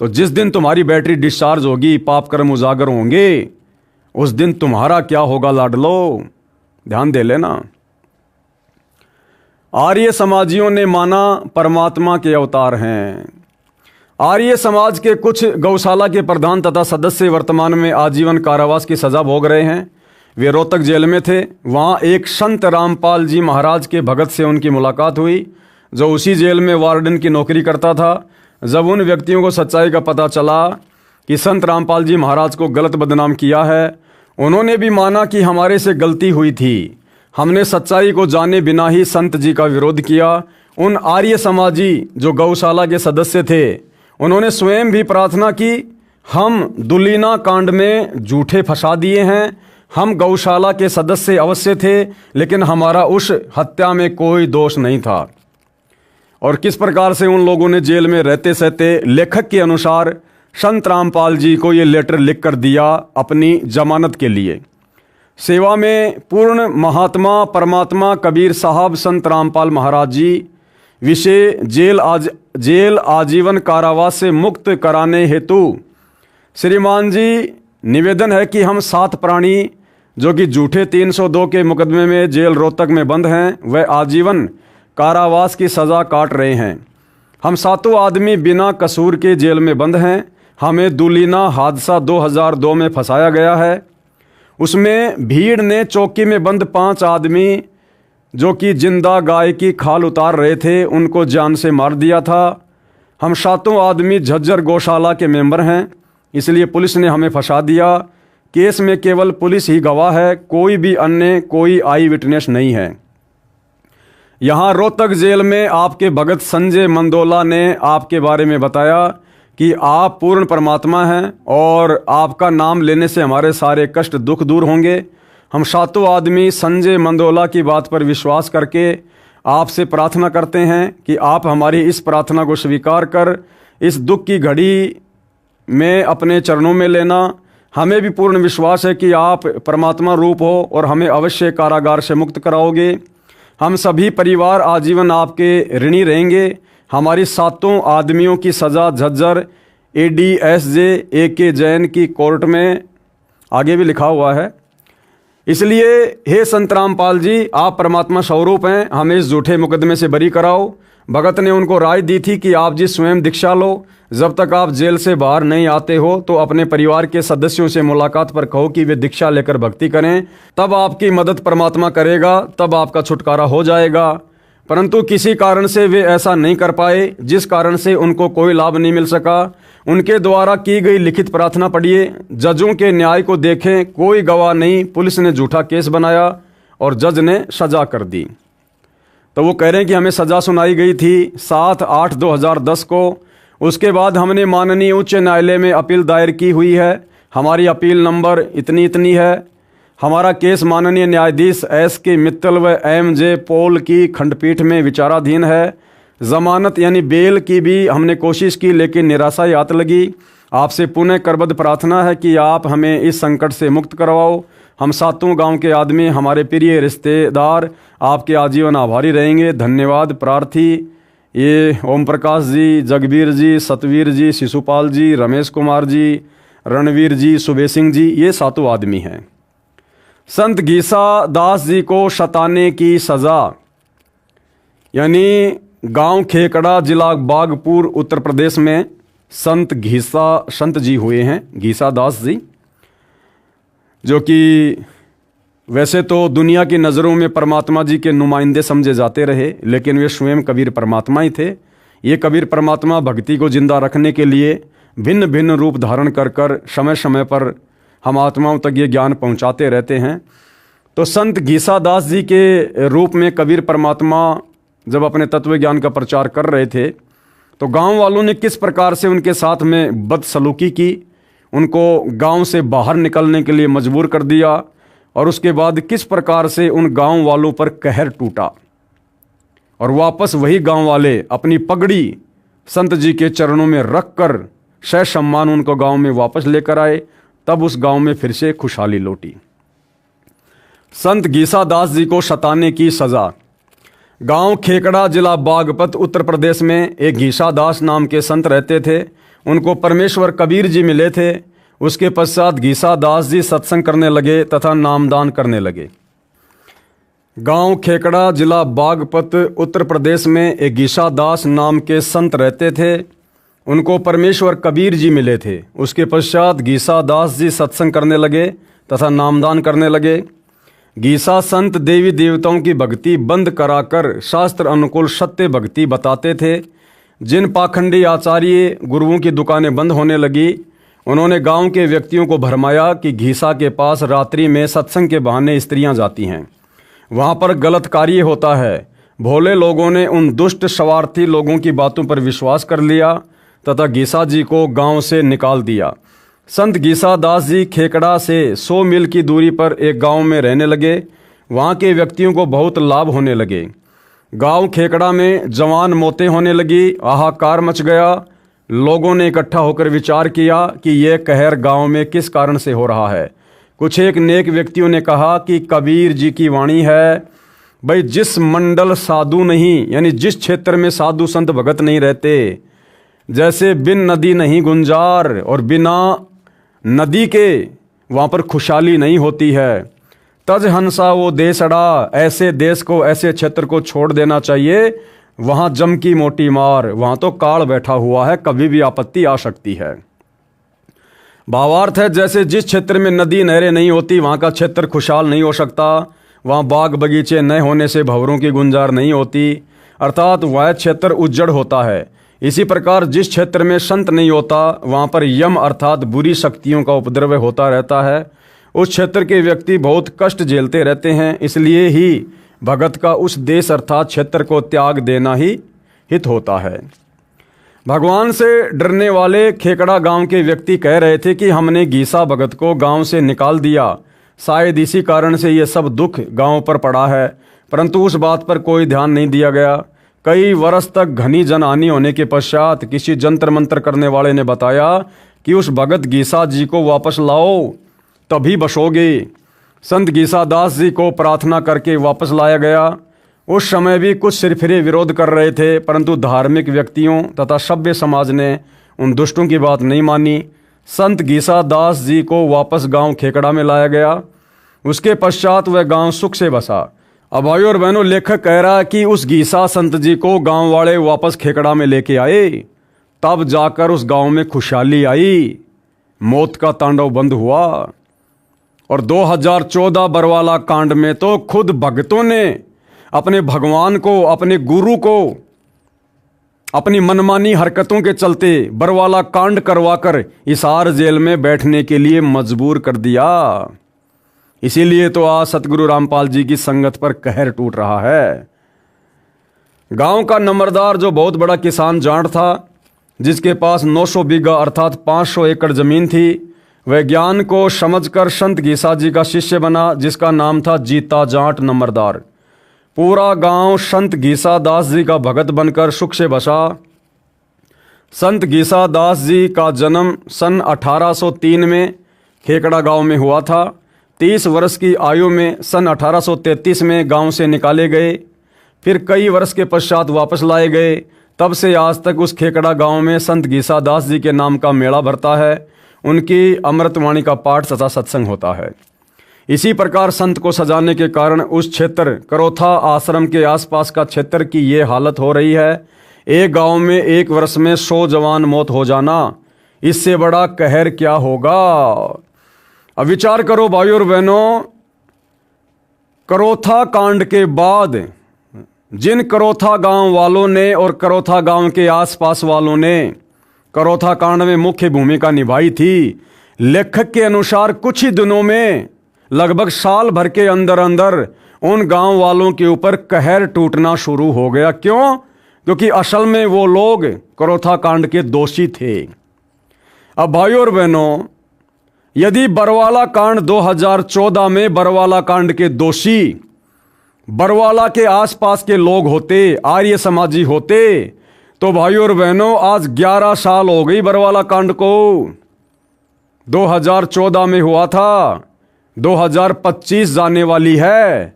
तो जिस दिन तुम्हारी बैटरी डिस्चार्ज होगी, पाप कर्म उजागर होंगे, उस दिन तुम्हारा क्या होगा लाडलो, ध्यान दे लेना। आर्य समाजियों ने माना परमात्मा के अवतार हैं। आर्य समाज के कुछ गौशाला के प्रधान तथा सदस्य वर्तमान में आजीवन कारावास की सजा भोग रहे हैं। वे रोहतक जेल में थे। वहां एक संत रामपाल जी महाराज के भगत से उनकी मुलाकात हुई, जो उसी जेल में वार्डन की नौकरी करता था। जब उन व्यक्तियों को सच्चाई का पता चला कि संत रामपाल जी महाराज को गलत बदनाम किया है, उन्होंने भी माना कि हमारे से गलती हुई थी, हमने सच्चाई को जाने बिना ही संत जी का विरोध किया। उन आर्य समाजी जो गौशाला के सदस्य थे, उन्होंने स्वयं भी प्रार्थना की, हम दुलीना कांड में झूठे फंसा दिए हैं, हम गौशाला के सदस्य अवश्य थे, लेकिन हमारा उस हत्या में कोई दोष नहीं था। और किस प्रकार से उन लोगों ने जेल में रहते सहते लेखक के अनुसार संत रामपाल जी को ये लेटर लिख कर दिया अपनी जमानत के लिए। सेवा में पूर्ण महात्मा परमात्मा कबीर साहब संत रामपाल महाराज जी विषय जेल आजीवन कारावास से मुक्त कराने हेतु श्रीमान जी निवेदन है कि हम 7 प्राणी जो कि झूठे 302 के मुकदमे में जेल रोहतक में बंद हैं, वह आजीवन कारावास की सज़ा काट रहे हैं। हम 7 आदमी बिना कसूर के जेल में बंद हैं। हमें दुलीना हादसा 2002 में फंसाया गया है। उसमें भीड़ ने चौकी में बंद 5 आदमी जो कि जिंदा गाय की खाल उतार रहे थे, उनको जान से मार दिया था। हम 7 आदमी झज्जर गौशाला के मेंबर हैं, इसलिए पुलिस ने हमें फंसा दिया। केस में केवल पुलिस ही गवाह है, कोई भी अन्य कोई आई विटनेस नहीं है। यहाँ रोहतक जेल में आपके भगत संजय मंदोला ने आपके बारे में बताया कि आप पूर्ण परमात्मा हैं और आपका नाम लेने से हमारे सारे कष्ट दुख दूर होंगे। हम 7 आदमी संजय मंदोला की बात पर विश्वास करके आपसे प्रार्थना करते हैं कि आप हमारी इस प्रार्थना को स्वीकार कर इस दुख की घड़ी में अपने चरणों में लेना। हमें भी पूर्ण विश्वास है कि आप परमात्मा रूप हो और हमें अवश्य कारागार से मुक्त कराओगे। हम सभी परिवार आजीवन आपके ऋणी रहेंगे। हमारी 7 आदमियों की सज़ा झज्जर ADSJ AK जैन की कोर्ट में आगे भी लिखा हुआ है। इसलिए हे संत रामपाल जी, आप परमात्मा स्वरूप हैं, हमें इस झूठे मुकदमे से बरी कराओ। भगत ने उनको राय दी थी कि आप जी स्वयं दीक्षा लो। जब तक आप जेल से बाहर नहीं आते हो तो अपने परिवार के सदस्यों से मुलाकात पर कहो कि वे दीक्षा लेकर भक्ति करें, तब आपकी मदद परमात्मा करेगा, तब आपका छुटकारा हो जाएगा। परंतु किसी कारण से वे ऐसा नहीं कर पाए, जिस कारण से उनको कोई लाभ नहीं मिल सका। उनके द्वारा की गई लिखित प्रार्थना पढ़िए। जजों के न्याय को देखें, कोई गवाह नहीं, पुलिस ने झूठा केस बनाया और जज ने सजा कर दी। तो वो कह रहे हैं कि हमें सजा सुनाई गई थी 7/8/2010 को। उसके बाद हमने माननीय उच्च न्यायालय में अपील दायर की हुई है। हमारी अपील नंबर इतनी है। हमारा केस माननीय न्यायाधीश SK मित्तल व MJ पॉल की खंडपीठ में विचाराधीन है। जमानत यानी बेल की भी हमने कोशिश की, लेकिन निराशा ही हाथ लगी। आपसे पुनः करबद्ध प्रार्थना है कि आप हमें इस संकट से मुक्त करवाओ। हम सातों गांव के आदमी, हमारे प्रिय रिश्तेदार आपके आजीवन आभारी रहेंगे। धन्यवाद। प्रार्थी ये ओम प्रकाश जी, जगबीर जी, सतवीर जी, शिशुपाल जी, रमेश कुमार जी, रणवीर जी, सुबे सिंह जी, ये सातों आदमी हैं। संत घीसा दास जी को सताने की सज़ा, यानी गांव खेकड़ा, जिला बागपुर, उत्तर प्रदेश में संत जी हुए हैं, घीसा दास जी, जो कि वैसे तो दुनिया की नज़रों में परमात्मा जी के नुमाइंदे समझे जाते रहे, लेकिन वे स्वयं कबीर परमात्मा ही थे। ये कबीर परमात्मा भक्ति को जिंदा रखने के लिए भिन्न भिन्न रूप धारण कर कर समय समय पर हम आत्माओं तक ये ज्ञान पहुंचाते रहते हैं। तो संत घीसा दास जी के रूप में कबीर परमात्मा जब अपने तत्व ज्ञान का प्रचार कर रहे थे, तो गांव वालों ने किस प्रकार से उनके साथ में बदसलूकी की, उनको गांव से बाहर निकलने के लिए मजबूर कर दिया, और उसके बाद किस प्रकार से उन गांव वालों पर कहर टूटा, और वापस वही गांव वाले अपनी पगड़ी संत जी के चरणों में रख कर सह सम्मान उनको गांव में वापस लेकर आए। तब उस गांव में फिर से खुशहाली लौटी। संत घीसा दास जी को सताने की सजा। गांव खेकड़ा, जिला बागपत, उत्तर प्रदेश में एक घीसा दास नाम के संत रहते थे। उनको परमेश्वर कबीर जी मिले थे। उसके पश्चात घीसा दास जी सत्संग करने लगे तथा नामदान करने लगे। गांव खेकड़ा, जिला बागपत, उत्तर प्रदेश में एक घीसा दास नाम के संत रहते थे। उनको परमेश्वर कबीर जी मिले थे। उसके पश्चात घीसा दास जी सत्संग करने लगे तथा नामदान करने लगे। घीसा संत देवी देवताओं की भक्ति बंद कराकर शास्त्र अनुकूल सत्य भक्ति बताते थे। जिन पाखंडी आचार्य गुरुओं की दुकानें बंद होने लगी, उन्होंने गांव के व्यक्तियों को भरमाया कि घीसा के पास रात्रि में सत्संग के बहाने स्त्रियां जाती हैं, वहां पर गलत कार्य होता है। भोले लोगों ने उन दुष्ट स्वार्थी लोगों की बातों पर विश्वास कर लिया तथा घीसा जी को गांव से निकाल दिया। संत घीसा दास जी खेकड़ा से 100 मील की दूरी पर एक गांव में रहने लगे। वहां के व्यक्तियों को बहुत लाभ होने लगे। गांव खेकड़ा में जवान मौतें होने लगी, हाहाकार मच गया। लोगों ने इकट्ठा होकर विचार किया कि यह कहर गांव में किस कारण से हो रहा है। कुछ एक नेक व्यक्तियों ने कहा कि कबीर जी की वाणी है, भाई जिस मंडल साधु नहीं, यानी जिस क्षेत्र में साधु संत भगत नहीं रहते, जैसे बिन नदी नहीं गुंजार और बिना नदी के वहाँ पर खुशहाली नहीं होती है। तज हंसा वो देश अड़ा, ऐसे देश को, ऐसे क्षेत्र को छोड़ देना चाहिए। वहाँ जम की मोटी मार, वहाँ तो काल बैठा हुआ है, कभी भी आपत्ति आ सकती है। भावार्थ है, जैसे जिस क्षेत्र में नदी नहरें नहीं होती वहाँ का क्षेत्र खुशहाल नहीं हो सकता। वहाँ बाग बगीचे न होने से भंवरों की गुंजार नहीं होती, अर्थात वह क्षेत्र उज्जड़ होता है। इसी प्रकार जिस क्षेत्र में संत नहीं होता वहाँ पर यम अर्थात बुरी शक्तियों का उपद्रव होता रहता है। उस क्षेत्र के व्यक्ति बहुत कष्ट झेलते रहते हैं। इसलिए ही भगत का उस देश अर्थात क्षेत्र को त्याग देना ही हित होता है। भगवान से डरने वाले खेकड़ा गांव के व्यक्ति कह रहे थे कि हमने घीसा भगत को गांव से निकाल दिया, शायद इसी कारण से ये सब दुख गांव पर पड़ा है। परंतु उस बात पर कोई ध्यान नहीं दिया गया। कई वर्ष तक घनी जनहानि होने के पश्चात किसी जंतर मंत्र करने वाले ने बताया कि उस भगत घीसा जी को वापस लाओ, तभी बसोगे। संत घीसा दास जी को प्रार्थना करके वापस लाया गया। उस समय भी कुछ सिरफिरे विरोध कर रहे थे, परंतु धार्मिक व्यक्तियों तथा सभ्य समाज ने उन दुष्टों की बात नहीं मानी। संत घीसा दास जी को वापस गांव खेकड़ा में लाया गया। उसके पश्चात वह गांव सुख से बसा। अब भाइयों और बहनों, लेखक कह रहा है कि उस घीसा संत जी को गांव वाले वापस खेकड़ा में लेके आए, तब जाकर उस गांव में खुशहाली आई, मौत का तांडव बंद हुआ। और 2014 बरवाला कांड में तो खुद भक्तों ने अपने भगवान को, अपने गुरु को अपनी मनमानी हरकतों के चलते बरवाला कांड करवाकर हिसार जेल में बैठने के लिए मजबूर कर दिया। इसीलिए तो आज सतगुरु रामपाल जी की संगत पर कहर टूट रहा है। गांव का नंबरदार जो बहुत बड़ा किसान जाट था, जिसके पास 900 बीघा अर्थात 500 एकड़ जमीन थी, वह ज्ञान को समझकर संत घीसा जी का शिष्य बना, जिसका नाम था जीता जाट नंबरदार। पूरा गांव संत गीसा दास जी का भगत बनकर सुख से बसा। संत गीसा दास जी का जन्म सन 1803 में खेकड़ा गांव में हुआ था। 30 वर्ष की आयु में सन 1833 में गांव से निकाले गए, फिर कई वर्ष के पश्चात वापस लाए गए। तब से आज तक उस खेकड़ा गांव में संत गीसा दास जी के नाम का मेला भरता है। उनकी अमृतवाणी का पाठ तथा सत्संग होता है। इसी प्रकार संत को सजाने के कारण उस क्षेत्र करोथा आश्रम के आसपास का क्षेत्र की ये हालत हो रही है। एक गांव में एक वर्ष में 100 जवान मौत हो जाना, इससे बड़ा कहर क्या होगा। अब विचार करो भाइयों और बहनों, करोथा कांड के बाद जिन करोथा गांव वालों ने और करोथा गांव के आसपास वालों ने करोथा कांड में मुख्य भूमिका निभाई थी, लेखक के अनुसार कुछ ही दिनों में लगभग साल भर के अंदर अंदर उन गांव वालों के ऊपर कहर टूटना शुरू हो गया। क्यों? क्योंकि असल में वो लोग करोथा कांड के दोषी थे। अब भाइयों और बहनों, यदि बरवाला कांड 2014 में बरवाला कांड के दोषी बरवाला के आसपास के लोग होते, आर्य समाजी होते, तो भाइयों और बहनों आज 11 साल हो गई बरवाला कांड को। 2014 में हुआ था, 2025 जाने वाली है,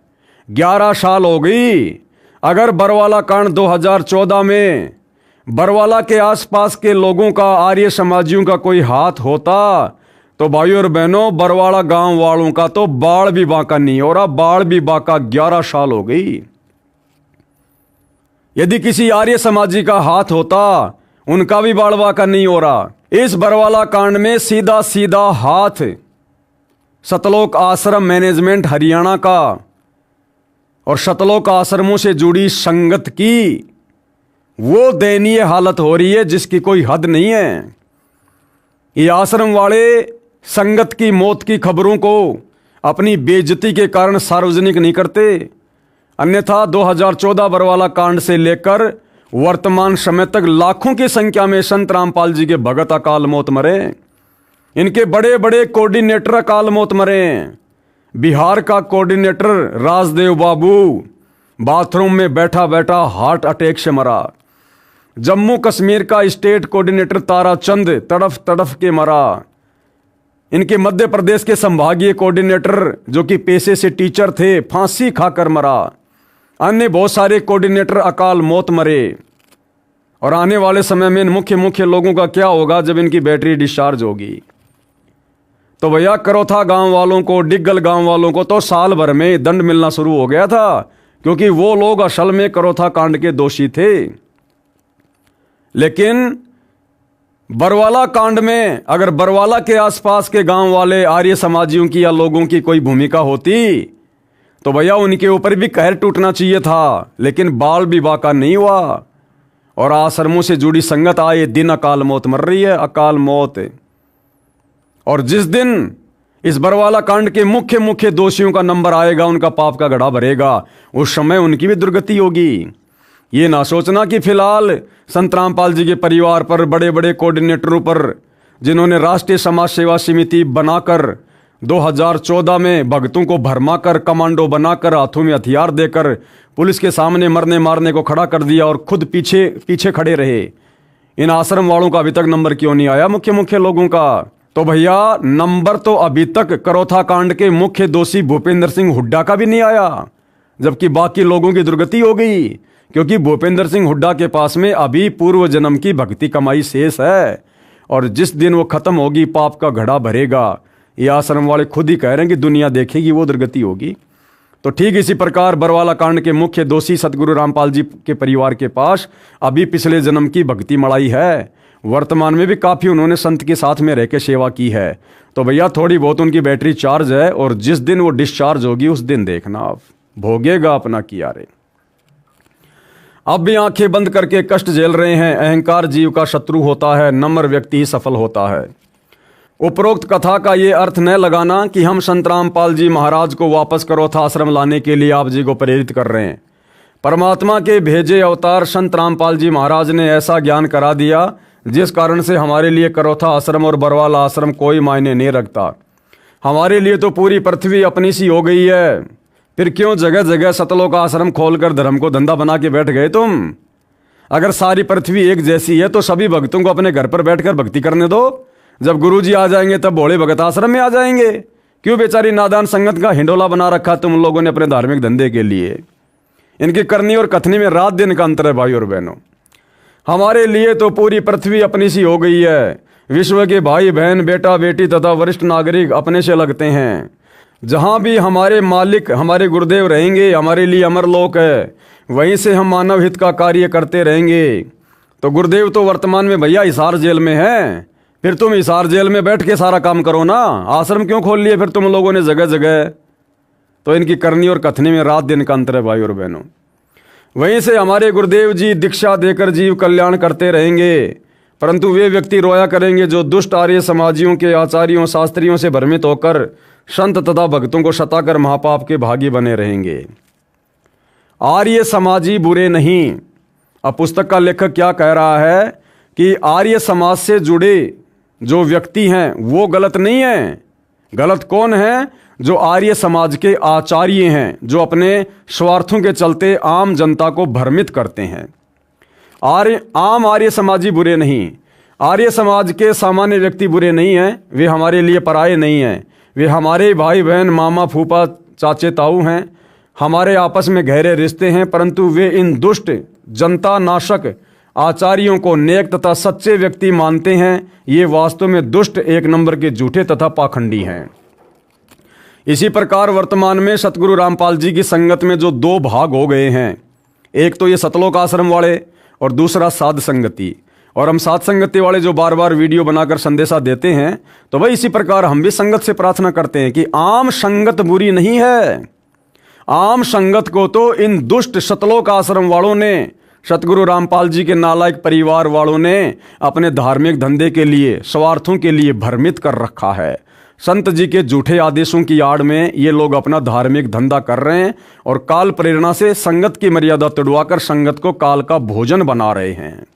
11 साल हो गई। अगर बरवाला कांड 2014 में बरवाला के आसपास के लोगों का, आर्य समाजियों का कोई हाथ होता, तो भाइयों और बहनों बरवाला गांव वालों का तो बाढ़ भी बांका नहीं हो रहा। बाढ़ भी बांका 11 साल हो गई। यदि किसी आर्य समाजी का हाथ होता, उनका भी बाढ़ बांका नहीं हो रहा। इस बरवाला कांड में सीधा सीधा हाथ सतलोक आश्रम मैनेजमेंट हरियाणा का और सतलोक आश्रमों से जुड़ी संगत की वो दयनीय हालत हो रही है जिसकी कोई हद नहीं है। ये आश्रम वाले संगत की मौत की खबरों को अपनी बेइज्जती के कारण सार्वजनिक नहीं करते। अन्यथा 2014 बरवाला कांड से लेकर वर्तमान समय तक लाखों की संख्या में संत रामपाल जी के भगत अकाल मौत मरे। इनके बड़े बड़े कोऑर्डिनेटर अकाल मौत मरे। बिहार का कोऑर्डिनेटर राजदेव बाबू बाथरूम में बैठा बैठा हार्ट अटैक से मरा। जम्मू कश्मीर का स्टेट कोऑर्डिनेटर ताराचंद तड़फ तड़फ के मरा। इनके मध्य प्रदेश के संभागीय कोऑर्डिनेटर जो कि पेशे से टीचर थे, फांसी खाकर मरा। अन्य बहुत सारे कोऑर्डिनेटर अकाल मौत मरे। और आने वाले समय में इन मुख्य लोगों का क्या होगा जब इनकी बैटरी डिस्चार्ज होगी। तो भैया करोथा गांव वालों को, डिग्गल गांव वालों को तो साल भर में दंड मिलना शुरू हो गया था, क्योंकि वो लोग असल में करोथा कांड के दोषी थे। लेकिन बरवाला कांड में अगर बरवाला के आसपास के गांव वाले आर्य समाजियों की या लोगों की कोई भूमिका होती, तो भैया उनके ऊपर भी कहर टूटना चाहिए था। लेकिन बाल भी बाका नहीं हुआ और आश्रमों से जुड़ी संगत आए दिन अकाल मौत मर रही है, अकाल मौत। और जिस दिन इस बरवाला कांड के मुख्य दोषियों का नंबर आएगा, उनका पाप का घड़ा भरेगा, उस समय उनकी भी दुर्गति होगी। ये ना सोचना कि फिलहाल संत रामपाल जी के परिवार पर, बड़े बड़े कोऑर्डिनेटरों पर, जिन्होंने राष्ट्रीय समाज सेवा समिति बनाकर 2014 में भक्तों को भरमाकर, कमांडो बनाकर, हाथों में हथियार देकर पुलिस के सामने मरने मारने को खड़ा कर दिया और खुद पीछे खड़े रहे, इन आश्रम वालों का अभी तक नंबर क्यों नहीं आया मुख्य लोगों का? तो भैया नंबर तो अभी तक करोथा कांड के मुख्य दोषी भूपेंद्र सिंह हुड्डा का भी नहीं आया, जबकि बाकी लोगों की दुर्गति हो गई, क्योंकि भूपेंद्र सिंह हुड्डा के पास में अभी पूर्व जन्म की भक्ति कमाई शेष है। और जिस दिन वो खत्म होगी, पाप का घड़ा भरेगा। ये आश्रम वाले खुद ही कह रहे हैं कि दुनिया देखेगी, वो दुर्गति होगी। तो ठीक इसी प्रकार बरवाला कांड के मुख्य दोषी सतगुरु रामपाल जी के परिवार के पास अभी पिछले जन्म की भक्ति मड़ाई है। वर्तमान में भी काफ़ी उन्होंने संत के साथ में रह के सेवा की है। तो भैया थोड़ी बहुत उनकी बैटरी चार्ज है, और जिस दिन वो डिस्चार्ज होगी उस दिन देखना आप, भोगेगा अपना किया रे। अब भी आंखें बंद करके कष्ट झेल रहे हैं। अहंकार जीव का शत्रु होता है, नम्र व्यक्ति ही सफल होता है। उपरोक्त कथा का ये अर्थ न लगाना कि हम संत रामपाल जी महाराज को वापस करोथा आश्रम लाने के लिए आप जी को प्रेरित कर रहे हैं। परमात्मा के भेजे अवतार संत रामपाल जी महाराज ने ऐसा ज्ञान करा दिया जिस कारण से हमारे लिए करोथा आश्रम और बरवाला आश्रम कोई मायने नहीं रखता। हमारे लिए तो पूरी पृथ्वी अपनी सी हो गई है। फिर क्यों जगह जगह सतलोक आश्रम खोलकर धर्म को धंधा बना के बैठ गए तुम? अगर सारी पृथ्वी एक जैसी है तो सभी भक्तों को अपने घर पर बैठकर भक्ति करने दो। जब गुरुजी आ जाएंगे तब भोले भगत आश्रम में आ जाएंगे। क्यों बेचारी नादान संगत का हिंडोला बना रखा तुम लोगों ने अपने धार्मिक धंधे के लिए? इनकी करनी और कथनी में रात दिन का अंतर है भाई और बहनों। हमारे लिए तो पूरी पृथ्वी अपनी सी हो गई है। विश्व के भाई बहन, बेटा बेटी तथा वरिष्ठ नागरिक अपने से लगते हैं। जहाँ भी हमारे मालिक हमारे गुरुदेव रहेंगे हमारे लिए अमरलोक है, वहीं से हम मानव हित का कार्य करते रहेंगे। तो गुरुदेव तो वर्तमान में भैया हिसार जेल में है, फिर तुम हिसार जेल में बैठ के सारा काम करो ना। आश्रम क्यों खोल लिए फिर तुम लोगों ने जगह जगह? तो इनकी करनी और कथनी में रात दिन का अंतर है भाई और बहनों। वहीं से हमारे गुरुदेव जी दीक्षा देकर जीव कल्याण करते रहेंगे, परंतु वे व्यक्ति रोया करेंगे जो दुष्ट आर्य समाजियों के आचार्यों शास्त्रियों से भ्रमित होकर संत तथा भक्तों को सताकर महापाप के भागी बने रहेंगे। आर्य समाजी बुरे नहीं। अब पुस्तक का लेखक क्या कह रहा है कि आर्य समाज से जुड़े जो व्यक्ति हैं वो गलत नहीं है। गलत कौन है? जो आर्य समाज के आचार्य हैं, जो अपने स्वार्थों के चलते आम जनता को भ्रमित करते हैं। आम आर्य समाजी बुरे नहीं। आर्य समाज के सामान्य व्यक्ति बुरे नहीं हैं। वे हमारे लिए पराये नहीं हैं। वे हमारे भाई बहन, मामा फूफा चाचे ताऊ हैं। हमारे आपस में गहरे रिश्ते हैं, परंतु वे इन दुष्ट जनता नाशक आचार्यों को नेक तथा सच्चे व्यक्ति मानते हैं। ये वास्तव में दुष्ट, एक नंबर के झूठे तथा पाखंडी हैं। इसी प्रकार वर्तमान में सतगुरु रामपाल जी की संगत में जो दो भाग हो गए हैं, एक तो ये सतलोक आश्रम वाले और दूसरा साध संगति। और हम साध संगति वाले जो बार बार वीडियो बनाकर संदेशा देते हैं, तो भाई इसी प्रकार हम भी संगत से प्रार्थना करते हैं कि आम संगत बुरी नहीं है। आम संगत को तो इन दुष्ट सतलोक आश्रम वालों ने, सतगुरु रामपाल जी के नालायक परिवार वालों ने अपने धार्मिक धंधे के लिए, स्वार्थों के लिए भ्रमित कर रखा है। संत जी के झूठे आदेशों की आड़ में ये लोग अपना धार्मिक धंधा कर रहे हैं और काल प्रेरणा से संगत की मर्यादा तोड़वाकर संगत को काल का भोजन बना रहे हैं।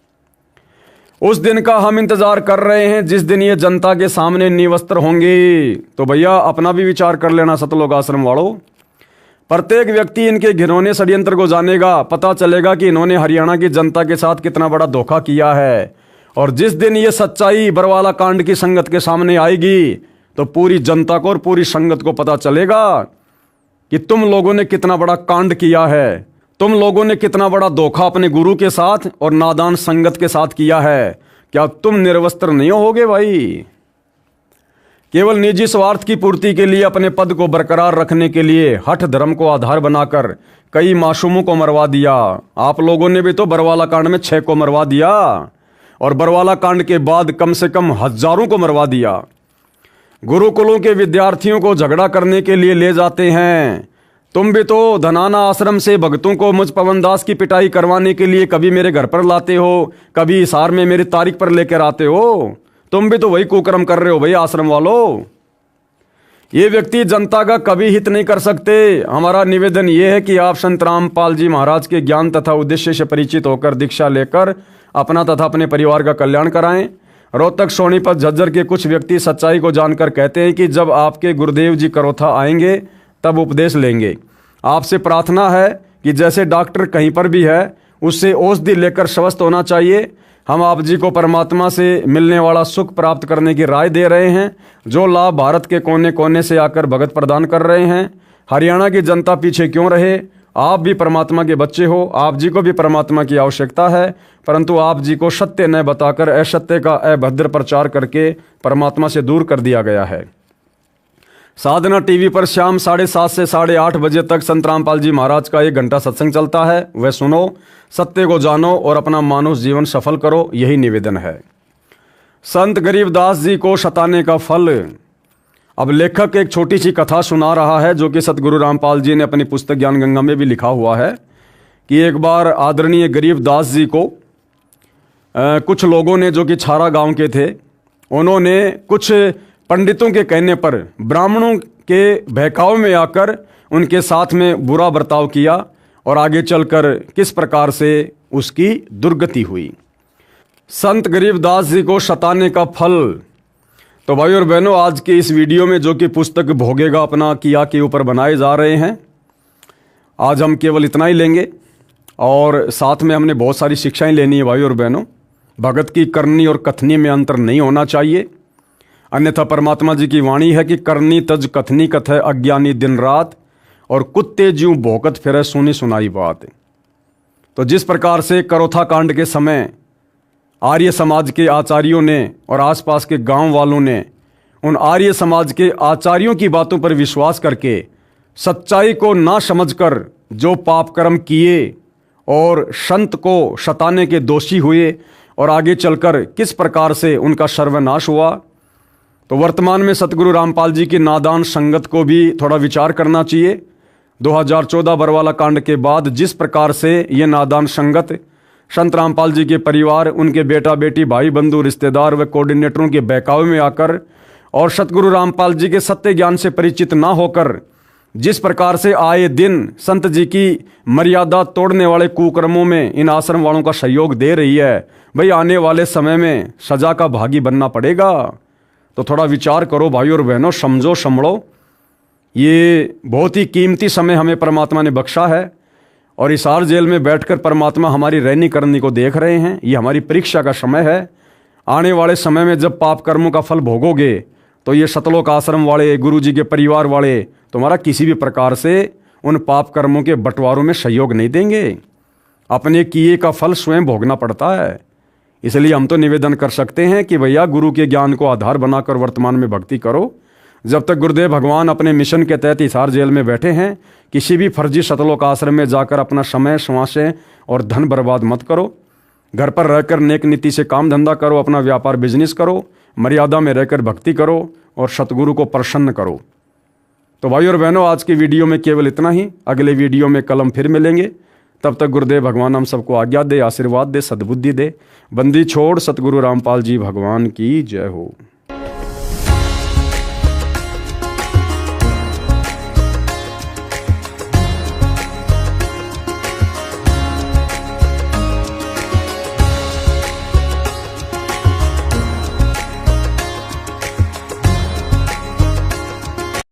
उस दिन का हम इंतजार कर रहे हैं जिस दिन ये जनता के सामने निवस्त्र होंगे। तो भैया अपना भी विचार कर लेना सतलोक आश्रम वालों। प्रत्येक व्यक्ति इनके घिनौने षड्यंत्र को जानेगा, पता चलेगा कि इन्होंने हरियाणा की जनता के साथ कितना बड़ा धोखा किया है। और जिस दिन ये सच्चाई बरवाला कांड की संगत के सामने आएगी तो पूरी जनता को और पूरी संगत को पता चलेगा कि तुम लोगों ने कितना बड़ा कांड किया है, तुम लोगों ने कितना बड़ा धोखा अपने गुरु के साथ और नादान संगत के साथ किया है। क्या तुम निर्वस्त्र नहीं होगे भाई? केवल निजी स्वार्थ की पूर्ति के लिए, अपने पद को बरकरार रखने के लिए हठ धर्म को आधार बनाकर कई मासूमों को मरवा दिया। आप लोगों ने भी तो बरवाला कांड में 6 को मरवा दिया और बरवाला कांड के बाद कम से कम हजारों को मरवा दिया। गुरुकुलों के विद्यार्थियों को झगड़ा करने के लिए ले जाते हैं। तुम भी तो धनाना आश्रम से भक्तों को मुझ पवन दास की पिटाई करवाने के लिए कभी मेरे घर पर लाते हो, कभी हिसार में मेरी तारीख पर लेकर आते हो। तुम भी तो वही कुकर्म कर रहे हो भाई आश्रम वालों। ये व्यक्ति जनता का कभी हित नहीं कर सकते। हमारा निवेदन ये है कि आप संत रामपाल जी महाराज के ज्ञान तथा उद्देश्य से परिचित होकर दीक्षा लेकर अपना तथा अपने परिवार का कल्याण कराएं। रोहतक, सोनीपत, झज्जर के कुछ व्यक्ति सच्चाई को जानकर कहते हैं कि जब आपके गुरुदेव जी करोथा आएंगे तब उपदेश लेंगे। आपसे प्रार्थना है कि जैसे डॉक्टर कहीं पर भी है उससे औषधि लेकर स्वस्थ होना चाहिए। हम आप जी को परमात्मा से मिलने वाला सुख प्राप्त करने की राय दे रहे हैं, जो लाभ भारत के कोने कोने से आकर भगत प्रदान कर रहे हैं। हरियाणा की जनता पीछे क्यों रहे? आप भी परमात्मा के बच्चे हो, आप जी को भी परमात्मा की आवश्यकता है, परंतु आप जी को सत्य न बताकर असत्य का अभद्र प्रचार करके परमात्मा से दूर कर दिया गया है। साधना टीवी पर शाम 7:30 से 8:30 बजे तक संत रामपाल जी महाराज का 1 घंटा सत्संग चलता है। वह सुनो, सत्य को जानो और अपना मानव जीवन सफल करो, यही निवेदन है। संत गरीबदास जी को सताने का फल। अब लेखक एक छोटी सी कथा सुना रहा है जो कि सतगुरु रामपाल जी ने अपनी पुस्तक ज्ञान गंगा में भी लिखा हुआ है कि एक बार आदरणीय गरीबदास जी को कुछ लोगों ने, जो कि छारा गांव के थे, उन्होंने कुछ पंडितों के कहने पर ब्राह्मणों के बहकाव में आकर उनके साथ में बुरा बर्ताव किया और आगे चलकर किस प्रकार से उसकी दुर्गति हुई। संत गरीबदास जी को सताने का फल। तो भाई और बहनों, आज के इस वीडियो में जो कि पुस्तक भोगेगा अपना किया के ऊपर बनाए जा रहे हैं, आज हम केवल इतना ही लेंगे और साथ में हमने बहुत सारी शिक्षाएं लेनी है भाई और बहनों। भगत की करनी और कथनी में अंतर नहीं होना चाहिए, अन्यथा परमात्मा जी की वाणी है कि करनी तज कथनी कथय अज्ञानी दिन रात, और कुत्ते ज्यों भौंकत फिरे सुनी सुनाई बात। तो जिस प्रकार से करोथा कांड के समय आर्य समाज के आचार्यों ने और आसपास के गांव वालों ने उन आर्य समाज के आचार्यों की बातों पर विश्वास करके सच्चाई को ना समझकर जो पाप कर्म किए और संत को सताने के दोषी हुए और आगे चलकर किस प्रकार से उनका सर्वनाश हुआ, तो वर्तमान में सतगुरु रामपाल जी की नादान संगत को भी थोड़ा विचार करना चाहिए। 2014 बरवाला कांड के बाद जिस प्रकार से ये नादान संगत संत रामपाल जी के परिवार, उनके बेटा बेटी, भाई बंधु, रिश्तेदार व कोऑर्डिनेटरों के बहकावे में आकर और सतगुरु रामपाल जी के सत्य ज्ञान से परिचित ना होकर जिस प्रकार से आए दिन संत जी की मर्यादा तोड़ने वाले कुकर्मों में इन आश्रम वालों का सहयोग दे रही है, भाई आने वाले समय में सजा का भागी बनना पड़ेगा। तो थोड़ा विचार करो भाई और बहनों, समझो संभलो। ये बहुत ही कीमती समय हमें परमात्मा ने बख्शा है और हिसार जेल में बैठकर परमात्मा हमारी रहनी करनी को देख रहे हैं। ये हमारी परीक्षा का समय है। आने वाले समय में जब पाप कर्मों का फल भोगोगे तो ये सतलोक आश्रम वाले, गुरु जी के परिवार वाले तुम्हारा किसी भी प्रकार से उन पाप कर्मों के बंटवारों में सहयोग नहीं देंगे। अपने किए का फल स्वयं भोगना पड़ता है। इसलिए हम तो निवेदन कर सकते हैं कि भैया गुरु के ज्ञान को आधार बनाकर वर्तमान में भक्ति करो। जब तक गुरुदेव भगवान अपने मिशन के तहत हिसार जेल में बैठे हैं, किसी भी फर्जी सतलोक आश्रम में जाकर अपना समय, श्वासें और धन बर्बाद मत करो। घर पर रहकर नेक नीति से काम धंधा करो, अपना व्यापार बिजनेस करो, मर्यादा में रहकर भक्ति करो और सतगुरु को प्रसन्न करो। तो भाई और बहनों, आज की वीडियो में केवल इतना ही। अगले वीडियो में कल हम फिर मिलेंगे। तब तक गुरुदेव भगवान हम सबको आज्ञा दे, आशीर्वाद दे, सद्बुद्धि दे। बंदी छोड़ सतगुरु रामपाल जी भगवान की जय हो।